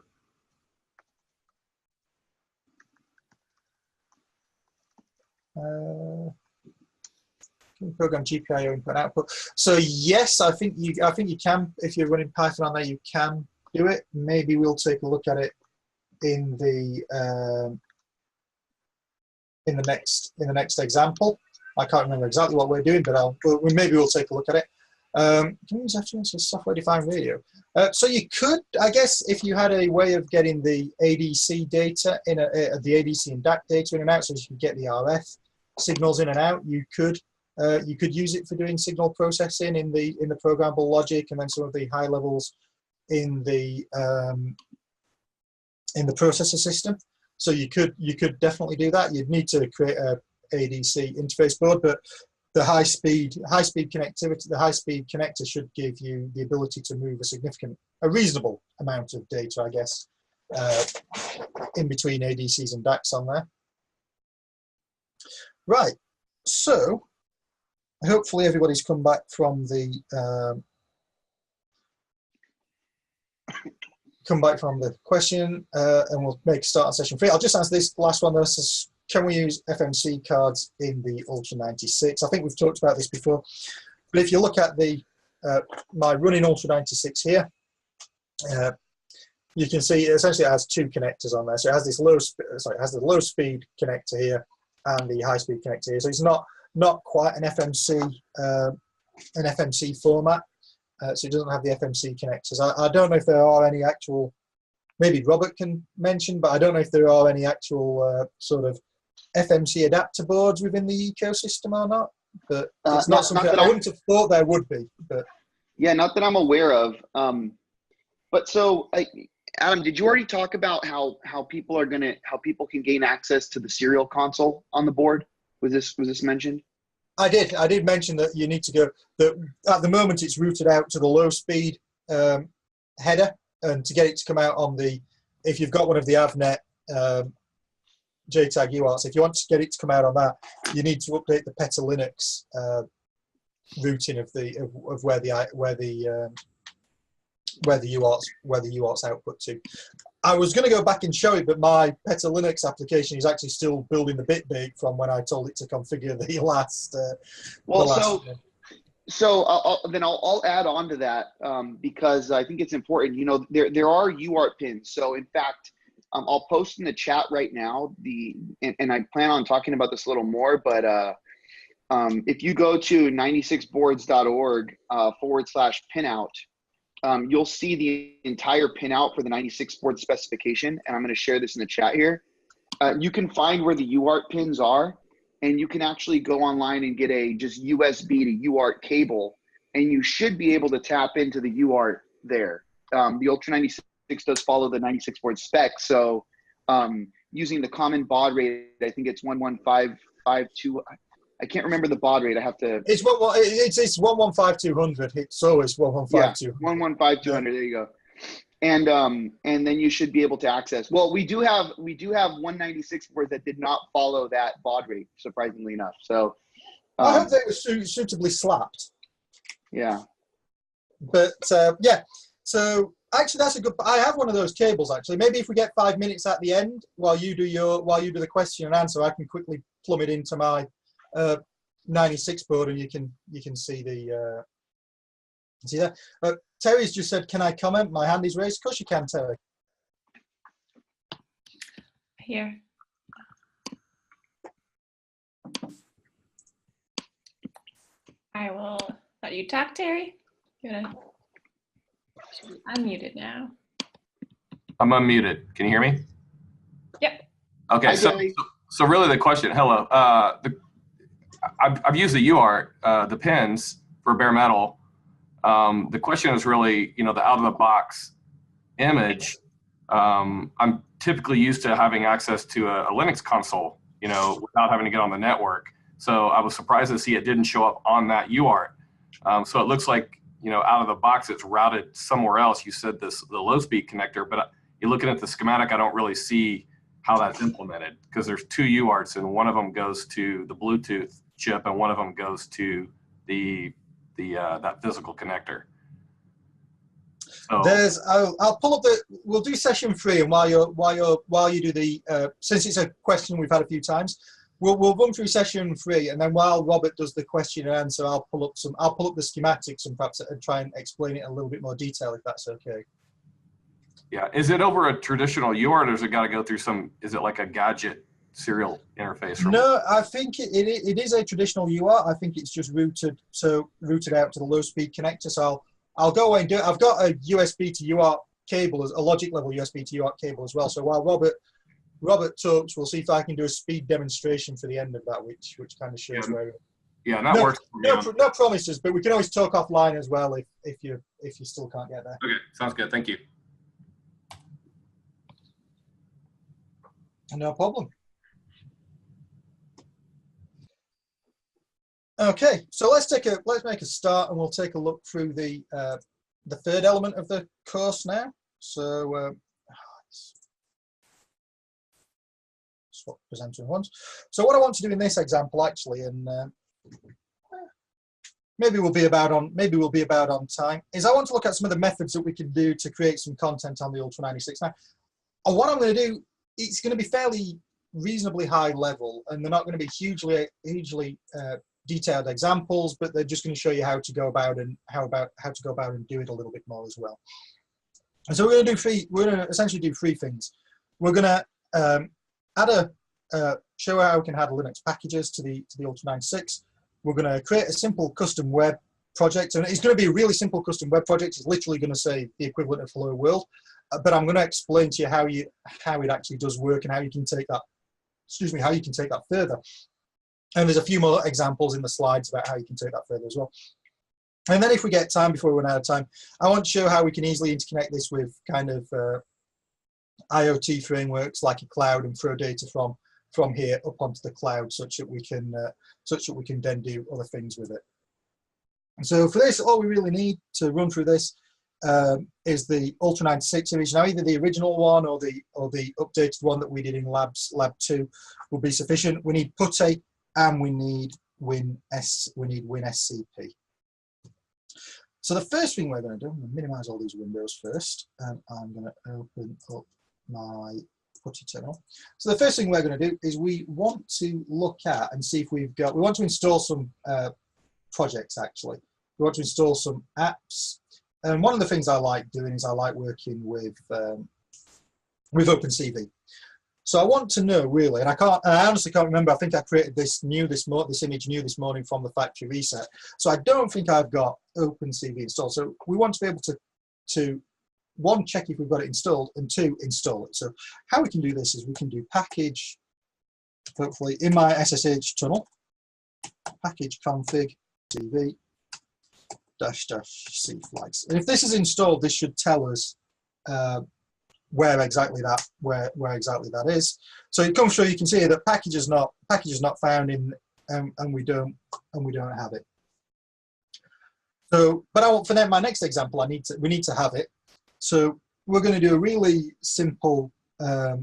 Program GPIO input output. So yes, I think you can, if you're running Python on there, you can do it. Maybe we'll take a look at it in the next example. I can't remember exactly what we're doing, but maybe we'll take a look at it. Can we use FGS as software-defined radio? So you could, I guess, if you had a way of getting the ADC data the ADC and DAC data in and out, so you could get the RF signals in and out, you could use it for doing signal processing in the programmable logic, and then some of the high levels in the processor system. So you could definitely do that. You'd need to create a ADC interface board, but the high speed connectivity, the high speed connector should give you the ability to move a reasonable amount of data, I guess, in between ADCs and DACs on there. Right. So hopefully everybody's come back from the question, and we'll make a start on session 3. I'll just answer this last one. This is, can we use FMC cards in the Ultra96? I think we've talked about this before, but if you look at my running Ultra96 here, you can see essentially it has 2 connectors on there. So it has this the low speed connector here and the high speed connector here. So it's not quite an FMC format. So it doesn't have the FMC connectors. I don't know if there are any actual, maybe Robert can mention, but I don't know if there are any actual sort of FMC adapter boards within the ecosystem or not. But it's not something I wouldn't have thought there would be. But yeah, not that I'm aware of. But so, Adam, did you already talk about how people can gain access to the serial console on the board? Was this mentioned? I did mention that you need to go, that at the moment it's routed out to the low speed header, and to get it to come out on if you've got one of the Avnet JTAG UARTs, if you want to get it to come out on that, you need to update the PETA Linux routing of where the UARTs output to. I was going to go back and show it, but my PETA Linux application is actually still building the bitbake from when I told it to configure the last. So I'll add on to that because I think it's important. You know, there are UART pins. So in fact, I'll post in the chat right now and I plan on talking about this a little more. But if you go to 96boards.org /pinout. You'll see the entire pinout for the 96 board specification, and I'm going to share this in the chat here. You can find where the UART pins are, and you can actually go online and get a just USB to UART cable, and you should be able to tap into the UART there. The Ultra96 does follow the 96 board spec, so using the common baud rate, I think it's 11552. I can't remember the baud rate. I have to. It's 115,200. It's always 115,200. Yeah, 115,200. There you go. And then you should be able to access. Well, we do have 196 boards that did not follow that baud rate, surprisingly enough. So I hope they were suitably slapped. Yeah. But yeah. So actually, that's a good. I have one of those cables actually. Maybe if we get 5 minutes at the end while you do the question and answer, I can quickly plumb it into my 96 board, and you can see the see that. Terry's just said, "Can I comment? My hand is raised." Of course you can, Terry. Here. I will let you talk, Terry. I'm muted now. I'm unmuted. Can you hear me? Yep. Okay. Hi, So really the question. Hello. I've used the UART, the pins for bare metal. The question is really, the out of the box image. I'm typically used to having access to a Linux console, without having to get on the network. So I was surprised to see it didn't show up on that UART. So it looks like, out of the box, it's routed somewhere else. You said the low speed connector, but you're looking at the schematic, I don't really see how that's implemented, because there's 2 UARTs, and one of them goes to the Bluetooth chip and one of them goes to that physical connector. So I'll pull up we'll do session 3, and while you do the since it's a question we've had a few times, we'll run through session 3, and then while Robert does the question and answer, I'll pull up the schematics and perhaps try and explain it in a little bit more detail, if that's okay. Yeah, is it over a traditional UART, or does it got to go through some? Is it like a gadget serial interface? No, I think it is a traditional UART. I think it's just routed out to the low speed connector. So I'll go away and do it. I've got a USB to UART cable, a logic level USB to UART cable as well. So while Robert talks, we'll see if I can do a speed demonstration for the end of that, which kind of shows where. Yeah, that works. No promises, but we can always talk offline as well if you still can't get there. Okay, sounds good. Thank you. No problem. Okay, so let's make a start, and we'll take a look through the third element of the course now. So swap presenter once. So what I want to do in this example, actually, and maybe we'll be about on time, is I want to look at some of the methods that we can do to create some content on the Ultra96. Now, what I'm going to do, it's going to be fairly reasonably high level, and they're not going to be hugely detailed examples, but they're just going to show you how to go about and do it a little bit more as well. And so we're going to essentially do 3 things. We're going to show how we can add Linux packages to the Ultra96. We're going to create a simple custom web project, and it's going to be a really simple custom web project. It's literally going to say the equivalent of Hello World, but I'm going to explain to you how it actually does work and how you can take that. How you can take that further. And there's a few more examples in the slides about how you can take that further as well. And then if we get time, before we run out of time, I want to show how we can easily interconnect this with kind of IoT frameworks like a cloud and throw data from here up onto the cloud, such that we can then do other things with it. And so for this, all we really need to run through this is the Ultra96 image. Now, either the original one or the updated one that we did in lab 2 will be sufficient. We need PuTTY, and we need WinSCP. So the first thing we're going to do, I'm going to minimize all these windows first, and I'm going to open up my PuTTY terminal. So the first thing we're going to do is we want to look at and see if we want to install some projects, actually. We want to install some apps. And one of the things I like doing is I like working with OpenCV. So I want to know really, and I honestly can't remember. I think I created this image new this morning from the factory reset. So I don't think I've got OpenCV installed. So we want to be able to 1, check if we've got it installed, and 2, install it. So how we can do this is we can do package, hopefully in my SSH tunnel, package config CV --c flags. And if this is installed, this should tell us where exactly that is. So it comes through. You can see that package is not found in, and we don't have it. So, but for my next example, we need to have it. So we're going to do a really simple. So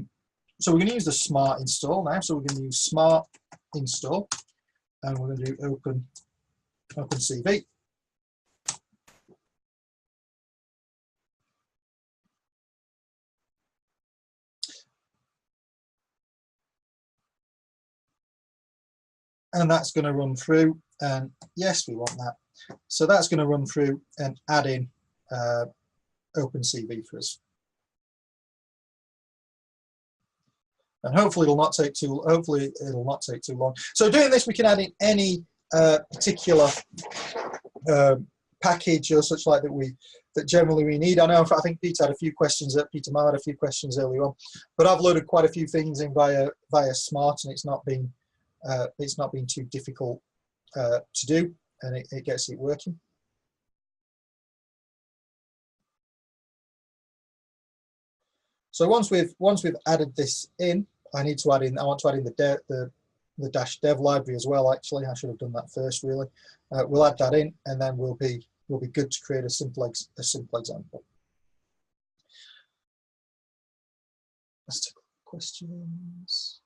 we're going to use the smart install now. So we're going to use smart install, and we're going to do OpenCV. And that's going to run through, and yes, we want that. So that's going to run through and add in OpenCV for us. And hopefully it'll not take too long. So doing this, we can add in any particular package or such like that generally we need. I think Peter had a few questions. Peter Ma had a few questions earlier on, but I've loaded quite a few things in via Smart, and it's not been too difficult to do, and it gets it working. So once we've added this in, I want to add in the -dev library as well. Actually, I should have done that first. Really, we'll add that in, and then we'll be good to create a simple example. Let's take questions.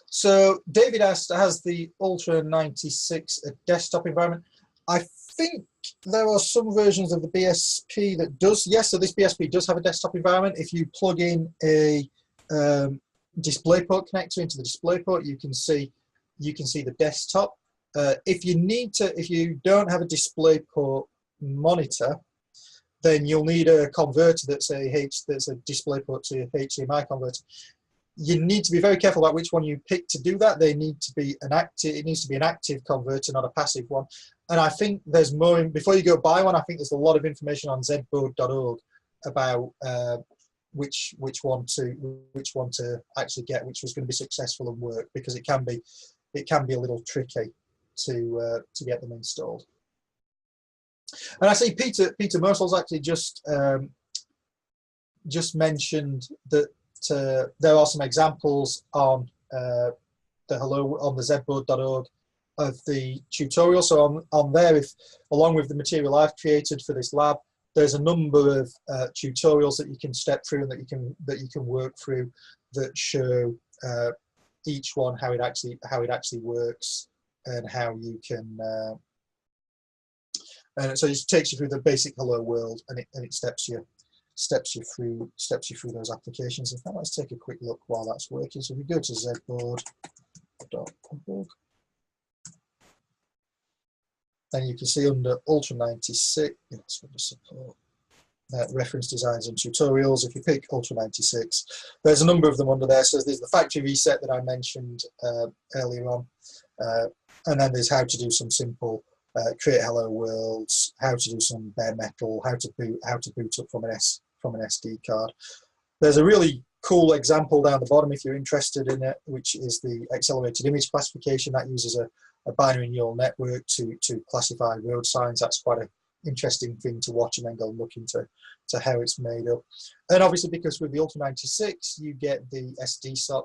So David asked, has the Ultra96 a desktop environment? I think there are some versions of the BSP that does, yes, so this BSP does have a desktop environment. If you plug in a DisplayPort connector into the DisplayPort, you can see the desktop. If you don't have a DisplayPort monitor, then you'll need a converter that's a DisplayPort to HDMI converter. You need to be very careful about which one you pick to do that. It needs to be an active converter, not a passive one. And I think there's more, before you go buy one, I think there's a lot of information on zboard.org about which one to actually get, which was going to be successful and work, because it can be a little tricky to get them installed. And I see Peter Mersel's actually just mentioned that there are some examples on the zboard.org of the tutorial. So on there, along with the material I've created for this lab, there's a number of tutorials that you can step through and that you can work through that show each one how it actually works and how you can. And so it takes you through the basic hello world, and it steps you through those applications. In fact, let's take a quick look while that's working. So we go to zboard.org, and you can see under Ultra96, it's under support, reference designs and tutorials. If you pick Ultra96, there's a number of them under there. So there's the factory reset that I mentioned earlier on, and then there's how to do some simple create hello worlds, how to do some bare metal, how to boot up from an SD card. There's a really cool example down the bottom if you're interested in it, which is the accelerated image classification that uses a binary neural network to classify road signs. That's quite an interesting thing to watch and then go look into how it's made up. And obviously, because with the Ultra96, you get the SDSoC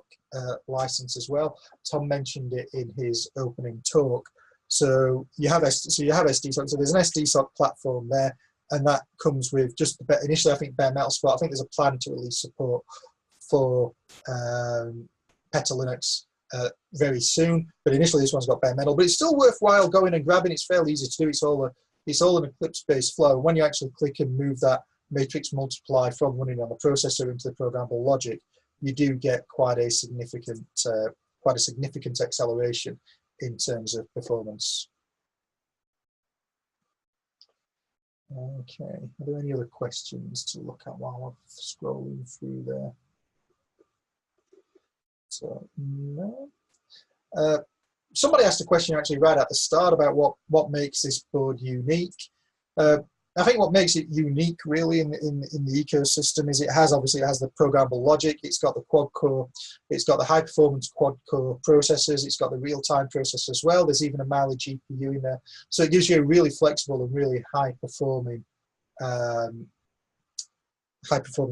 license as well. Tom mentioned it in his opening talk. So you have SDSoC. So there's an SDSoC platform there, and that comes with just initially, I think, bare metal support. I think there's a plan to release support for PETA Linux very soon, but initially this one's got bare metal. But it's still worthwhile going and grabbing. It's fairly easy to do. It's all an Eclipse-based flow. When you actually click and move that matrix multiply from running on the processor into the programmable logic, you do get quite a significant acceleration in terms of performance. Okay, are there any other questions to look at while I'm scrolling through there? So, no. Somebody asked a question actually right at the start about what makes this board unique. I think what makes it unique really in the ecosystem is it has the programmable logic, it's got the quad core, it's got the high performance quad core processors, it's got the real-time processor as well. There's even a Mali GPU in there. So it gives you a really flexible and really high performing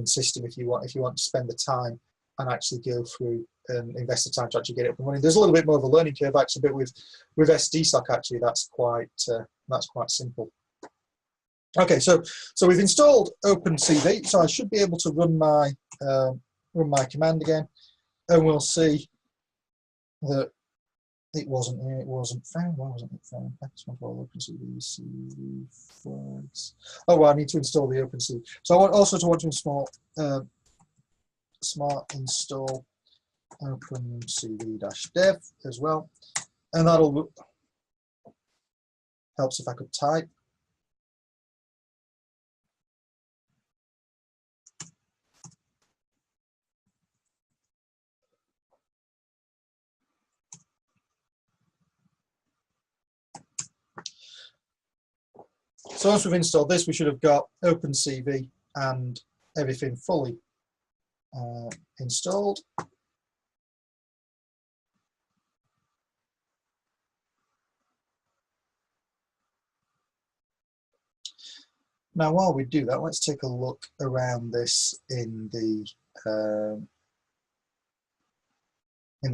system if you want to spend the time and actually go through and invest the time to actually get it up and running. There's a little bit more of a learning curve actually, but with SDSoC actually that's quite simple. Okay, so we've installed OpenCV, so I should be able to run my command again, and we'll see that it wasn't found. Why wasn't it found? OpenCV flags. Oh well, I need to install the OpenCV. So I want to install smart install OpenCV-dev as well, and that'll helps if I could type. So once we've installed this, we should have got OpenCV and everything fully installed. Now, while we do that, let's take a look around this in the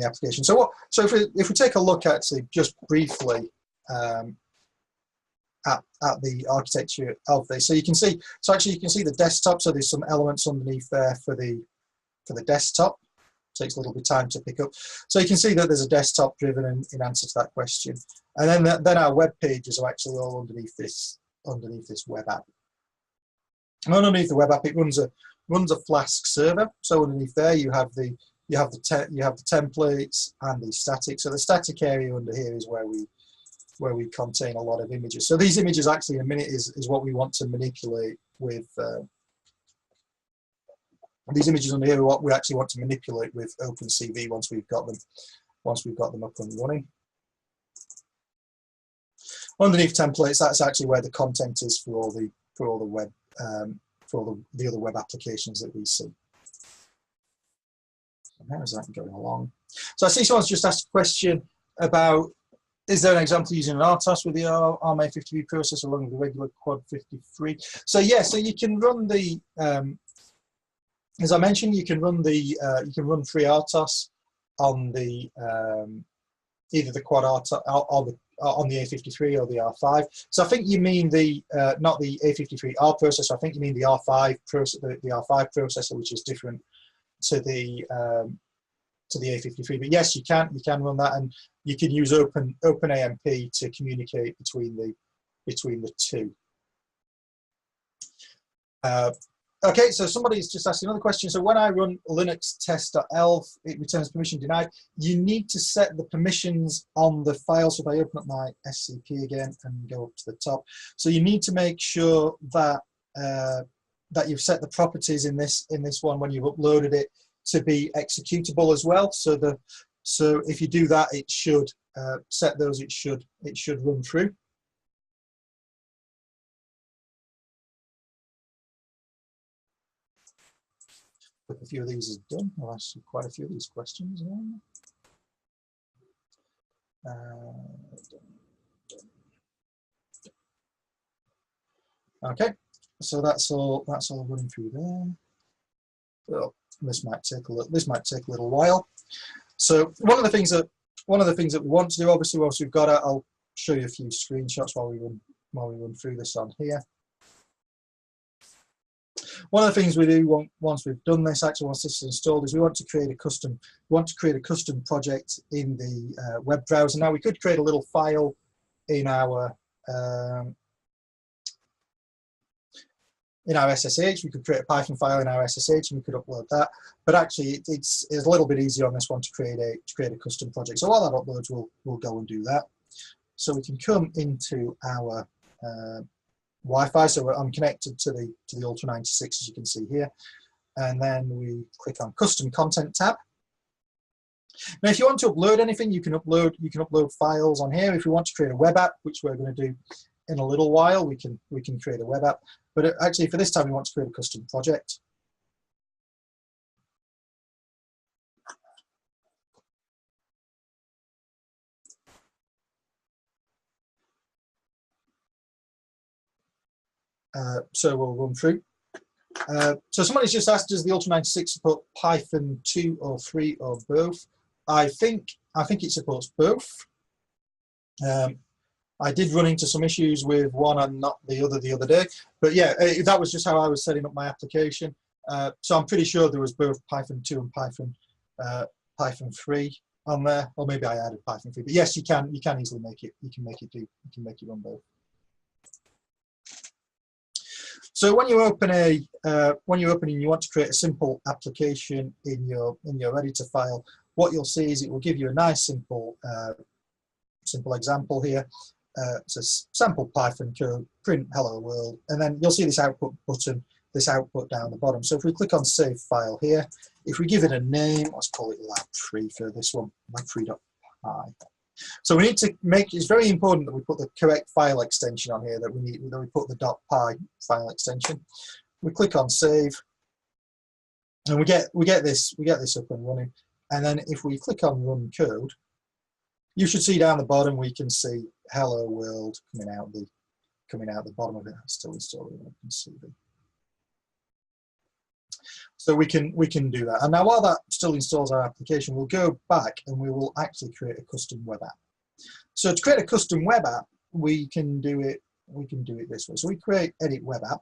application. So if we take a look actually just briefly at the architecture of this, so you can see the desktop. So there's some elements underneath there for the desktop. It takes a little bit of time to pick up. So you can see that there's a desktop driven in answer to that question, and then our web pages are actually all underneath this underneath this web app. And underneath the web app, it runs a Flask server. So underneath there, you have the templates and the static. So the static area under here is where we contain a lot of images. So these images actually in a minute is what we want to manipulate with. These images under here are what we actually want to manipulate with OpenCV once we've got them up and running. Underneath templates, that's actually where the content is for all the web for the other web applications that we see. And how is that going along? So I see someone's just asked a question about, is there an example using an RTOS with the ARM-A53 processor along with the regular Quad 53? So yeah, so you can run the as I mentioned, you can run free RTOS on the either the Quad RTOS on the A53 or the R5. So I think you mean the not the A53R processor. I think you mean the R5 processor, the R5 processor, which is different to the A53. But yes, you can run that, and you can use OpenAMP to communicate between the two. Okay, so somebody's just asked another question. So when I run Linux test.elf, it returns permission denied. You need to set the permissions on the file. So if I open up my SCP again and go up to the top, so you need to make sure that that you've set the properties in this one when you've uploaded it to be executable as well. So if you do that, it should set those. It should run through. But a few of these is done. I'll ask quite a few of these questions. Okay, so that's all running through there. Well, this might take a little while. So one of the things that we want to do, obviously, once we've got it, I'll show you a few screenshots while we run through this on here. One of the things we do once we've done this, actually once this is installed, is we want to create a custom project in the web browser. Now we could create a little file in our SSH. We could create a Python file in our SSH and we could upload that. But actually, it's a little bit easier on this one to create a custom project. So while that uploads, we'll go and do that. So we can come into our Wi-Fi. So I'm connected to the Ultra96, as you can see here, and then we click on Custom Content tab. Now, if you want to upload anything, you can upload files on here. If you want to create a web app, which we're going to do in a little while, we can create a web app. But actually, for this time, we want to create a custom project. So we'll run through. So somebody's just asked, does the Ultra96 support Python 2 or 3 or both? I think it supports both. I did run into some issues with one and not the other day, but yeah, that was just how I was setting up my application. So I'm pretty sure there was both Python 2 and Python 3 on there, or maybe I added Python 3. But yes, you can easily make it. You can make it run both. So when you open and you want to create a simple application in your editor file, what you'll see is it will give you a nice simple example here. It's a sample Python code, print hello world, and then you'll see this output button, this output down the bottom. So if we click on save file here, if we give it a name, let's call it lab3 for this one, lab3.py. So we need to it's very important that we put the correct file extension on here, that we put the .py file extension. We click on save, and we get this up and running. And then if we click on run code, you should see down the bottom we can see hello world coming out the bottom of it. It's still installing OpenCV. So we can do that. And now while that still installs our application, we'll go back and we will actually create a custom web app. So to create a custom web app, we can do it this way. So we create edit web app.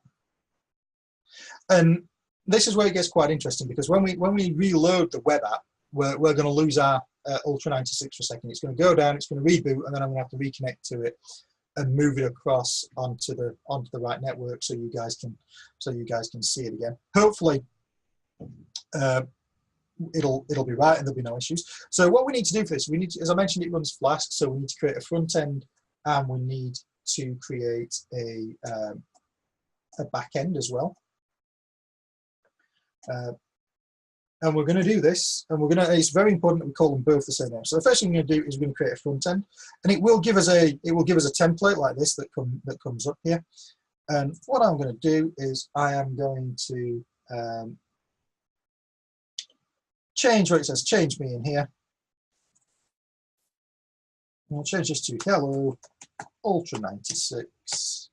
And this is where it gets quite interesting, because when we reload the web app, we're going to lose our Ultra96 for a second. It's going to go down, it's going to reboot, and then I'm going to have to reconnect to it move it across onto the right network so you guys can see it again. Hopefully it'll be right and there'll be no issues. So what we need to do for this, we need to, as I mentioned, it runs Flask, so we need to create a front end and we need to create a back end as well. And we're going to do this, and it's very important that we call them both the same name. So the first thing we're going to do is we're going to create a front end, and it will give us a template like this that comes up here. And what I'm going to do is I am going to change where it says change me in here. And I'll change this to hello Ultra96.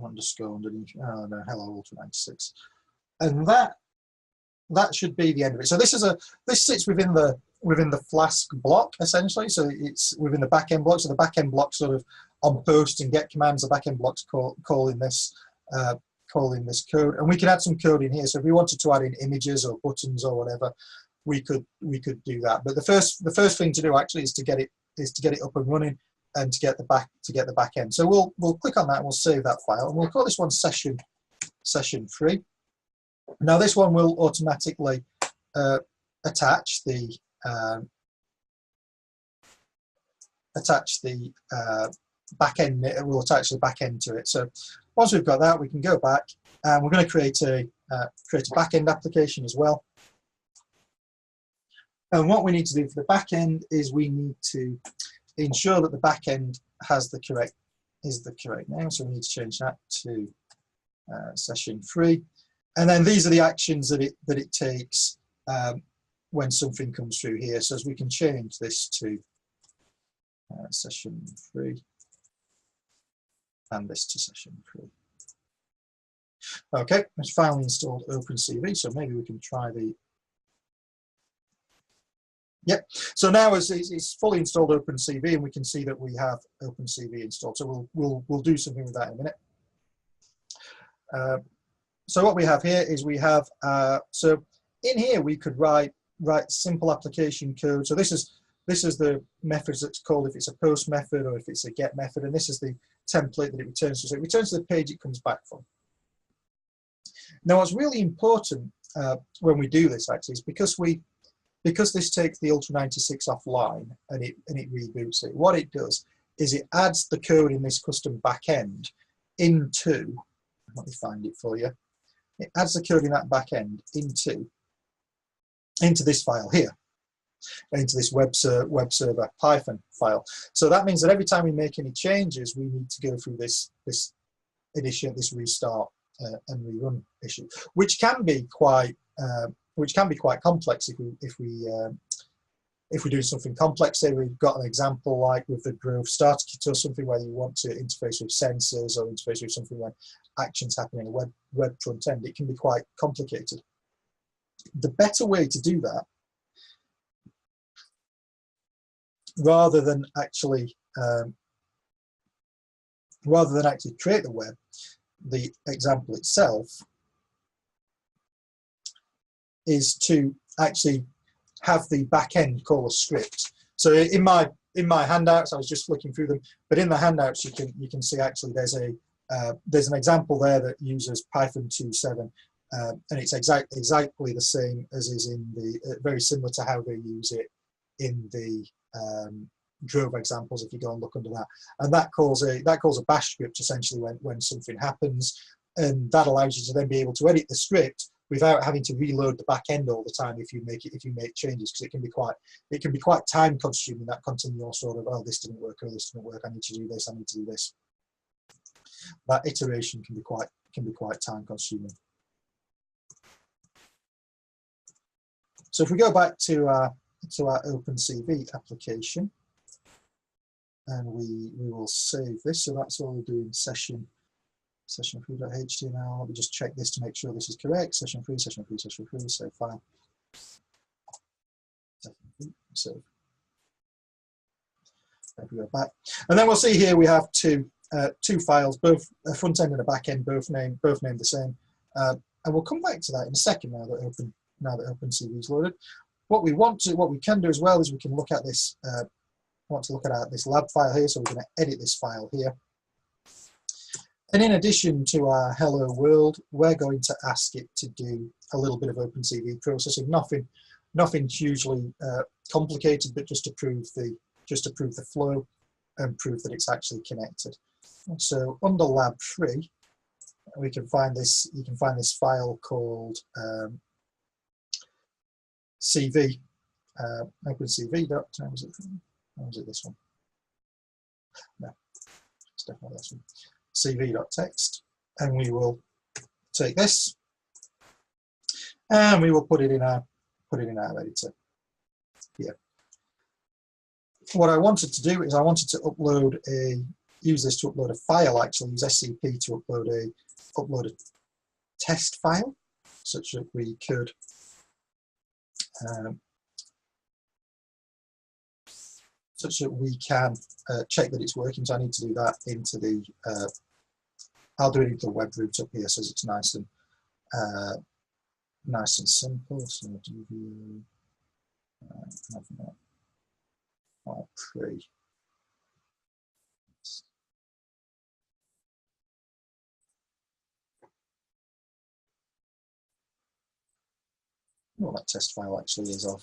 Underscore underneath. Oh no, hello Ultra96, and that should be the end of it. So this sits within the Flask block essentially. So it's within the backend block. So the backend block sort of on post and get commands. The backend blocks calling this code, and we can add some code in here. So if we wanted to add in images or buttons or whatever, we could do that. But the first thing to do actually is to get it up and running, and to get the back end. So we'll click on that and we'll save that file, and we'll call this one session 3. Now this one will automatically attach the back end. It will attach the back end to it. So once we've got that, we can go back and we're going to create a back end application as well. And what we need to do for the back end is we need to ensure that the back end has the correct name. So we need to change that to session 3. And then these are the actions that it takes when something comes through here. So as we can change this to session 3 and this to session 3. Okay, it's finally installed OpenCV, so maybe we can try the. Yep, so now it's fully installed OpenCV, and we can see that we have OpenCV installed. So we'll do something with that in a minute. So what we have here is we have, so in here we could write simple application code. So this is the methods that's called if it's a post method or if it's a get method, and this is the template that it returns to. So it returns to the page it comes back from. Now what's really important when we do this actually is because this takes the Ultra96 offline and it reboots it, what it does is it adds the code in this custom backend into, let me find it for you, it adds the code in that backend into this file here, into this web server Python file. So that means that every time we make any changes, we need to go through this restart and rerun issue, which can be quite complex if we do something complex. Say we've got an example like with the Grove starter kit or something where you want to interface with sensors or interface with something when actions happen in a web front end. It can be quite complicated. The better way to do that, rather than actually create the example itself, is to actually have the back end call a script. So in my handouts, I was just looking through them, but in the handouts you can see actually there's an example there that uses Python 2.7, and it's exactly the same as is in the very similar to how they use it in the Drove examples. If you go and look under that, and that calls a bash script essentially when something happens, and that allows you to then be able to edit the script without having to reload the back end all the time if you make changes, because it can be quite time consuming, that continual sort of, oh, this didn't work, oh, this didn't work, I need to do this, I need to do this. That iteration can be quite time consuming. So if we go back to our OpenCV application, and we will save this. So that's all we'll do in session 3.html. Let me just check this to make sure this is correct. Session 3, save file. Save. If we go back, and then we'll see here we have two files, both a front end and a back end, both named the same. And we'll come back to that in a second now that OpenCV is loaded. What we can do as well is we can look at this want to look at this lab file here, so we're going to edit this file here. And in addition to our hello world, we're going to ask it to do a little bit of OpenCV processing. Nothing hugely complicated, but just to prove the flow and prove that it's actually connected. So under lab 3, we can find this. You can find this file called CV. OpenCV. Was it this one? No, it's definitely this one. CV.txt, and we will take this and we will put it in our editor here. What I wanted to do is I wanted to use this to upload a file, actually use SCP to upload a test file, such that we could can check that it's working. So I need to do that into the I'll do it into the web root up here, so it's nice and simple. So DV file 3. What that test file actually is of.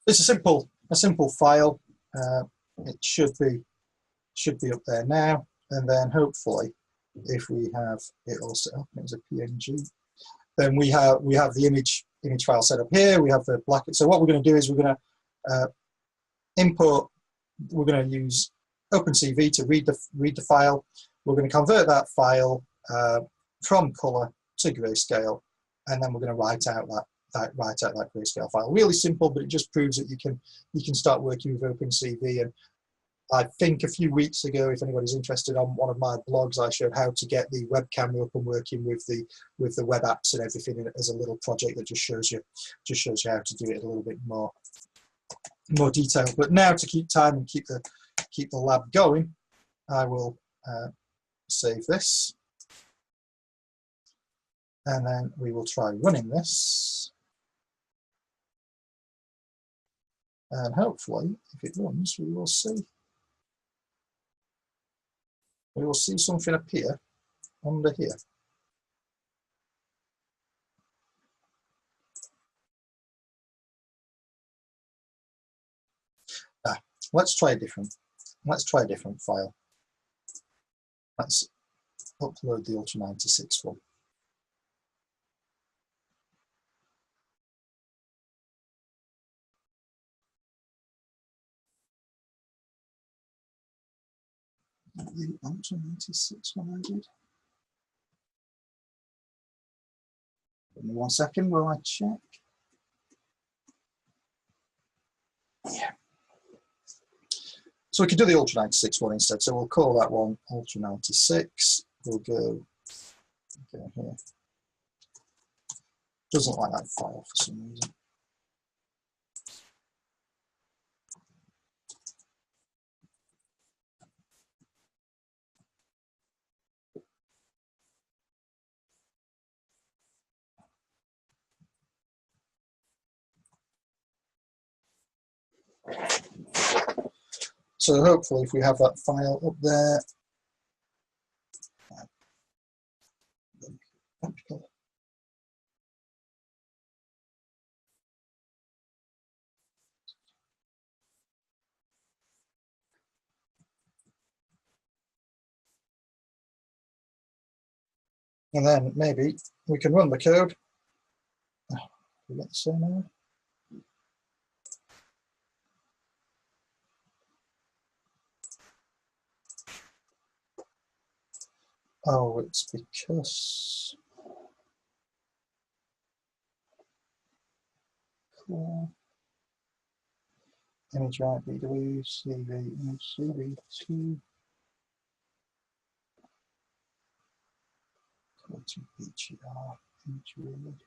It's a simple file. It should be up there now, and then hopefully, if we have it all set up, it's a PNG, then we have the image file set up here. We have the black. So what we're going to do is we're going to import. We're going to use OpenCV to read the file. We're going to convert that file from color to grayscale, and then we're going to write out that grayscale file. Really simple, but it just proves that you can start working with OpenCV. And I think a few weeks ago, if anybody's interested, on one of my blogs, I showed how to get the web camera up and working with the web apps and everything as a little project that just shows you how to do it a little bit more detail. But now, to keep time and keep the lab going, I will save this, and then we will try running this. And hopefully, if it runs, we will see something appear under here. Let's try a different file. Let's upload the Ultra96 one. The Ultra96 one I did. Give me 1 second while I check. Yeah. So we could do the Ultra96 one instead. So we'll call that one Ultra96. We'll go here. Doesn't like that file for some reason. So hopefully, if we have that file up there, and then maybe we can run the code. We get the same error. Oh, it's because cool. Image right, BW, CV, image, CV2, go to PGR, image read.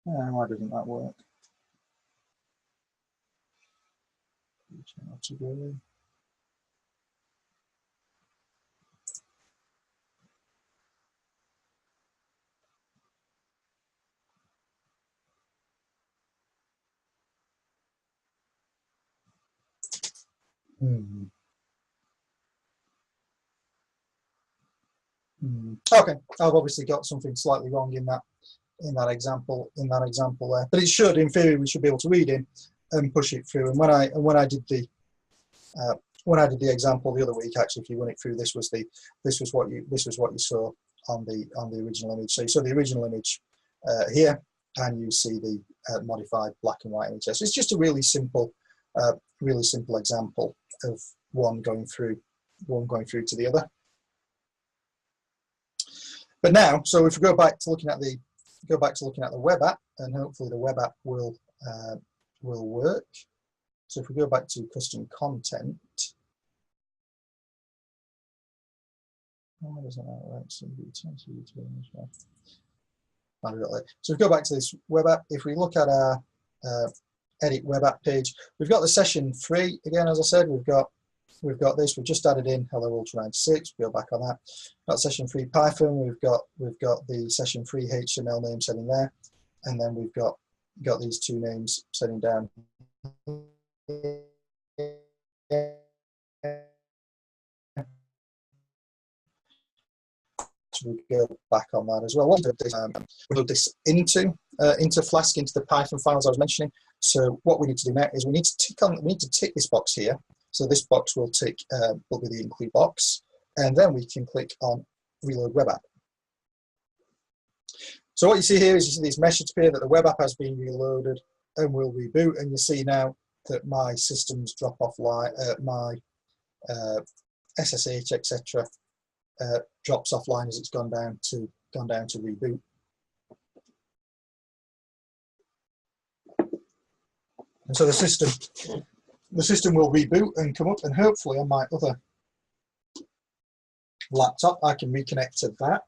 Why doesn't that work? PGR to go. Okay, I've obviously got something slightly wrong in that example there, but it should, in theory, we should be able to read in and push it through. And when I did the example the other week, actually, if you run it through, this was what you saw on the original image. So you saw the original image here, and you see the modified black and white image. So it's just a really simple example of one going through to the other. But now, so if we go back to looking at the web app, and hopefully the web app will work. So if we go back to custom content, why doesn't that work? So if we go back to this web app, if we look at our edit web app page, we've got the session 3 again. As I said, we've got this. We've just added in Hello Ultra96. Go back on that. Got session 3 Python. We've got the session 3 HTML name setting there, and then we've got these two names setting down. So we go back on that as well. We'll load this into Flask, into the Python files I was mentioning. So what we need to do now is we need to tick this box here. So this box will be the include box, and then we can click on Reload Web App. So what you see here is you see this message appear that the web app has been reloaded and will reboot, and you see now that my systems drop offline, my SSH, etc. Drops offline as it's gone down to reboot. And so the system will reboot and come up, and hopefully on my other laptop I can reconnect to that.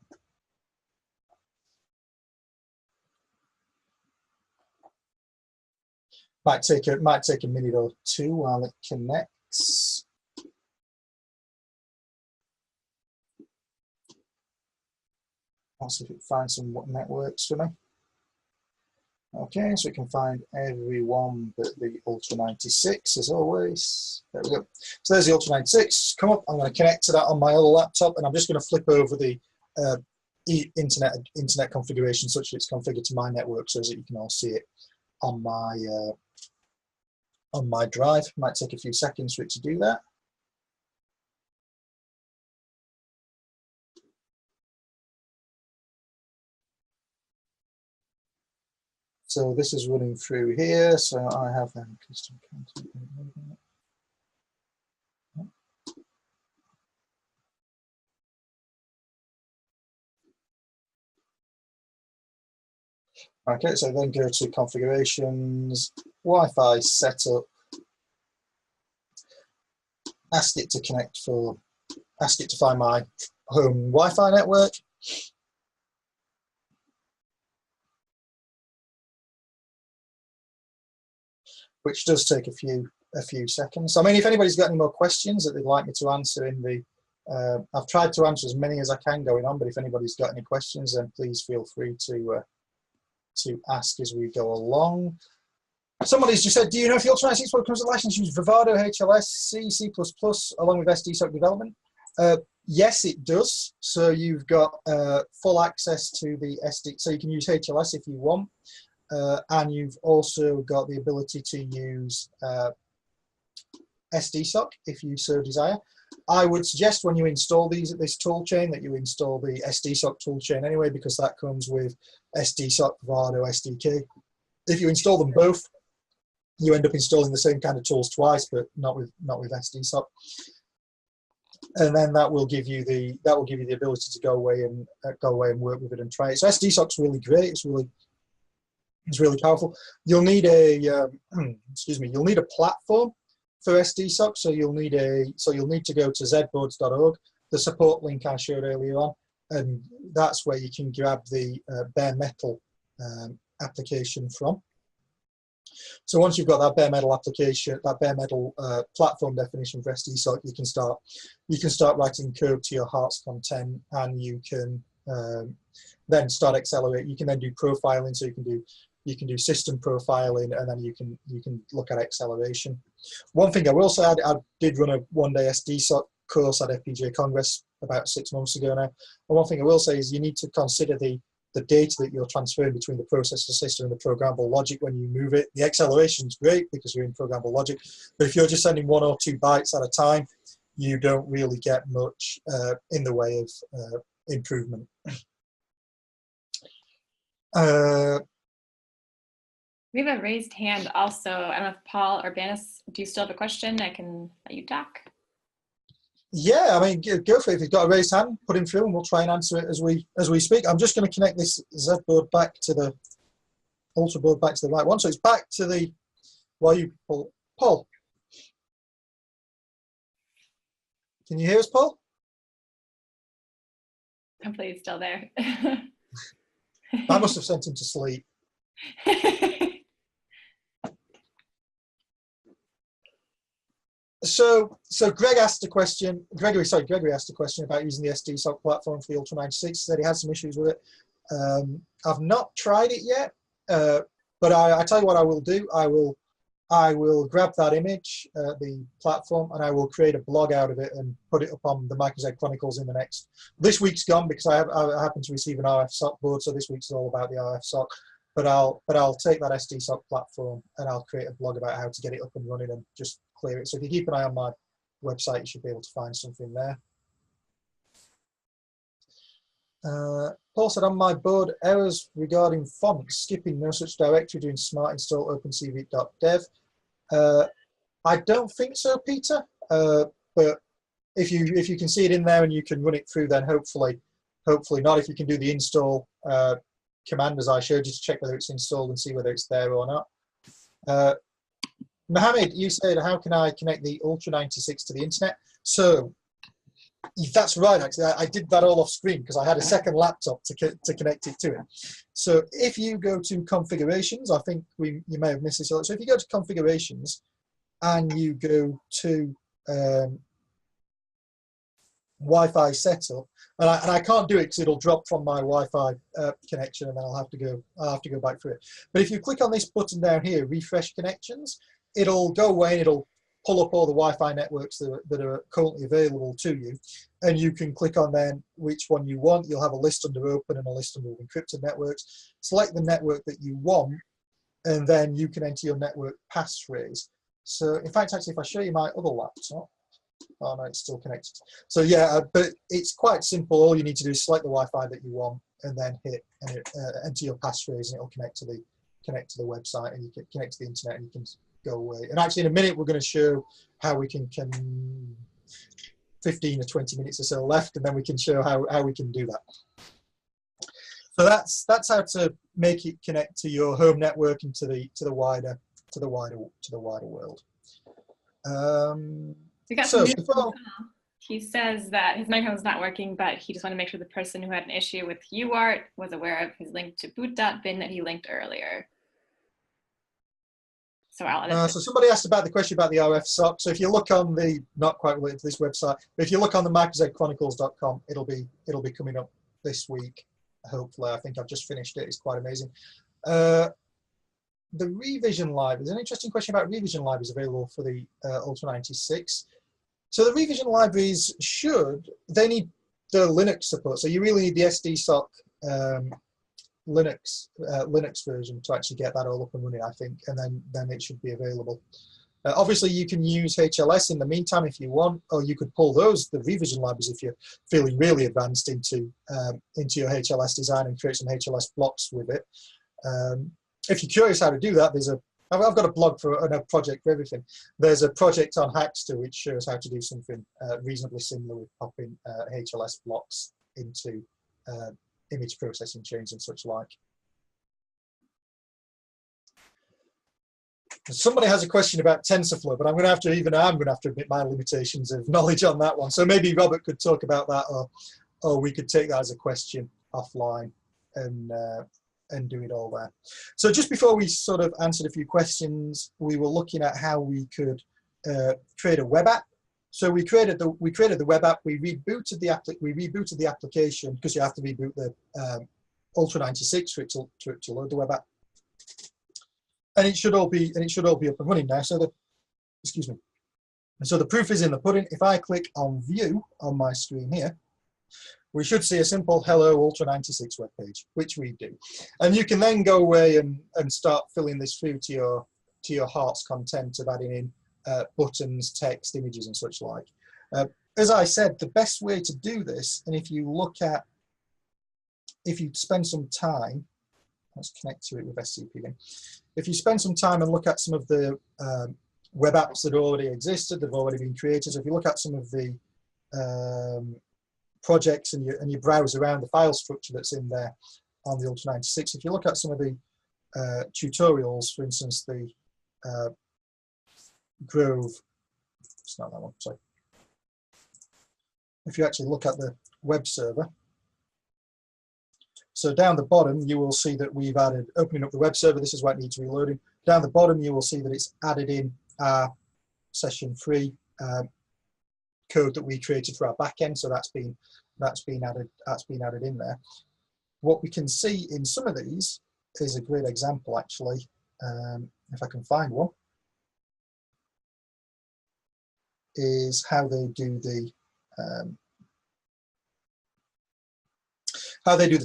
Might take a minute or two while it connects. I'll see if it finds some networks for me. Okay, so we can find everyone but the Ultra96 as always. There we go. So there's the Ultra96. Come up. I'm going to connect to that on my other laptop, and I'm just going to flip over the internet configuration such that it's configured to my network so that you can all see it on my drive. It might take a few seconds for it to do that. So this is running through here. So I have them custom content. Okay, so then go to configurations, Wi-Fi setup, ask it to find my home Wi-Fi network. Which does take a few seconds. I mean, if anybody's got any more questions that they'd like me to answer in the, I've tried to answer as many as I can going on, but if anybody's got any questions, then please feel free to ask as we go along. Somebody's just said, do you know if the Ultra96 comes with license use Vivaro, HLS, C, C++, along with SDSoC development? Yes, it does. So you've got full access to the SD, so you can use HLS if you want. And you've also got the ability to use SDSoC if you so desire. I would suggest when you install this toolchain that you install the SDSoC toolchain anyway, because that comes with SDSoC, Vivaro, SDK. If you install them both, you end up installing the same kind of tools twice, but not with SDSoC. And then that will give you the ability to go away and work with it and try it. So SDSoC's really great. It's really powerful. You'll need a you'll need a platform for SDSoC. So you'll need to go to zboards.org, the support link I showed earlier on, and that's where you can grab the bare metal application from. So once you've got that bare metal application, that bare metal platform definition for SDSoC, you can start writing code to your heart's content, and you can then start accelerate. You can then do profiling, so you can do you can do system profiling, and then you can look at acceleration. One thing I will say, I did run a one-day SDSOC course at FPGA Congress about 6 months ago now. And one thing I will say is you need to consider the data that you're transferring between the processor system and the programmable logic when you move it. The acceleration is great because you're in programmable logic, but if you're just sending 1 or 2 bytes at a time, you don't really get much in the way of improvement. We have a raised hand also. I don't know if Paul or Banis, do you still have a question? I can let you talk. Yeah, I mean, go for it. If you've got a raised hand, put him through and we'll try and answer it as we speak. I'm just going to connect this Z board back to the Ultra board back to the right one. So it's back to the, while you pull, Paul. Can you hear us, Paul? Hopefully he's still there. I must have sent him to sleep. So Greg asked a question. Gregory asked a question about using the SDSOC platform for the Ultra96. He said he had some issues with it. I've not tried it yet, but I tell you what I will do. I will grab that image, the platform, and I will create a blog out of it and put it up on the MicroZ Chronicles in the next. This week's gone because I happen to receive an RF SOC board, so this week's all about the RF SOC. But I'll take that SDSOC platform and I'll create a blog about how to get it up and running and just clear it. So if you keep an eye on my website, you should be able to find something there. Paul said, on my board, errors regarding fonts, skipping no such directory, doing smart install opencv.dev. I don't think so, Peter. But if you can see it in there and you can run it through, then hopefully not. If you can do the install command as I showed you to check whether it's installed and see whether it's there or not. Mohammed, you said, how can I connect the Ultra96 to the internet? So that's right, actually. I did that all off screen because I had a second laptop to connect it to it. So if you go to configurations, I think you may have missed this. So if you go to configurations and you go to Wi-Fi setup, and I can't do it because it'll drop from my Wi-Fi connection, and then I'll have to go back through it. But if you click on this button down here, refresh connections, it'll go away and it'll pull up all the Wi-Fi networks that are currently available to you, and you can click on then which one you want. You'll have a list under open and a list under encrypted networks. Select the network that you want, and then you can enter your network passphrase. So in fact, actually, if I show you my other laptop, oh no, it's still connected. So yeah, but it's quite simple. All you need to do is select the Wi-Fi that you want, and then hit enter your passphrase, and it'll connect to the website, and you can connect to the internet, and you can go away. And actually, in a minute, we're going to show how we can 15 or 20 minutes or so left, and then we can show how we can do that. So that's how to make it connect to your home network and to the wider world. We got some news from Paul. He says that his microphone's not working, but he just wanted to make sure the person who had an issue with UART was aware of his link to boot.bin that he linked earlier. So so somebody asked about the question about the RF SOC. So if you look on the, not quite related to this website, but if you look on the microzchronicles.com, it'll be coming up this week. Hopefully, I think I've just finished it. It's quite amazing. The revision library. There's an interesting question about revision libraries available for the Ultra96. So the revision libraries they need the Linux support. So you really need the SDSOC Linux version to actually get that all up and running, I think, and then it should be available. Obviously, you can use HLS in the meantime if you want, or you could pull the revision libraries if you're feeling really advanced into your HLS design and create some HLS blocks with it. If you're curious how to do that, I've got a blog and a project for everything. There's a project on Hackster which shows how to do something reasonably similar with popping HLS blocks into image processing chains and such like. Somebody has a question about TensorFlow, but I'm going to have to admit my limitations of knowledge on that one. So maybe Robert could talk about that, or we could take that as a question offline and do it all there. So just before we sort of answered a few questions, we were looking at how we could create a web app. So we created the web app. We rebooted the application because you have to reboot the Ultra96 for it to load the web app. and it should all be up and running now. So excuse me. And so the proof is in the pudding. If I click on View on my screen here, we should see a simple Hello Ultra96 web page, which we do. And you can then go away and start filling this through to your heart's content of adding in buttons, text, images, and such like. As I said, the best way to do this, and if you spend some time, let's connect to it with SCP again. If you spend some time and look at some of the web apps that already existed, they've already been created. So if you look at some of the projects and you browse around the file structure that's in there on the Ultra96, if you look at some of the tutorials, for instance, the Grove, it's not that one, sorry. If you actually look at the web server, so down the bottom, you will see that we've added, opening up the web server, this is what needs reloading. Down the bottom, you will see that it's added in our session 3 code that we created for our backend. So that's been added in there. What we can see in some of these is a great example, actually, if I can find one, is how they do the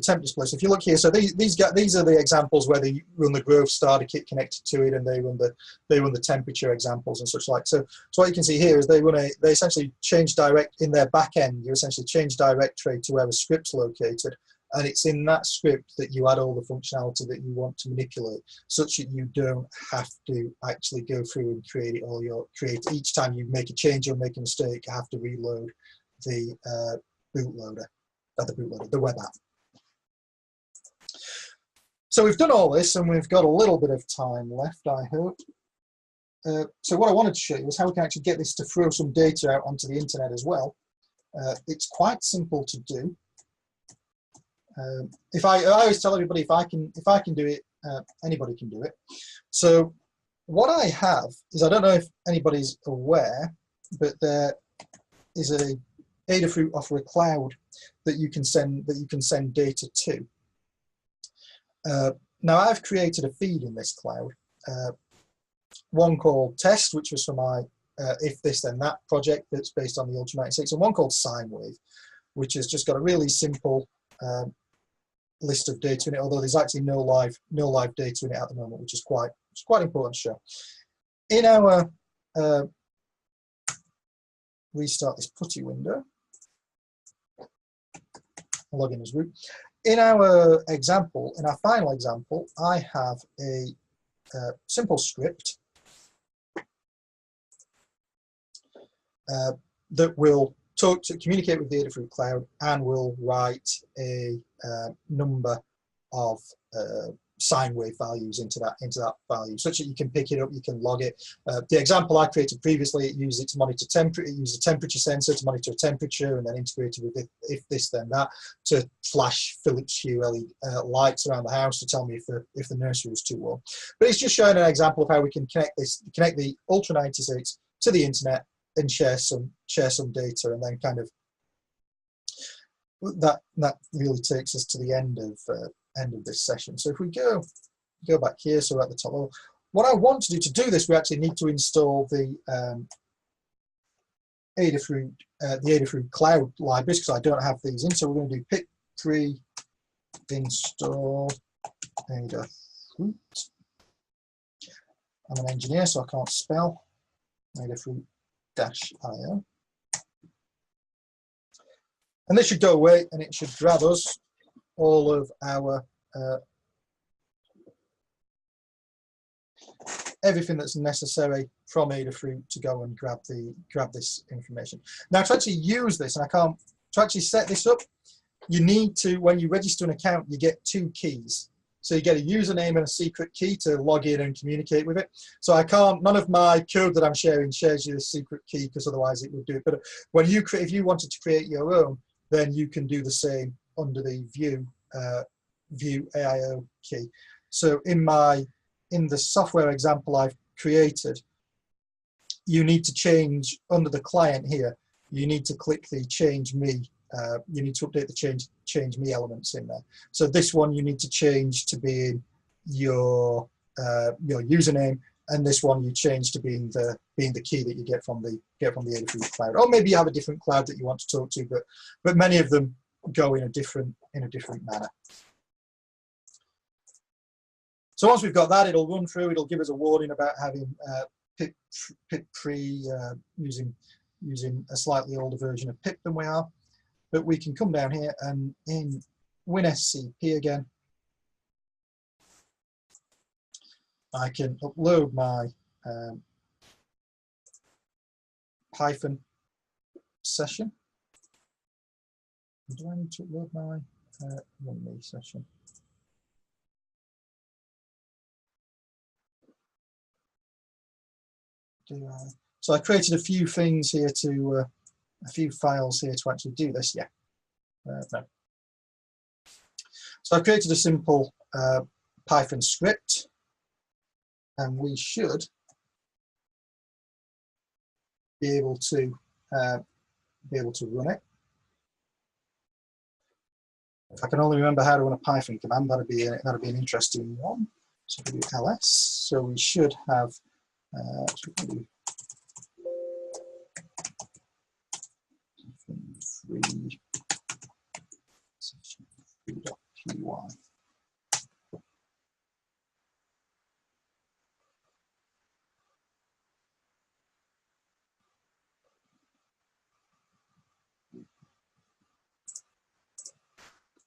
temp display. So if you look here, so these are the examples where they run the Grove starter kit connected to it, and they run the temperature examples and such like. So what you can see here is they essentially change direct in their back end. You essentially change directory to where a script's located, and it's in that script that you add all the functionality that you want to manipulate, such that you don't have to actually go through and create each time you make a change or make a mistake, you have to reload the bootloader, the web app. So we've done all this and we've got a little bit of time left, I hope. So what I wanted to show you is how we can actually get this to throw some data out onto the internet as well. It's quite simple to do. I always tell everybody, if I can do it, anybody can do it. So what I have is, I don't know if anybody's aware, but there is a Adafruit offer a cloud that you can send data to. Now I've created a feed in this cloud, one called Test, which was for my If This Then That project that's based on the Ultra96, and one called Sine Wave, which has just got a really simple list of data in it, although there's actually no live data in it at the moment, which is quite important to show. In our restart this putty window, log in as root. In our example, in our final example, I have a simple script that will communicate with the Adafruit cloud and will write a number of sine wave values into that value, such that you can pick it up, you can log it. The example I created previously, it uses it to monitor temperature. It uses a temperature sensor to monitor temperature, and then integrated with If This Then That to flash Philips Hue LED lights around the house to tell me if the nursery was too warm. But it's just showing an example of how we can connect the Ultra96 to the internet and share some data, and then kind of that really takes us to the end of this session. So if we go back here, so we're at the top level, what I want to do this, we actually need to install the Adafruit cloud libraries, because I don't have these in. So we're going to do pip3 install Adafruit. I'm an engineer, so I can't spell Adafruit-IO. And this should go away, and it should grab us all of our everything that's necessary from Adafruit to go and grab this information. Now, to actually use this, and to actually set this up, you need to, when you register an account, you get 2 keys. So you get a username and a secret key to log in and communicate with it. So none of my code that I'm sharing shares you the secret key, because otherwise it would do it. But if you wanted to create your own, then you can do the same under the view AIO key. So in the software example I've created, you need to change under the client here. You need to click the change me. You need to update the change me elements in there. So this one you need to change to be your your username, and this one you change to being the key that you get from the Adafruit cloud. Or maybe you have a different cloud that you want to talk to, but many of them go in a different manner. So once we've got that, it'll run through. It'll give us a warning about having pip pre using a slightly older version of pip than we are. But we can come down here and in WinSCP again, I can upload my Python session. Do I need to upload my me session? So I created a few things here to, a few files here to actually do this. Yeah. No. So I created a simple Python script, and we should be able to run it. If I can only remember how to run a Python command, that'd be an interesting one. So we do ls. So we should have. So we can do free session free.py.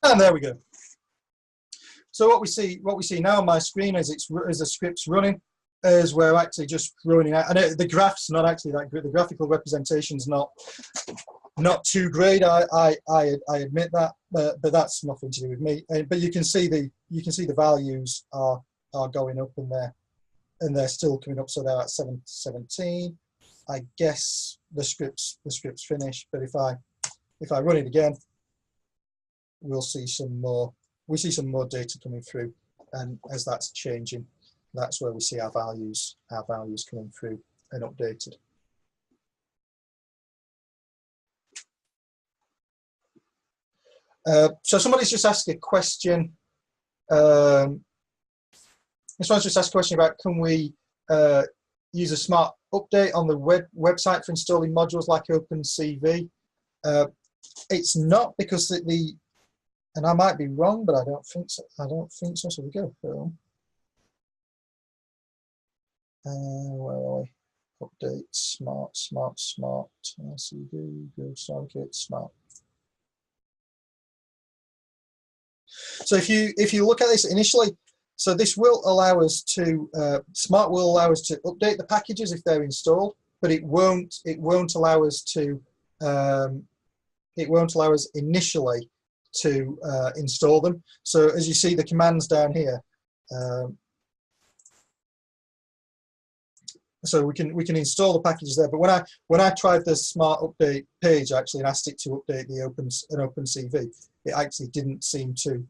And there we go. So what we see now on my screen is the script's running, as we're actually just running out. And the graph's not actually that good. The graphical representation's not too great. I admit that, but that's nothing to do with me. But you can see the values are going up, and they're still coming up. So they're at 717. I guess the script's finished. But if I run it again, we'll see some more. We see some more data coming through, and as that's changing, that's where we see our values coming through and updated. So somebody's just asked a question. This one's just asked a question about, can we use a smart update on the website for installing modules like OpenCV? It's not, because and I might be wrong, but I don't think so. So we go home. Where are we? Update smart. LCD, go SoC smart. So if you look at this initially, so this will allow us to smart will allow us to update the packages if they're installed, but it won't allow us to initially to install them. So as you see the commands down here, so we can install the packages there. But when I tried the smart update page actually and asked it to update an OpenCV, it actually didn't seem to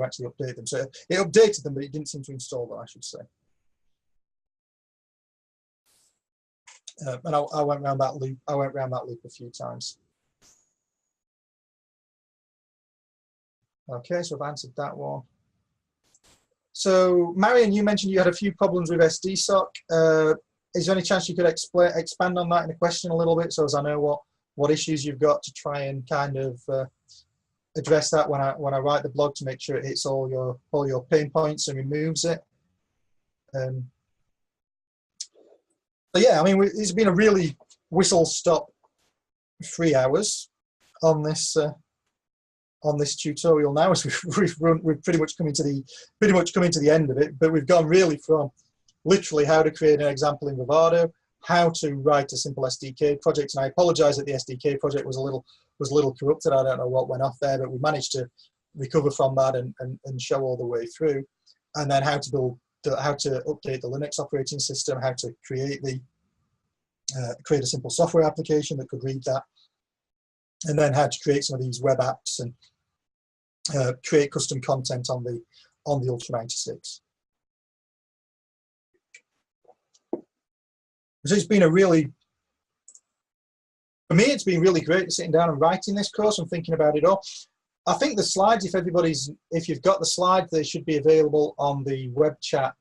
actually update them. So it updated them, but it didn't seem to install them, I should say. And I went around that loop. A few times. Okay, so I've answered that one. So Marion, you mentioned you had a few problems with SDSoC. Is there any chance you could expand on that in a question a little bit, so as I know what issues you've got, to try and kind of address that when I write the blog, to make sure it hits all your pain points and removes it. But yeah, I mean, it's been a really whistle-stop 3 hours on this tutorial now, as we've pretty much coming to the end of it. But we've gone really from literally how to create an example in Vivaro, how to write a simple SDK project. And I apologize that the SDK project was a little corrupted. I don't know what went off there, but we managed to recover from that and show all the way through. And then how to update the Linux operating system, how to create a simple software application that could read that, and then how to create some of these web apps and create custom content on the Ultra96. So it's been for me, it's been really great sitting down and writing this course and thinking about it all. I think the slides, if you've got the slides, they should be available on the web chat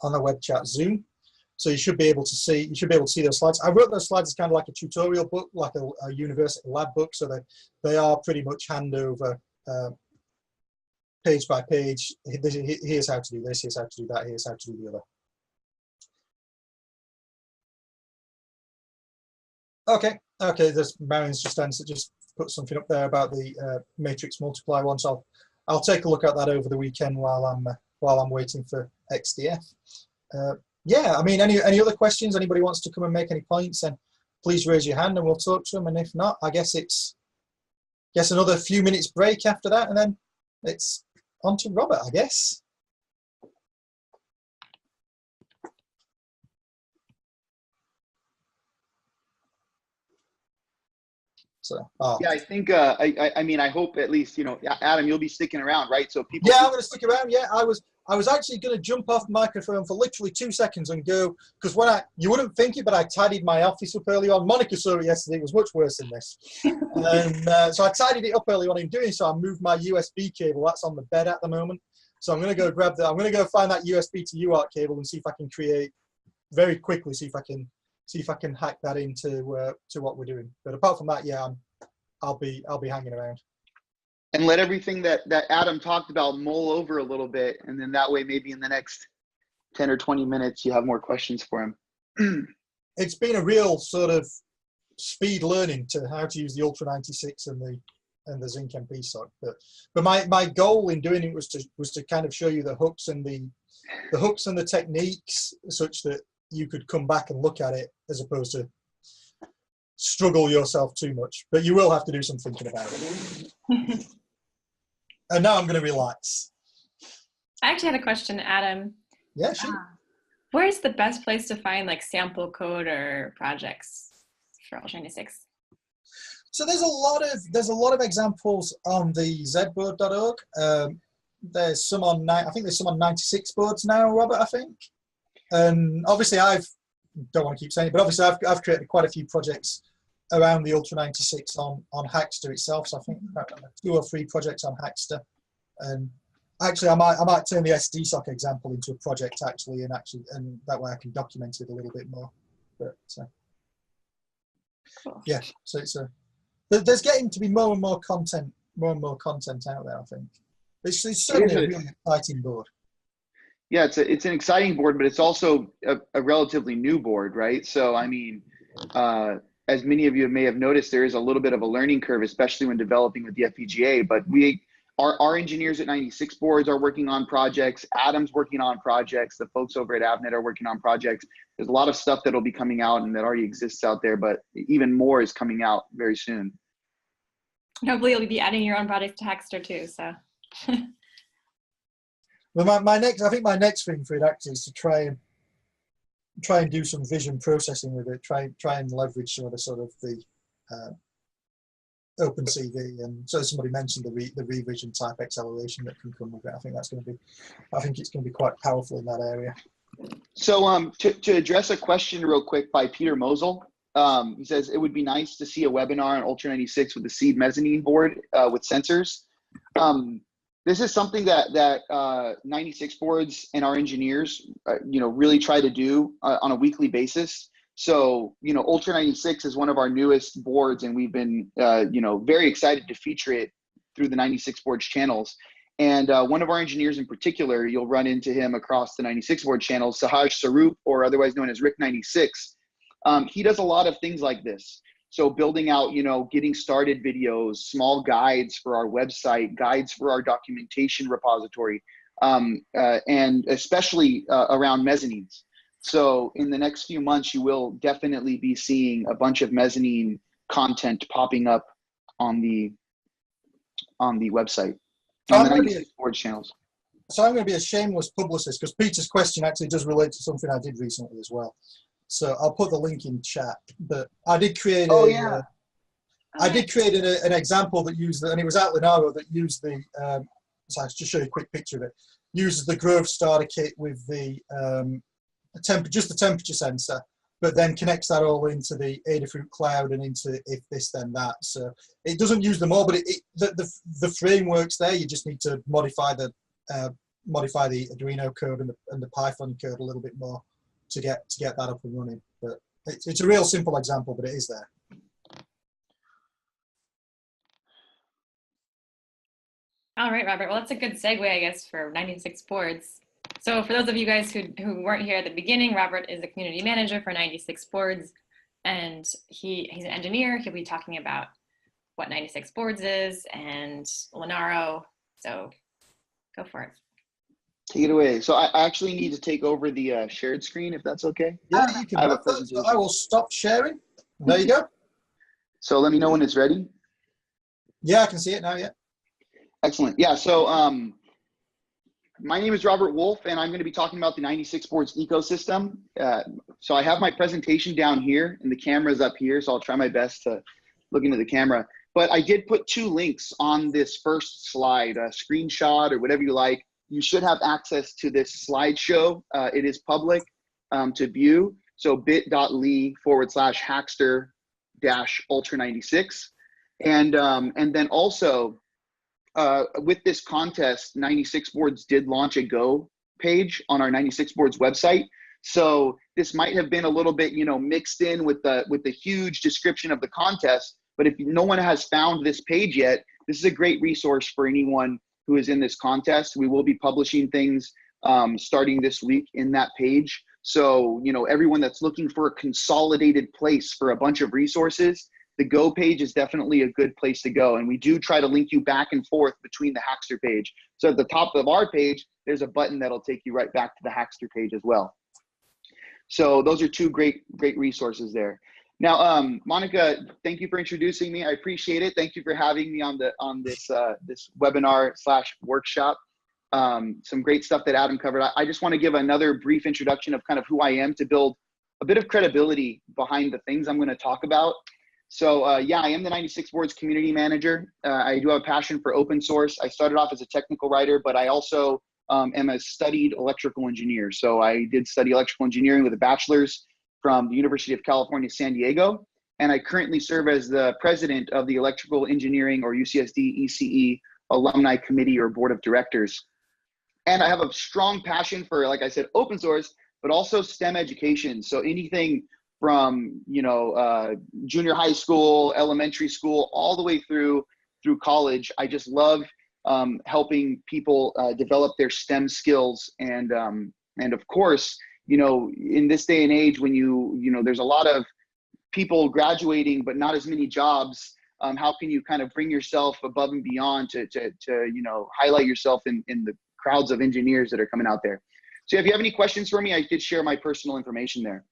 on the web chat Zoom. So you should be able to see those slides. I wrote those slides as kind of like a tutorial book, like a university lab book. So they are pretty much handover, page by page. Here's how to do this. Here's how to do that. Here's how to do the other. Okay. There's Marion's just put something up there about the matrix multiply one. So I'll take a look at that over the weekend while I'm waiting for XDF. Yeah, I mean, any other questions? Anybody wants to come and make any points, then please raise your hand and we'll talk to them. And if not, I guess it's another few minutes break after that, and then it's on to Robert, I guess. So, Yeah, I think. I mean, I hope at least, you know, Adam, you'll be sticking around, right? So people. Yeah, I'm going to stick around. Yeah, I was actually going to jump off the microphone for literally 2 seconds and go, because you wouldn't think it, but I tidied my office up early on. Monica saw it yesterday. It was much worse than this. And so I tidied it up early on. In doing so, I moved my USB cable. That's on the bed at the moment. So I'm going to go grab that. I'm going to go find that USB to UART cable and see if I can create very quickly. See if I can hack that into to what we're doing. But apart from that, yeah, I'll be hanging around. And let everything that Adam talked about mull over a little bit, and then that way maybe in the next 10 or 20 minutes you have more questions for him. It's been a real sort of speed learning to how to use the Ultra96 and the Zinc MP SoC. But my goal in doing it was to kind of show you the hooks and the techniques such that you could come back and look at it as opposed to struggle yourself too much. But you will have to do some thinking about it. And now I'm going to relax. I actually had a question, Adam. Yeah, sure. Where's the best place to find like sample code or projects for Ultra96? So there's a lot of examples on the zboard.org. There's some on I think there's some on 96 boards now, Robert, I think. And obviously don't want to keep saying it, but obviously I've created quite a few projects around the Ultra96 on Hackster itself. So I think 2 or 3 projects on Hackster. And actually I might turn the SDSoC example into a project actually, and that way I can document it a little bit more. But cool. Yeah, so there's getting to be more and more content out there, I think. It's certainly a really exciting board. Yeah, it's an exciting board, but it's also a relatively new board, right? So, I mean, as many of you may have noticed, there is a little bit of a learning curve, especially when developing with the FPGA. But our engineers at 96 boards are working on projects. Adam's working on projects. The folks over at Avnet are working on projects. There's a lot of stuff that'll be coming out and that already exists out there, but even more is coming out very soon. Hopefully you'll be adding your own projects to Hackster too, so. Well, I think my next thing for it actually is to try and do some vision processing with it. Try and leverage some of the sort of the OpenCV, and so somebody mentioned the revision type acceleration that can come with it. I think it's going to be quite powerful in that area. So to address a question real quick by Peter Mosel, he says it would be nice to see a webinar on Ultra96 with the seed mezzanine board with sensors. This is something that 96 boards and our engineers, really try to do on a weekly basis. So, Ultra96 is one of our newest boards, and we've been, very excited to feature it through the 96 boards channels. And one of our engineers in particular, you'll run into him across the 96 board channels, Sahaj Sarup, or otherwise known as Rick96. He does a lot of things like this. So building out, getting started videos, small guides for our website, guides for our documentation repository, and especially around mezzanines. So in the next few months, you will definitely be seeing a bunch of mezzanine content popping up on the website, on the 96 board channels. So I'm going to be a shameless publicist because Peter's question actually does relate to something I did recently as well. So I'll put the link in chat. But I did create I did create an example that used and it was at Lenovo that used the. So I'll just show you a quick picture of it. Uses the Grove starter kit with the just the temperature sensor, but then connects that all into the Adafruit cloud and into if this then that. So it doesn't use them all, but the framework's there. You just need to modify the modify the Arduino code and the Python code a little bit more to get that up and running. But it's a real simple example, but it is there. All right, Robert. Well, that's a good segue, I guess, for 96 boards. So for those of you guys who weren't here at the beginning, Robert is the community manager for 96 boards, and he's an engineer. He'll be talking about what 96 boards is and Linaro. So go for it. Take it away. So I actually need to take over the shared screen, if that's okay. Yeah, you can. I have a presentation. I will stop sharing. There you go. So let me know when it's ready. Yeah, I can see it now. Yeah. Excellent. Yeah. So my name is Robert Wolf, and I'm going to be talking about the 96 boards ecosystem. So I have my presentation down here, and the camera's up here. So I'll try my best to look into the camera. But I did put 2 links on this first slide, a screenshot or whatever you like. You should have access to this slideshow. It is public to view. So bit.ly/Hackster-Ultra96. And then also with this contest, 96 boards did launch a Go page on our 96 boards website. So this might have been a little bit, mixed in with the huge description of the contest. But if no one has found this page yet, this is a great resource for anyone who is in this contest. We will be publishing things starting this week in that page. So, everyone that's looking for a consolidated place for a bunch of resources, the Go page is definitely a good place to go. And we do try to link you back and forth between the Hackster page. So at the top of our page, there's a button that'll take you right back to the Hackster page as well. So those are 2 great resources there. Now, Monica, thank you for introducing me. I appreciate it. Thank you for having me on this webinar/workshop. Some great stuff that Adam covered. I just want to give another brief introduction of kind of who I am to build a bit of credibility behind the things I'm going to talk about. So yeah, I am the 96 boards community manager. I do have a passion for open source. I started off as a technical writer, but I also am a studied electrical engineer. So I did study electrical engineering with a bachelor's from the University of California, San Diego. And I currently serve as the president of the Electrical Engineering, or UCSD ECE, Alumni Committee or Board of Directors. And I have a strong passion for, like I said, open source, but also STEM education. So anything from, junior high school, elementary school, all the way through college. I just love helping people develop their STEM skills. And of course, in this day and age when there's a lot of people graduating, but not as many jobs, how can you kind of bring yourself above and beyond to highlight yourself in the crowds of engineers that are coming out there? So if you have any questions for me, I did share my personal information there.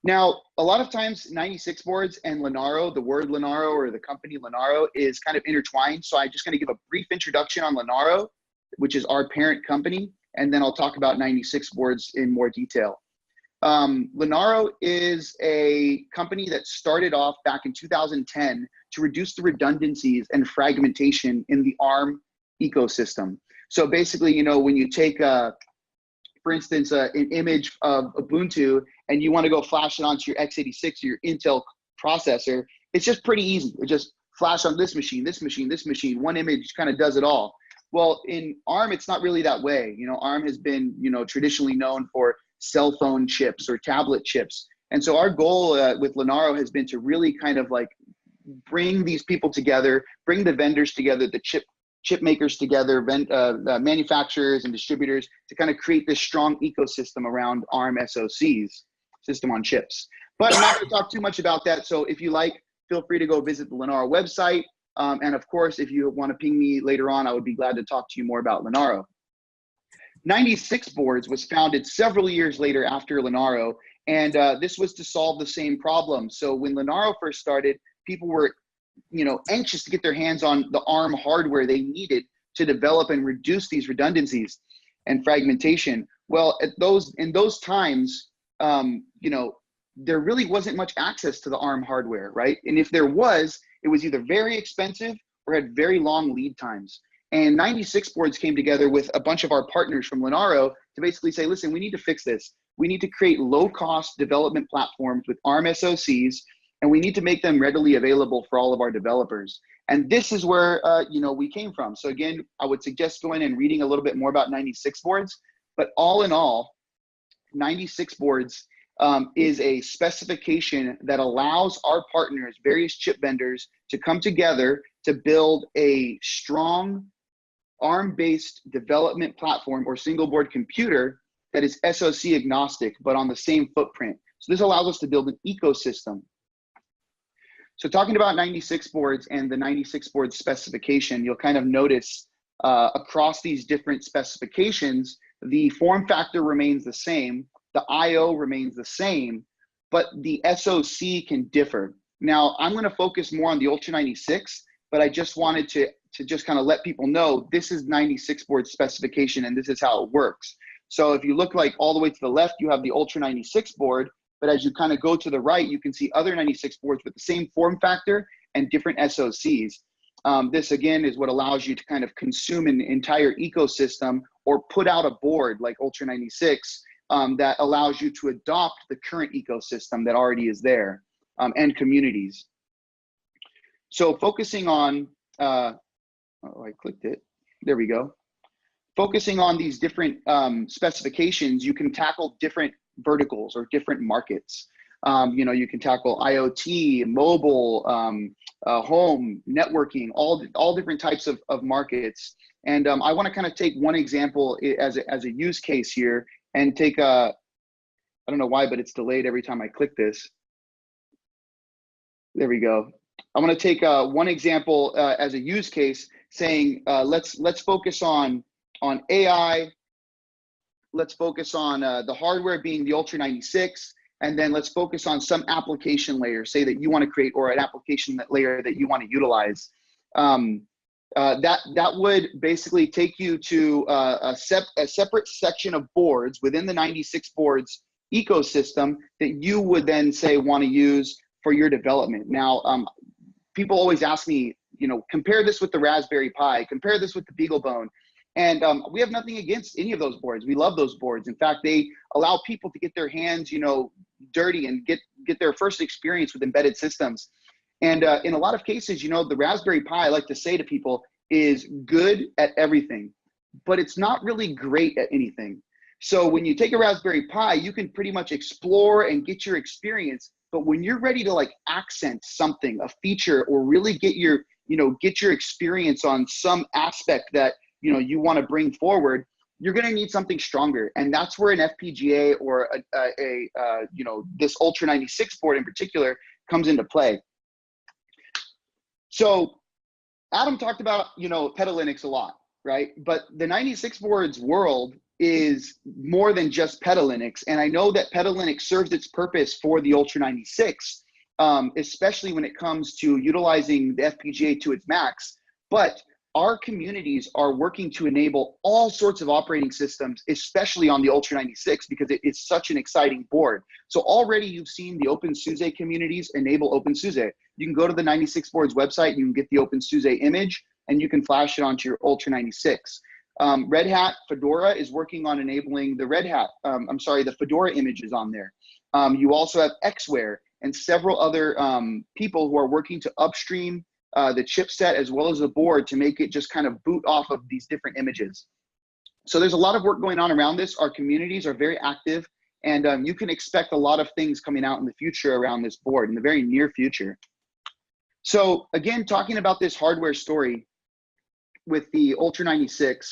Now, a lot of times 96 boards and Linaro, the word Linaro or the company Linaro is kind of intertwined. So I'm just going to give a brief introduction on Linaro, which is our parent company, and then I'll talk about 96 boards in more detail. Linaro is a company that started off back in 2010 to reduce the redundancies and fragmentation in the ARM ecosystem. So basically, when you take, for instance, an image of Ubuntu and you want to go flash it onto your x86 or your Intel processor, it's just pretty easy. It just flash on this machine, this machine, this machine. One image kind of does it all. Well, in ARM, it's not really that way. ARM has been, traditionally known for cell phone chips or tablet chips. And so our goal with Linaro has been to really kind of like bring these people together, bring the vendors together, the chip makers together, manufacturers and distributors, to kind of create this strong ecosystem around ARM SoCs, system on chips. But I'm not going to talk too much about that. So if you like, feel free to go visit the Linaro website. And of course, if you want to ping me later on, I would be glad to talk to you more about Linaro. 96 boards was founded several years later after Linaro, and this was to solve the same problem. So when Linaro first started, people were anxious to get their hands on the ARM hardware they needed to develop and reduce these redundancies and fragmentation. Well, in those times, there really wasn't much access to the ARM hardware, right? And if there was, it was either very expensive or had very long lead times. And 96 boards came together with a bunch of our partners from Linaro to basically say, listen, we need to fix this. We need to create low-cost development platforms with ARM SoCs and we need to make them readily available for all of our developers. And this is where we came from. So again, I would suggest going and reading a little bit more about 96 boards. But all in all, 96 boards is a specification that allows our partners, various chip vendors, to come together to build a strong ARM-based development platform or single board computer that is SoC agnostic, but on the same footprint. So this allows us to build an ecosystem. So talking about 96 boards and the 96 board specification, you'll kind of notice across these different specifications, the form factor remains the same, the IO remains the same, but the SoC can differ. Now, I'm going to focus more on the Ultra96, but I just wanted to just kind of let people know this is 96 board specification and this is how it works. So if you look like all the way to the left, you have the Ultra96 board, but as you kind of go to the right, you can see other 96 boards with the same form factor and different SoCs. This again is what allows you to kind of consume an entire ecosystem or put out a board like Ultra96 that allows you to adopt the current ecosystem that already is there and communities. So focusing on, I clicked it, there we go. Focusing on these different specifications, you can tackle different verticals or different markets. You can tackle IoT, mobile, home, networking, all different types of markets. And I want to kind of take one example as a use case here and take I don't know why, but it's delayed every time I click this. There we go. I want to take one example as a use case saying, let's focus on AI. Let's focus on the hardware being the Ultra96, and then let's focus on some application layer, say that you want to create, or an application layer that you want to utilize. That would basically take you to a separate section of boards within the 96 boards ecosystem that you would then say want to use for your development. Now, people always ask me, compare this with the Raspberry Pi, compare this with the BeagleBone. And we have nothing against any of those boards. We love those boards. In fact, they allow people to get their hands, dirty and get their first experience with embedded systems. And in a lot of cases, the Raspberry Pi, I like to say to people, is good at everything, but it's not really great at anything. So when you take a Raspberry Pi, you can pretty much explore and get your experience. But when you're ready to accent something, a feature, or really get your experience on some aspect that you want to bring forward, you're going to need something stronger. And that's where an FPGA or this Ultra96 board in particular comes into play. So Adam talked about, Petalinux a lot, right? But the 96 boards world is more than just Petalinux. And I know that Petalinux serves its purpose for the Ultra96, especially when it comes to utilizing the FPGA to its max. But our communities are working to enable all sorts of operating systems, especially on the Ultra96, because it is such an exciting board. So already you've seen the OpenSUSE communities enable OpenSUSE. You can go to the 96 boards website, you can get the OpenSUSE image, and you can flash it onto your Ultra96. Red Hat Fedora is working on enabling the the Fedora images on there. You also have Xware and several other people who are working to upstream the chipset as well as the board to make it just kind of boot off of these different images. So there's a lot of work going on around this. Our communities are very active, and you can expect a lot of things coming out in the future around this board in the very near future. So again, talking about this hardware story with the Ultra96,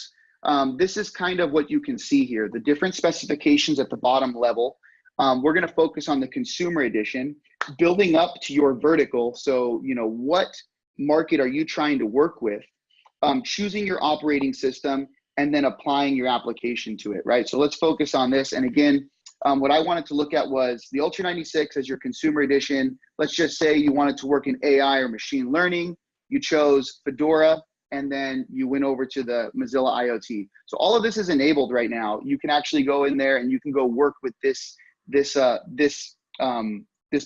this is kind of what you can see here, the different specifications at the bottom level. We're going to focus on the consumer edition, building up to your vertical. So, what market are you trying to work with, choosing your operating system, and then applying your application to it, right? So let's focus on this. And again, what I wanted to look at was the Ultra96 as your consumer edition. Let's just say you wanted to work in AI or machine learning. You chose Fedora, and then you went over to the Mozilla IoT. So all of this is enabled right now. You can actually go in there and you can go work with this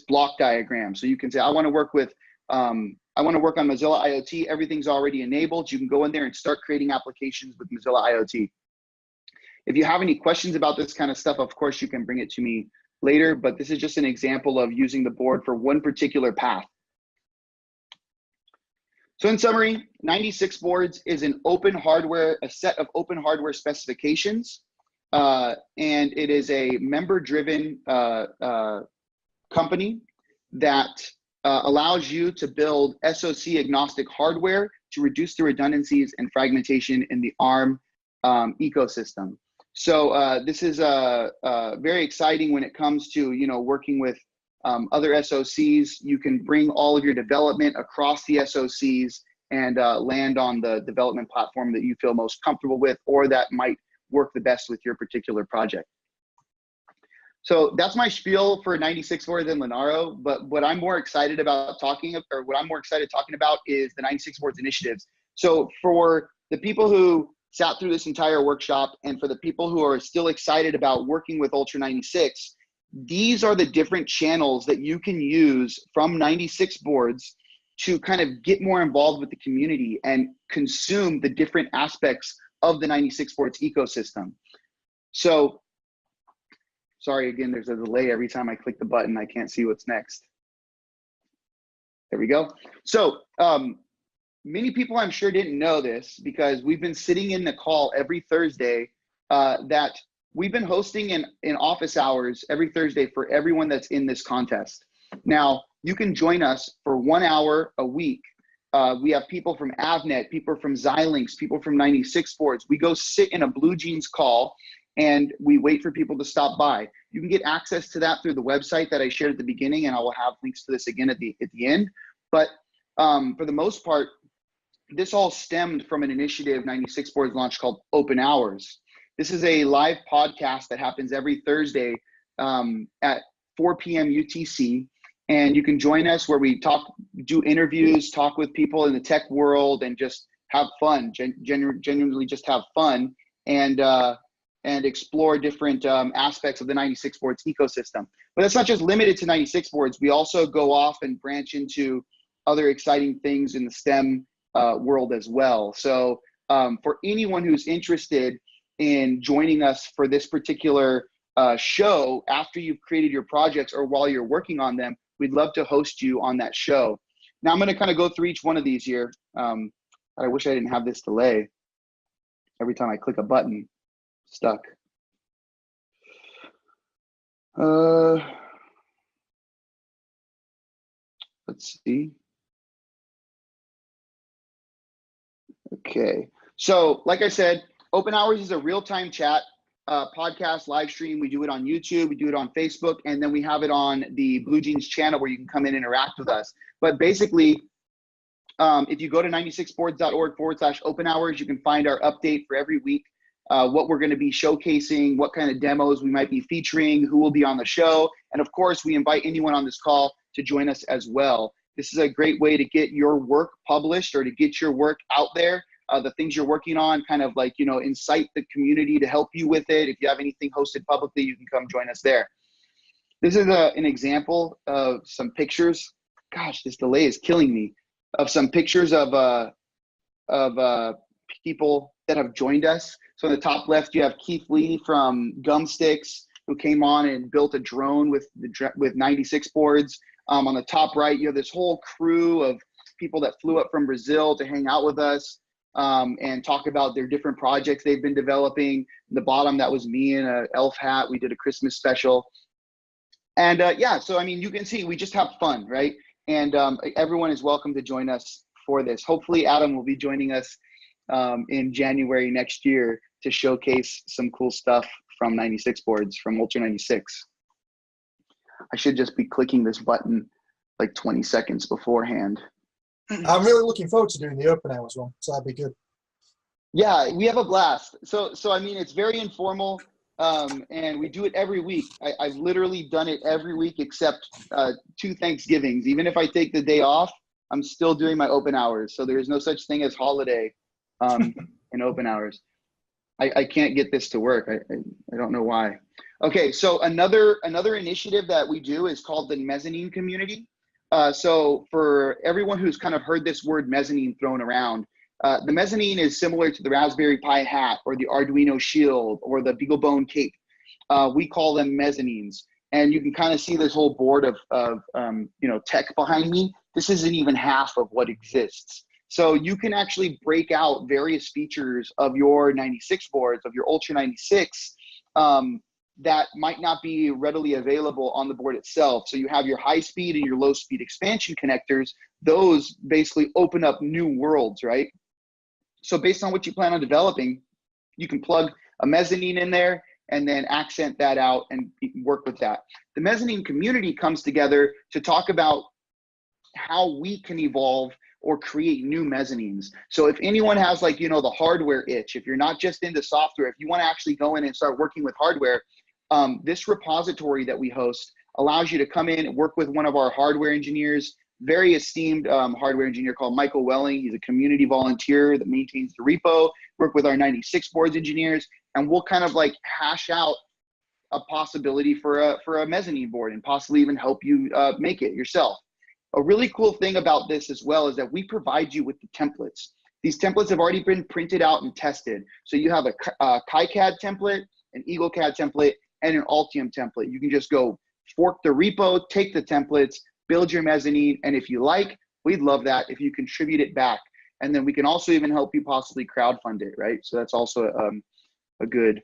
block diagram. So you can say, I want to work on Mozilla IoT. Everything's already enabled. You can go in there and start creating applications with Mozilla IoT. If you have any questions about this kind of stuff, of course, you can bring it to me later, but this is just an example of using the board for one particular path. So in summary, 96 boards is an open hardware, a set of open hardware specifications, and it is a member-driven company that allows you to build SoC agnostic hardware to reduce the redundancies and fragmentation in the ARM ecosystem. So this is very exciting when it comes to, you know, working with other SoCs. You can bring all of your development across the SoCs and land on the development platform that you feel most comfortable with, or that might work the best with your particular project. So that's my spiel for 96 boards and Linaro. But what I'm more excited about talking about is the 96 boards initiatives. So for the people who sat through this entire workshop, and for the people who are still excited about working with Ultra96, these are the different channels that you can use from 96 boards to kind of get more involved with the community and consume the different aspects of the 96 boards ecosystem. So, sorry, again, there's a delay every time I click the button. I can't see what's next. There we go. So many people I'm sure didn't know this, because we've been sitting in the call every Thursday, that we've been hosting in office hours every Thursday for everyone that's in this contest. Now, you can join us for 1 hour a week. We have people from Avnet, people from Xilinx, people from 96 boards. We go sit in a Blue Jeans call and we wait for people to stop by. You can get access to that through the website that I shared at the beginning, and I will have links to this again at the end. But for the most part, this all stemmed from an initiative 96 boards launched called Open Hours. This is a live podcast that happens every Thursday at 4 p.m. UTC. And you can join us where we do interviews, talk with people in the tech world, and just have fun, genuinely just have fun, and explore different aspects of the 96 boards ecosystem. But it's not just limited to 96 boards. We also go off and branch into other exciting things in the STEM world as well. So for anyone who's interested in joining us for this particular show after you've created your projects or while you're working on them, we'd love to host you on that show. Now I'm going to kind of go through each one of these here. I wish I didn't have this delay. Every time I click a button, stuck. Let's see. Okay, so like I said, Open Hours is a real-time chat podcast live stream. We do it on YouTube, we do it on Facebook, and then we have it on the Blue Jeans channel where you can come in and interact with us. But basically, if you go to 96boards.org/open hours, you can find our update for every week, what we're going to be showcasing, what kind of demos we might be featuring, who will be on the show. And of course, we invite anyone on this call to join us as well. This is a great way to get your work published or to get your work out there. The things you're working on, kind of like, you know, incite the community to help you with it. If you have anything hosted publicly, you can come join us there. This is an example of some pictures. Gosh, this delay is killing me. Of some pictures of people that have joined us. So on the top left, you have Keith Lee from Gumsticks, who came on and built a drone with 96 boards. On the top right, you have this whole crew of people that flew up from Brazil to hang out with us. And talk about their different projects they've been developing. The bottom, that was me in an elf hat. We did a Christmas special. And yeah, so I mean, you can see we just have fun, right? And everyone is welcome to join us for this. Hopefully Adam will be joining us in January next year to showcase some cool stuff from 96 boards, from Ultra96. I should just be clicking this button like 20 seconds beforehand. I'm really looking forward to doing the Open Hours one, so that'd be good. Yeah, we have a blast. So I mean, it's very informal, and we do it every week. I've literally done it every week except 2 Thanksgivings. Even if I take the day off, I'm still doing my Open Hours. So there is no such thing as holiday in Open Hours. I can't get this to work. I don't know why. Okay, so another initiative that we do is called the Mezzanine Community. So for everyone who's kind of heard this word mezzanine thrown around, the mezzanine is similar to the Raspberry Pi hat or the Arduino Shield or the BeagleBone Cape. We call them mezzanines. And you can kind of see this whole board of tech behind me. This isn't even half of what exists. So you can actually break out various features of your 96 boards, of your Ultra 96, that might not be readily available on the board itself. So you have your high speed and your low speed expansion connectors. Those basically open up new worlds, right? So based on what you plan on developing, you can plug a mezzanine in there and then accent that out and work with that. The mezzanine community comes together to talk about how we can evolve or create new mezzanines. So if anyone has the hardware itch, if you're not just into software, if you want to actually go in and start working with hardware, this repository that we host allows you to come in and work with one of our hardware engineers, very esteemed hardware engineer called Michael Welling. He's a community volunteer that maintains the repo, work with our 96 boards engineers, and we'll kind of hash out a possibility for a mezzanine board and possibly even help you make it yourself. A really cool thing about this as well is that we provide you with the templates. These templates have already been printed out and tested. So you have a KiCad template, an EagleCAD template, and an Altium template. You can just go fork the repo, take the templates, build your mezzanine, and if you like, we'd love that if you contribute it back. And then we can also even help you possibly crowdfund it, right? So that's also a good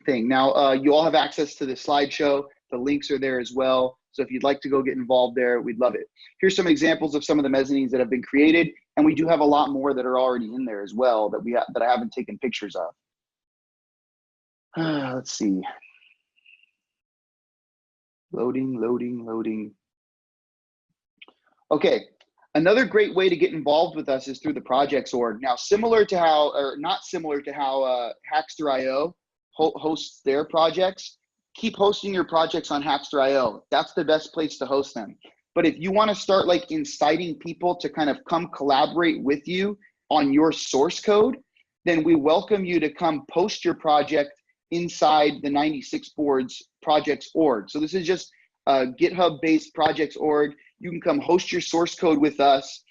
thing. Now, you all have access to the slideshow. The links are there as well. So if you'd like to go get involved there, we'd love it. Here's some examples of some of the mezzanines that have been created, and we do have a lot more that are already in there as well that I haven't taken pictures of. Let's see. Loading. Okay, another great way to get involved with us is through the projects org. Now, similar to how, or not similar to how Hackster.io hosts their projects, keep hosting your projects on Hackster.io. That's the best place to host them. But if you want to start inciting people to kind of come collaborate with you on your source code, then we welcome you to come post your project inside the 96 boards projects org. So this is just a GitHub-based projects org. You can come host your source code with us.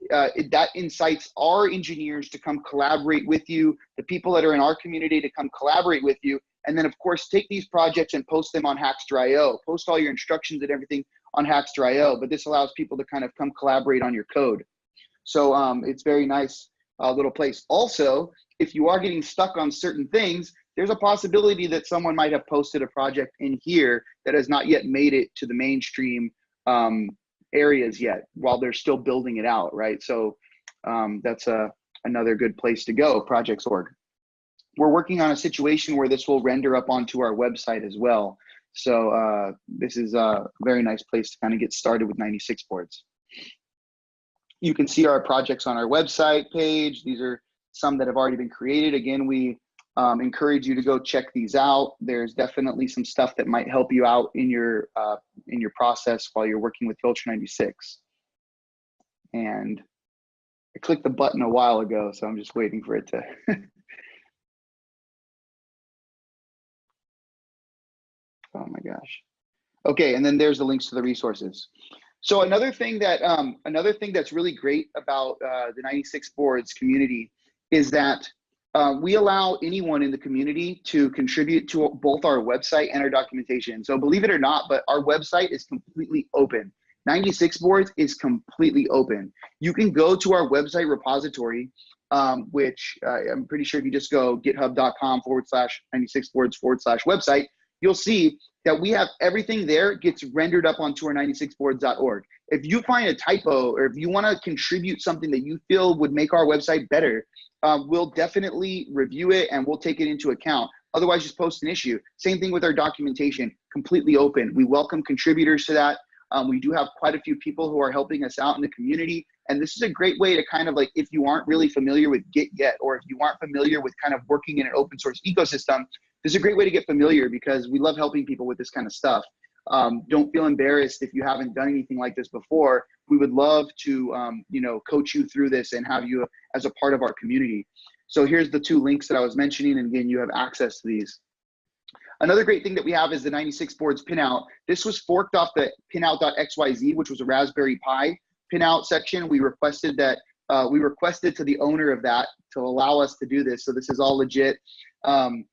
That incites our engineers to come collaborate with you, the people that are in our community to come collaborate with you. And then, of course, take these projects and post them on Hackster.io. Post all your instructions and everything on Hackster.io. But this allows people to kind of come collaborate on your code. So it's very nice little place. Also, if you are getting stuck on certain things, there's a possibility that someone might have posted a project in here that has not yet made it to the mainstream areas yet while they're still building it out, right? So that's another good place to go, projects.org. We're working on a situation where this will render up onto our website as well. So this is a very nice place to kind of get started with 96 boards. You can see our projects on our website page. These are some that have already been created. Again, we encourage you to go check these out. There's definitely some stuff that might help you out in your process while you're working with Ultra 96. And I clicked the button a while ago, so I'm just waiting for it to. Oh my gosh. Okay, and then there's the links to the resources. So another thing that's really great about the 96 boards community is that we allow anyone in the community to contribute to both our website and our documentation. So believe it or not, but our website is completely open. 96 boards is completely open. You can go to our website repository, which I'm pretty sure if you just go github.com/96boards/website, you'll see that we have everything there gets rendered up onto our 96boards.org. If you find a typo or if you want to contribute something that you feel would make our website better, we'll definitely review it and we'll take it into account. Otherwise, just post an issue. Same thing with our documentation, completely open. We welcome contributors to that. We do have quite a few people who are helping us out in the community. And this is a great way to kind of if you aren't really familiar with Git yet, or if you aren't familiar with kind of working in an open source ecosystem, this is a great way to get familiar because we love helping people with this kind of stuff. Don't feel embarrassed if you haven't done anything like this before. We would love to, coach you through this and have you as a part of our community. So here's the two links that I was mentioning. And again, you have access to these. Another great thing that we have is the 96 boards pinout. This was forked off the pinout.xyz, which was a Raspberry Pi pinout section. We requested to the owner of that to allow us to do this. So this is all legit. And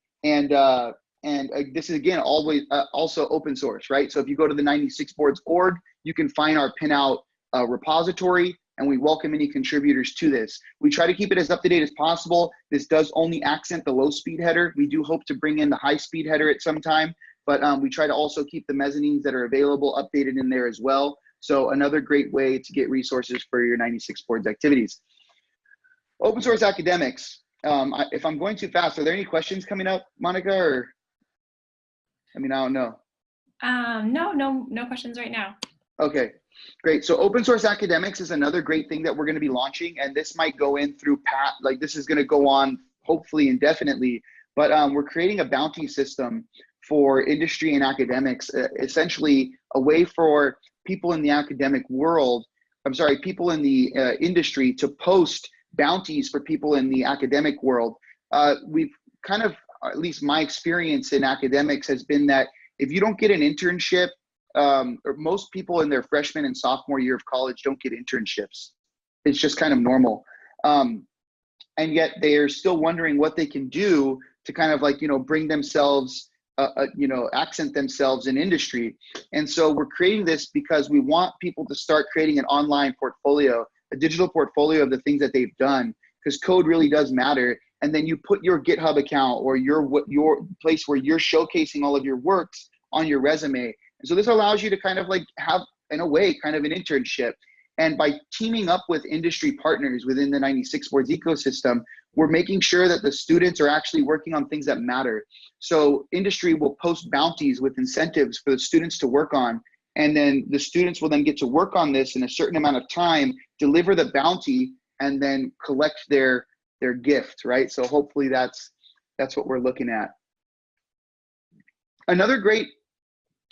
and this is again always also open source, right? So if you go to the 96 boards org, you can find our pinout repository, and we welcome any contributors to this. We try to keep it as up to date as possible. This does only accent the low speed header. We do hope to bring in the high speed header at some time, but we try to also keep the mezzanines that are available updated in there as well. So another great way to get resources for your 96 boards activities. Open source academics. If I'm going too fast, are there any questions coming up, Monica? Or, I mean, I don't know. No questions right now. Okay, great. So open source academics is another great thing that we're going to be launching, and this might go in through like this is going to go on hopefully indefinitely, but we're creating a bounty system for industry and academics, essentially a way for people in the academic world, people in the industry to post bounties for people in the academic world. We've kind of, at least my experience in academics has been that if you don't get an internship, or most people in their freshman and sophomore year of college don't get internships. It's just kind of normal. And yet they are still wondering what they can do to kind of like, bring themselves, accent themselves in industry. And so we're creating this because we want people to start creating an online portfolio, a digital portfolio of the things that they've done, because code really does matter. And then you put your GitHub account or your place where you're showcasing all of your works on your resume. And so this allows you to kind of like have, in a way, kind of an internship. And by teaming up with industry partners within the 96 boards ecosystem, we're making sure that the students are actually working on things that matter. So industry will post bounties with incentives for the students to work on. And then the students will then get to work on this in a certain amount of time, deliver the bounty, and then collect their gift, right? So hopefully that's what we're looking at. Another great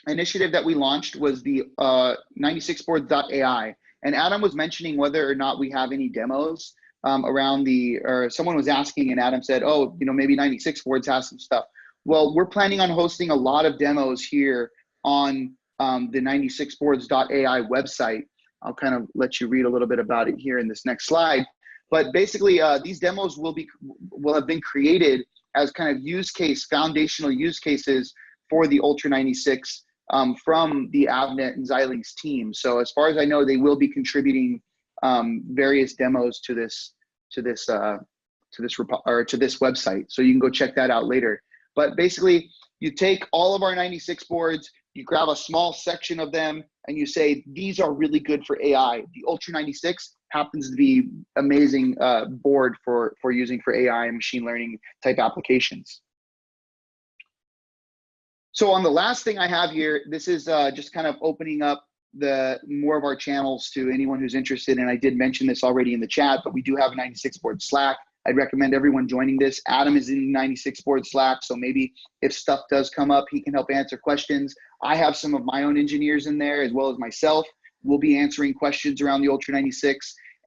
initiative that we launched was the 96boards.ai. And Adam was mentioning whether or not we have any demos around or someone was asking, and Adam said, oh, maybe 96 boards has some stuff. Well, we're planning on hosting a lot of demos here on the 96boards.ai website. I'll kind of let you read a little bit about it here in this next slide. But basically, these demos will have been created as kind of foundational use cases for the Ultra96 from the Avnet and Xilinx team. So as far as I know, they will be contributing various demos to this website. So you can go check that out later. But basically, you take all of our 96 boards, you grab a small section of them, and you say, these are really good for AI. The Ultra96 happens to be amazing board for using for AI and machine learning type applications. So on the last thing I have here, this is just kind of opening up more of our channels to anyone who's interested. And I did mention this already in the chat, but we do have a 96 board Slack. I'd recommend everyone joining this. Adam is in the 96 board Slack, so maybe if stuff does come up, he can help answer questions. I have some of my own engineers in there as well as myself. We'll be answering questions around the Ultra96.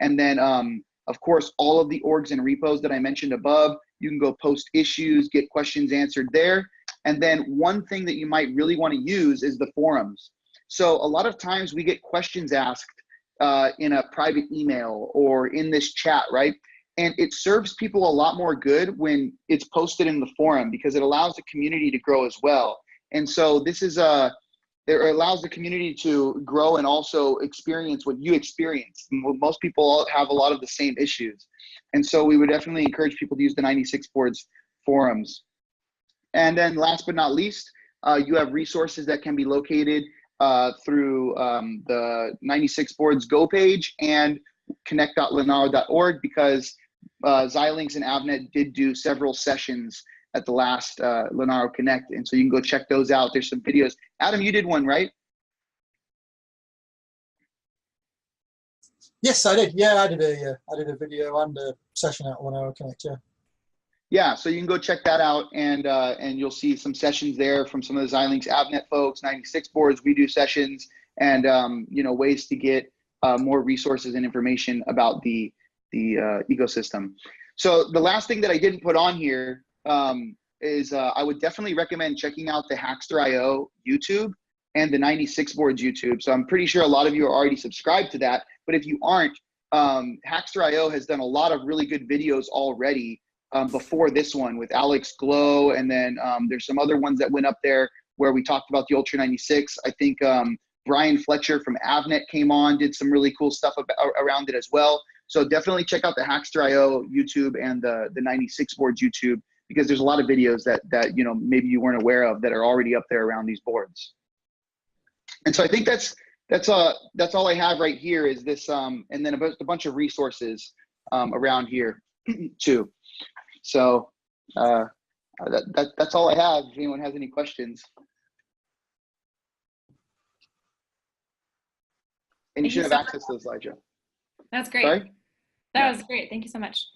And then, of course, all of the orgs and repos that I mentioned above, you can go post issues, get questions answered there. And then one thing that you might really want to use is the forums. So a lot of times we get questions asked in a private email or in this chat, right? And it serves people a lot more good when it's posted in the forum because it allows the community to grow as well. And so this is it allows the community to grow and also experience what you experienced. Most people have a lot of the same issues. And so we would definitely encourage people to use the 96 boards forums. And then last but not least, you have resources that can be located through the 96 boards Go page and connect.lenaro.org because Xilinx and Avnet did do several sessions at the last Lenaro Connect. And so you can go check those out. There's some videos. Adam, you did one, right? Yes, I did. Yeah, I did a video and a session at Lenaro Connect. Yeah. Yeah, so you can go check that out, and you'll see some sessions there from some of the Xilinx Avnet folks, 96 boards. We do sessions, and ways to get more resources and information about the ecosystem. So the last thing that I didn't put on here is I would definitely recommend checking out the Hackster.io YouTube and the 96 boards YouTube. So I'm pretty sure a lot of you are already subscribed to that, but if you aren't, Hackster.io has done a lot of really good videos already before this one with Alex Glow, and then there's some other ones that went up there where we talked about the Ultra 96. I think Brian Fletcher from Avnet came on, did some really cool stuff around it as well. So definitely check out the Hackster.io YouTube and the 96 boards YouTube, because there's a lot of videos that maybe you weren't aware of that are already up there around these boards. And so I think that's all I have right here is this, and then a bunch of resources around here too. So that's all I have. If anyone has any questions. And you should have access to the slideshow. That's great. Sorry? That was great. Thank you so much.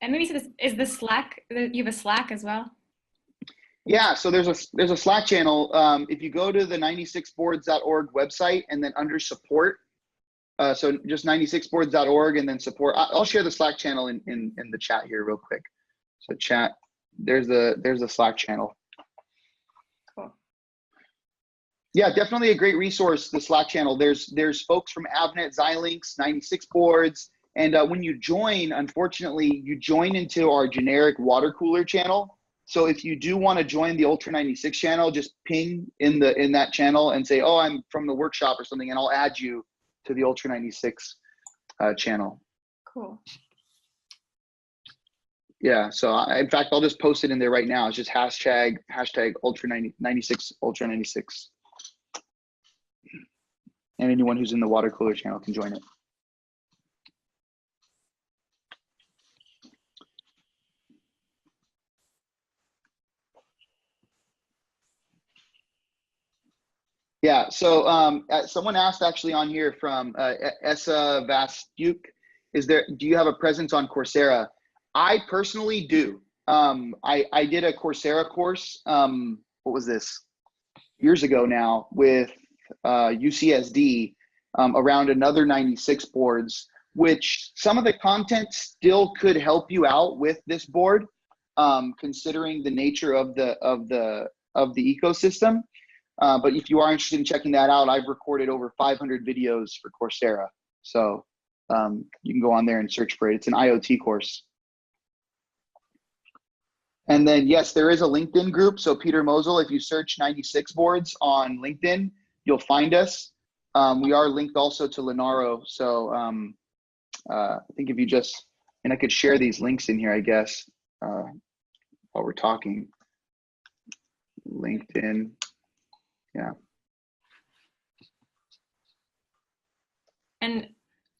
And maybe is the Slack, you have a Slack as well? Yeah, so there's a Slack channel. If you go to the 96boards.org website and then under support, so just 96boards.org and then support. I'll share the Slack channel in the chat here real quick. So chat, there's the Slack channel. Cool. Yeah, definitely a great resource, the Slack channel. There's folks from Avnet, Xilinx, 96 boards, and when you join, unfortunately, you join into our generic water cooler channel. So if you do want to join the Ultra 96 channel, just ping in that channel and say, oh, I'm from the workshop or something, and I'll add you to the Ultra 96 channel. Cool. Yeah, so in fact, I'll just post it in there right now. It's just hashtag Ultra 96 Ultra 96. And anyone who's in the water cooler channel can join it. Yeah, so someone asked actually on here from Essa Vastuk, do you have a presence on Coursera? I personally do. I did a Coursera course, what was this, years ago now with UCSD around another 96 boards, which some of the content still could help you out with this board, considering the nature of the ecosystem. But if you are interested in checking that out, I've recorded over 500 videos for Coursera. So you can go on there and search for it. It's an IoT course. And then, yes, there is a LinkedIn group. So Peter Mosel, if you search 96 boards on LinkedIn, you'll find us. We are linked also to Linaro. So I think if you just, and I could share these links in here, I guess, while we're talking. LinkedIn. Yeah. And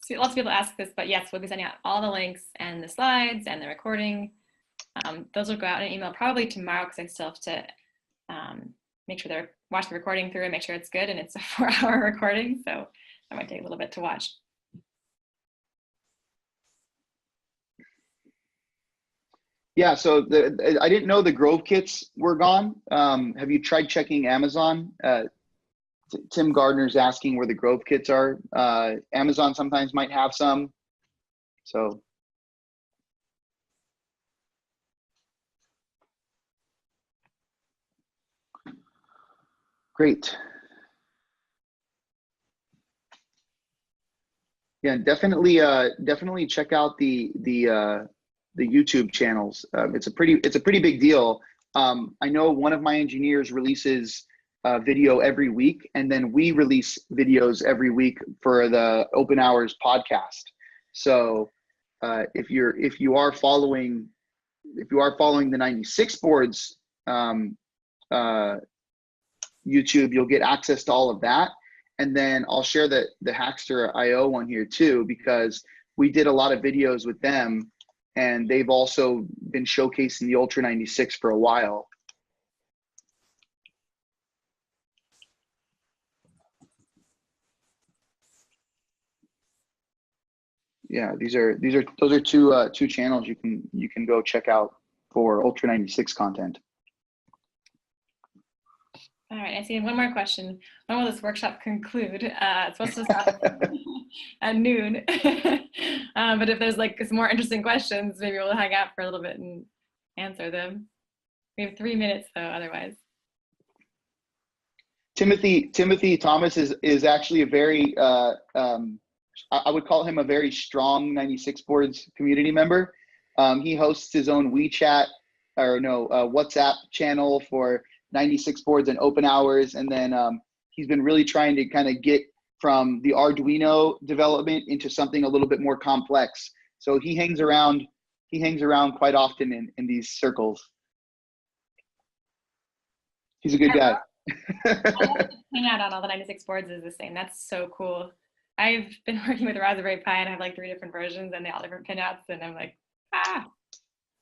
so lots of people ask this, but yes, we'll be sending out all the links and the slides and the recording. Those will go out in an email probably tomorrow, because I still have to make sure they're watch the recording through and make sure it's good, and it's a 4-hour recording, so that might take a little bit to watch. Yeah, so I didn't know the Grove kits were gone. Have you tried checking Amazon? Tim Gardner's asking where the Grove kits are. Amazon sometimes might have some. So. Great. Yeah, definitely check out the YouTube channels. It's a pretty big deal. I know one of my engineers releases video every week, and then we release videos every week for the Open Hours podcast. So if you are following the 96 boards YouTube, you'll get access to all of that. And then I'll share the Hackster.io one here too, because we did a lot of videos with them, and they've also been showcasing the Ultra 96 for a while. Yeah, those are two channels you can go check out for Ultra 96 content. All right, I see one more question. When will this workshop conclude? It's supposed to stop at noon. But if there's like some more interesting questions, maybe we'll hang out for a little bit and answer them. We have 3 minutes though, otherwise. Timothy Thomas is actually a very, I would call him a very strong 96 boards community member. He hosts his own WeChat or no WhatsApp channel for 96 boards and open hours, and then he's been really trying to kind of get from the Arduino development into something a little bit more complex. So he hangs around quite often in these circles. He's a good guy. I love the pinout on all the 96 boards is the same. That's so cool. I've been working with Raspberry Pi and I have like 3 different versions and they all different pinouts, and I'm like, ah,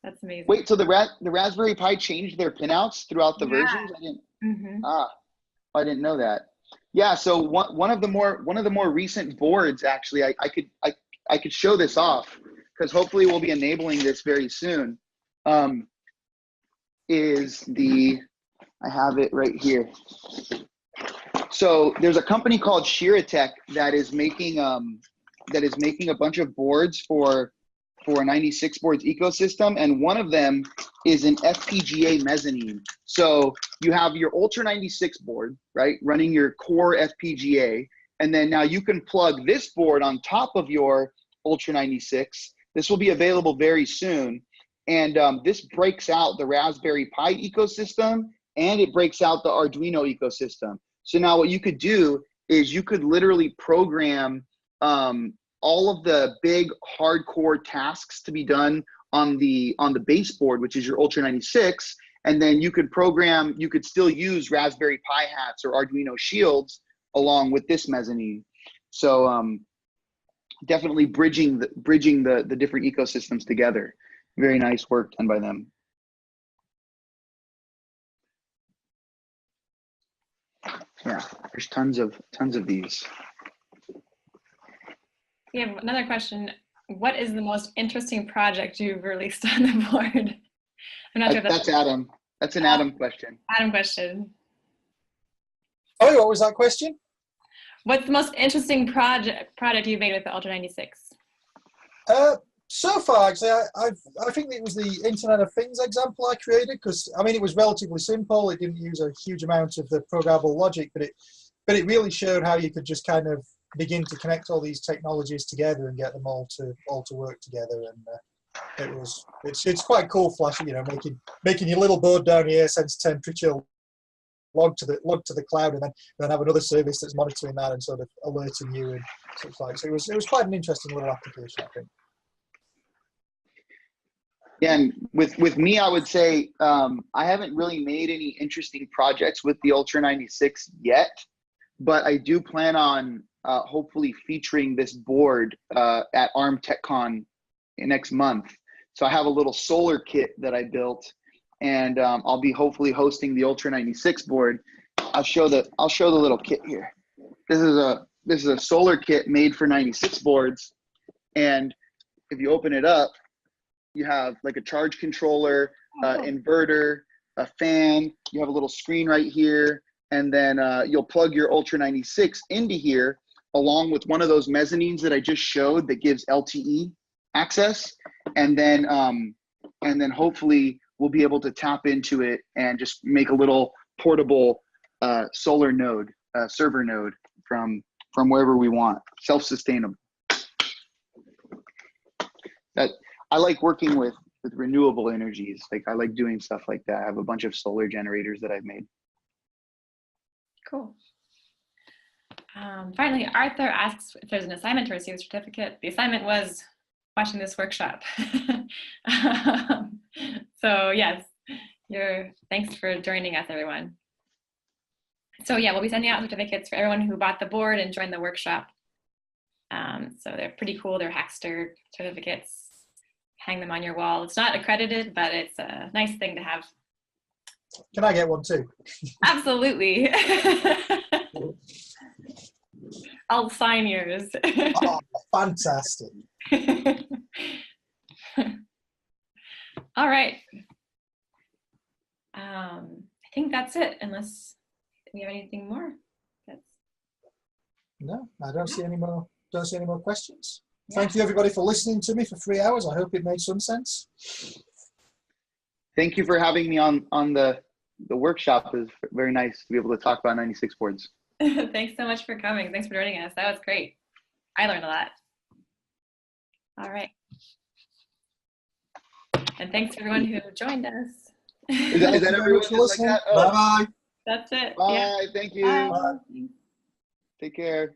that's amazing. Wait, so the Raspberry Pi changed their pinouts throughout the versions? I didn't know that. Yeah, so one of the more recent boards, actually, I could show this off because hopefully we'll be enabling this very soon. I have it right here. So there's a company called Shiratech that is making a bunch of boards for a 96 boards ecosystem, and one of them is an FPGA mezzanine. So you have your Ultra 96 board, right, running your core FPGA, and then now you can plug this board on top of your Ultra 96. This will be available very soon, and this breaks out the Raspberry Pi ecosystem, and it breaks out the Arduino ecosystem. So now what you could do is you could literally program all of the big hardcore tasks to be done on the base board, which is your Ultra 96, and then you could still use Raspberry Pi hats or Arduino shields along with this mezzanine. So definitely bridging the different ecosystems together. Very nice work done by them. Yeah, there's tons of these. We have another question. What is the most interesting project you've released on the board? I'm not sure if that's Adam. That's an Adam question. Adam question. Oh, what was that question? What's the most interesting product you've made with the Ultra 96? So far, actually, I think it was the Internet of Things example I created, because I mean it was relatively simple. It didn't use a huge amount of the programmable logic, but it really showed how you could just kind of begin to connect all these technologies together and get them all to work together. And it's quite cool, Flash. You know, making your little board down here, sense temperature, log to the cloud, and then have another service that's monitoring that and sort of alerting you and such like. So it was quite an interesting little application, I think. Yeah, and with me, I would say I haven't really made any interesting projects with the Ultra 96 yet, but I do plan on hopefully featuring this board at ARM TechCon next month. So I have a little solar kit that I built, and I'll be hopefully hosting the Ultra 96 board. I'll show the little kit here. This is a solar kit made for 96 boards, and if you open it up, you have like a charge controller, inverter, a fan. You have a little screen right here, and then you'll plug your Ultra 96 into here, along with one of those mezzanines that I just showed that gives LTE access, and then hopefully we'll be able to tap into it and just make a little portable solar node, server node from wherever we want, self-sustainable. I like working with renewable energies. Like I like doing stuff like that. I have a bunch of solar generators that I've made. Cool. Finally, Arthur asks if there's an assignment to receive a certificate. The assignment was watching this workshop. So yes, thanks for joining us, everyone. So yeah, we'll be sending out certificates for everyone who bought the board and joined the workshop. So they're pretty cool. They're Hackster certificates. Hang them on your wall. It's not accredited, but it's a nice thing to have. Can I get one too? Absolutely. I'll sign yours. Oh, fantastic. All right. I think that's it, unless we have anything more. No, I don't see any more. Don't see any more questions. Thank you, everybody, for listening to me for 3 hours. I hope it made some sense. Thank you for having me on the workshop. It was very nice to be able to talk about 96 boards. Thanks so much for coming. Thanks for joining us. That was great. I learned a lot. All right. And thanks everyone who joined us. Is that everyone just like that? Oh, Bye-bye. That's it. bye. Yeah. Thank you. Bye. Take care.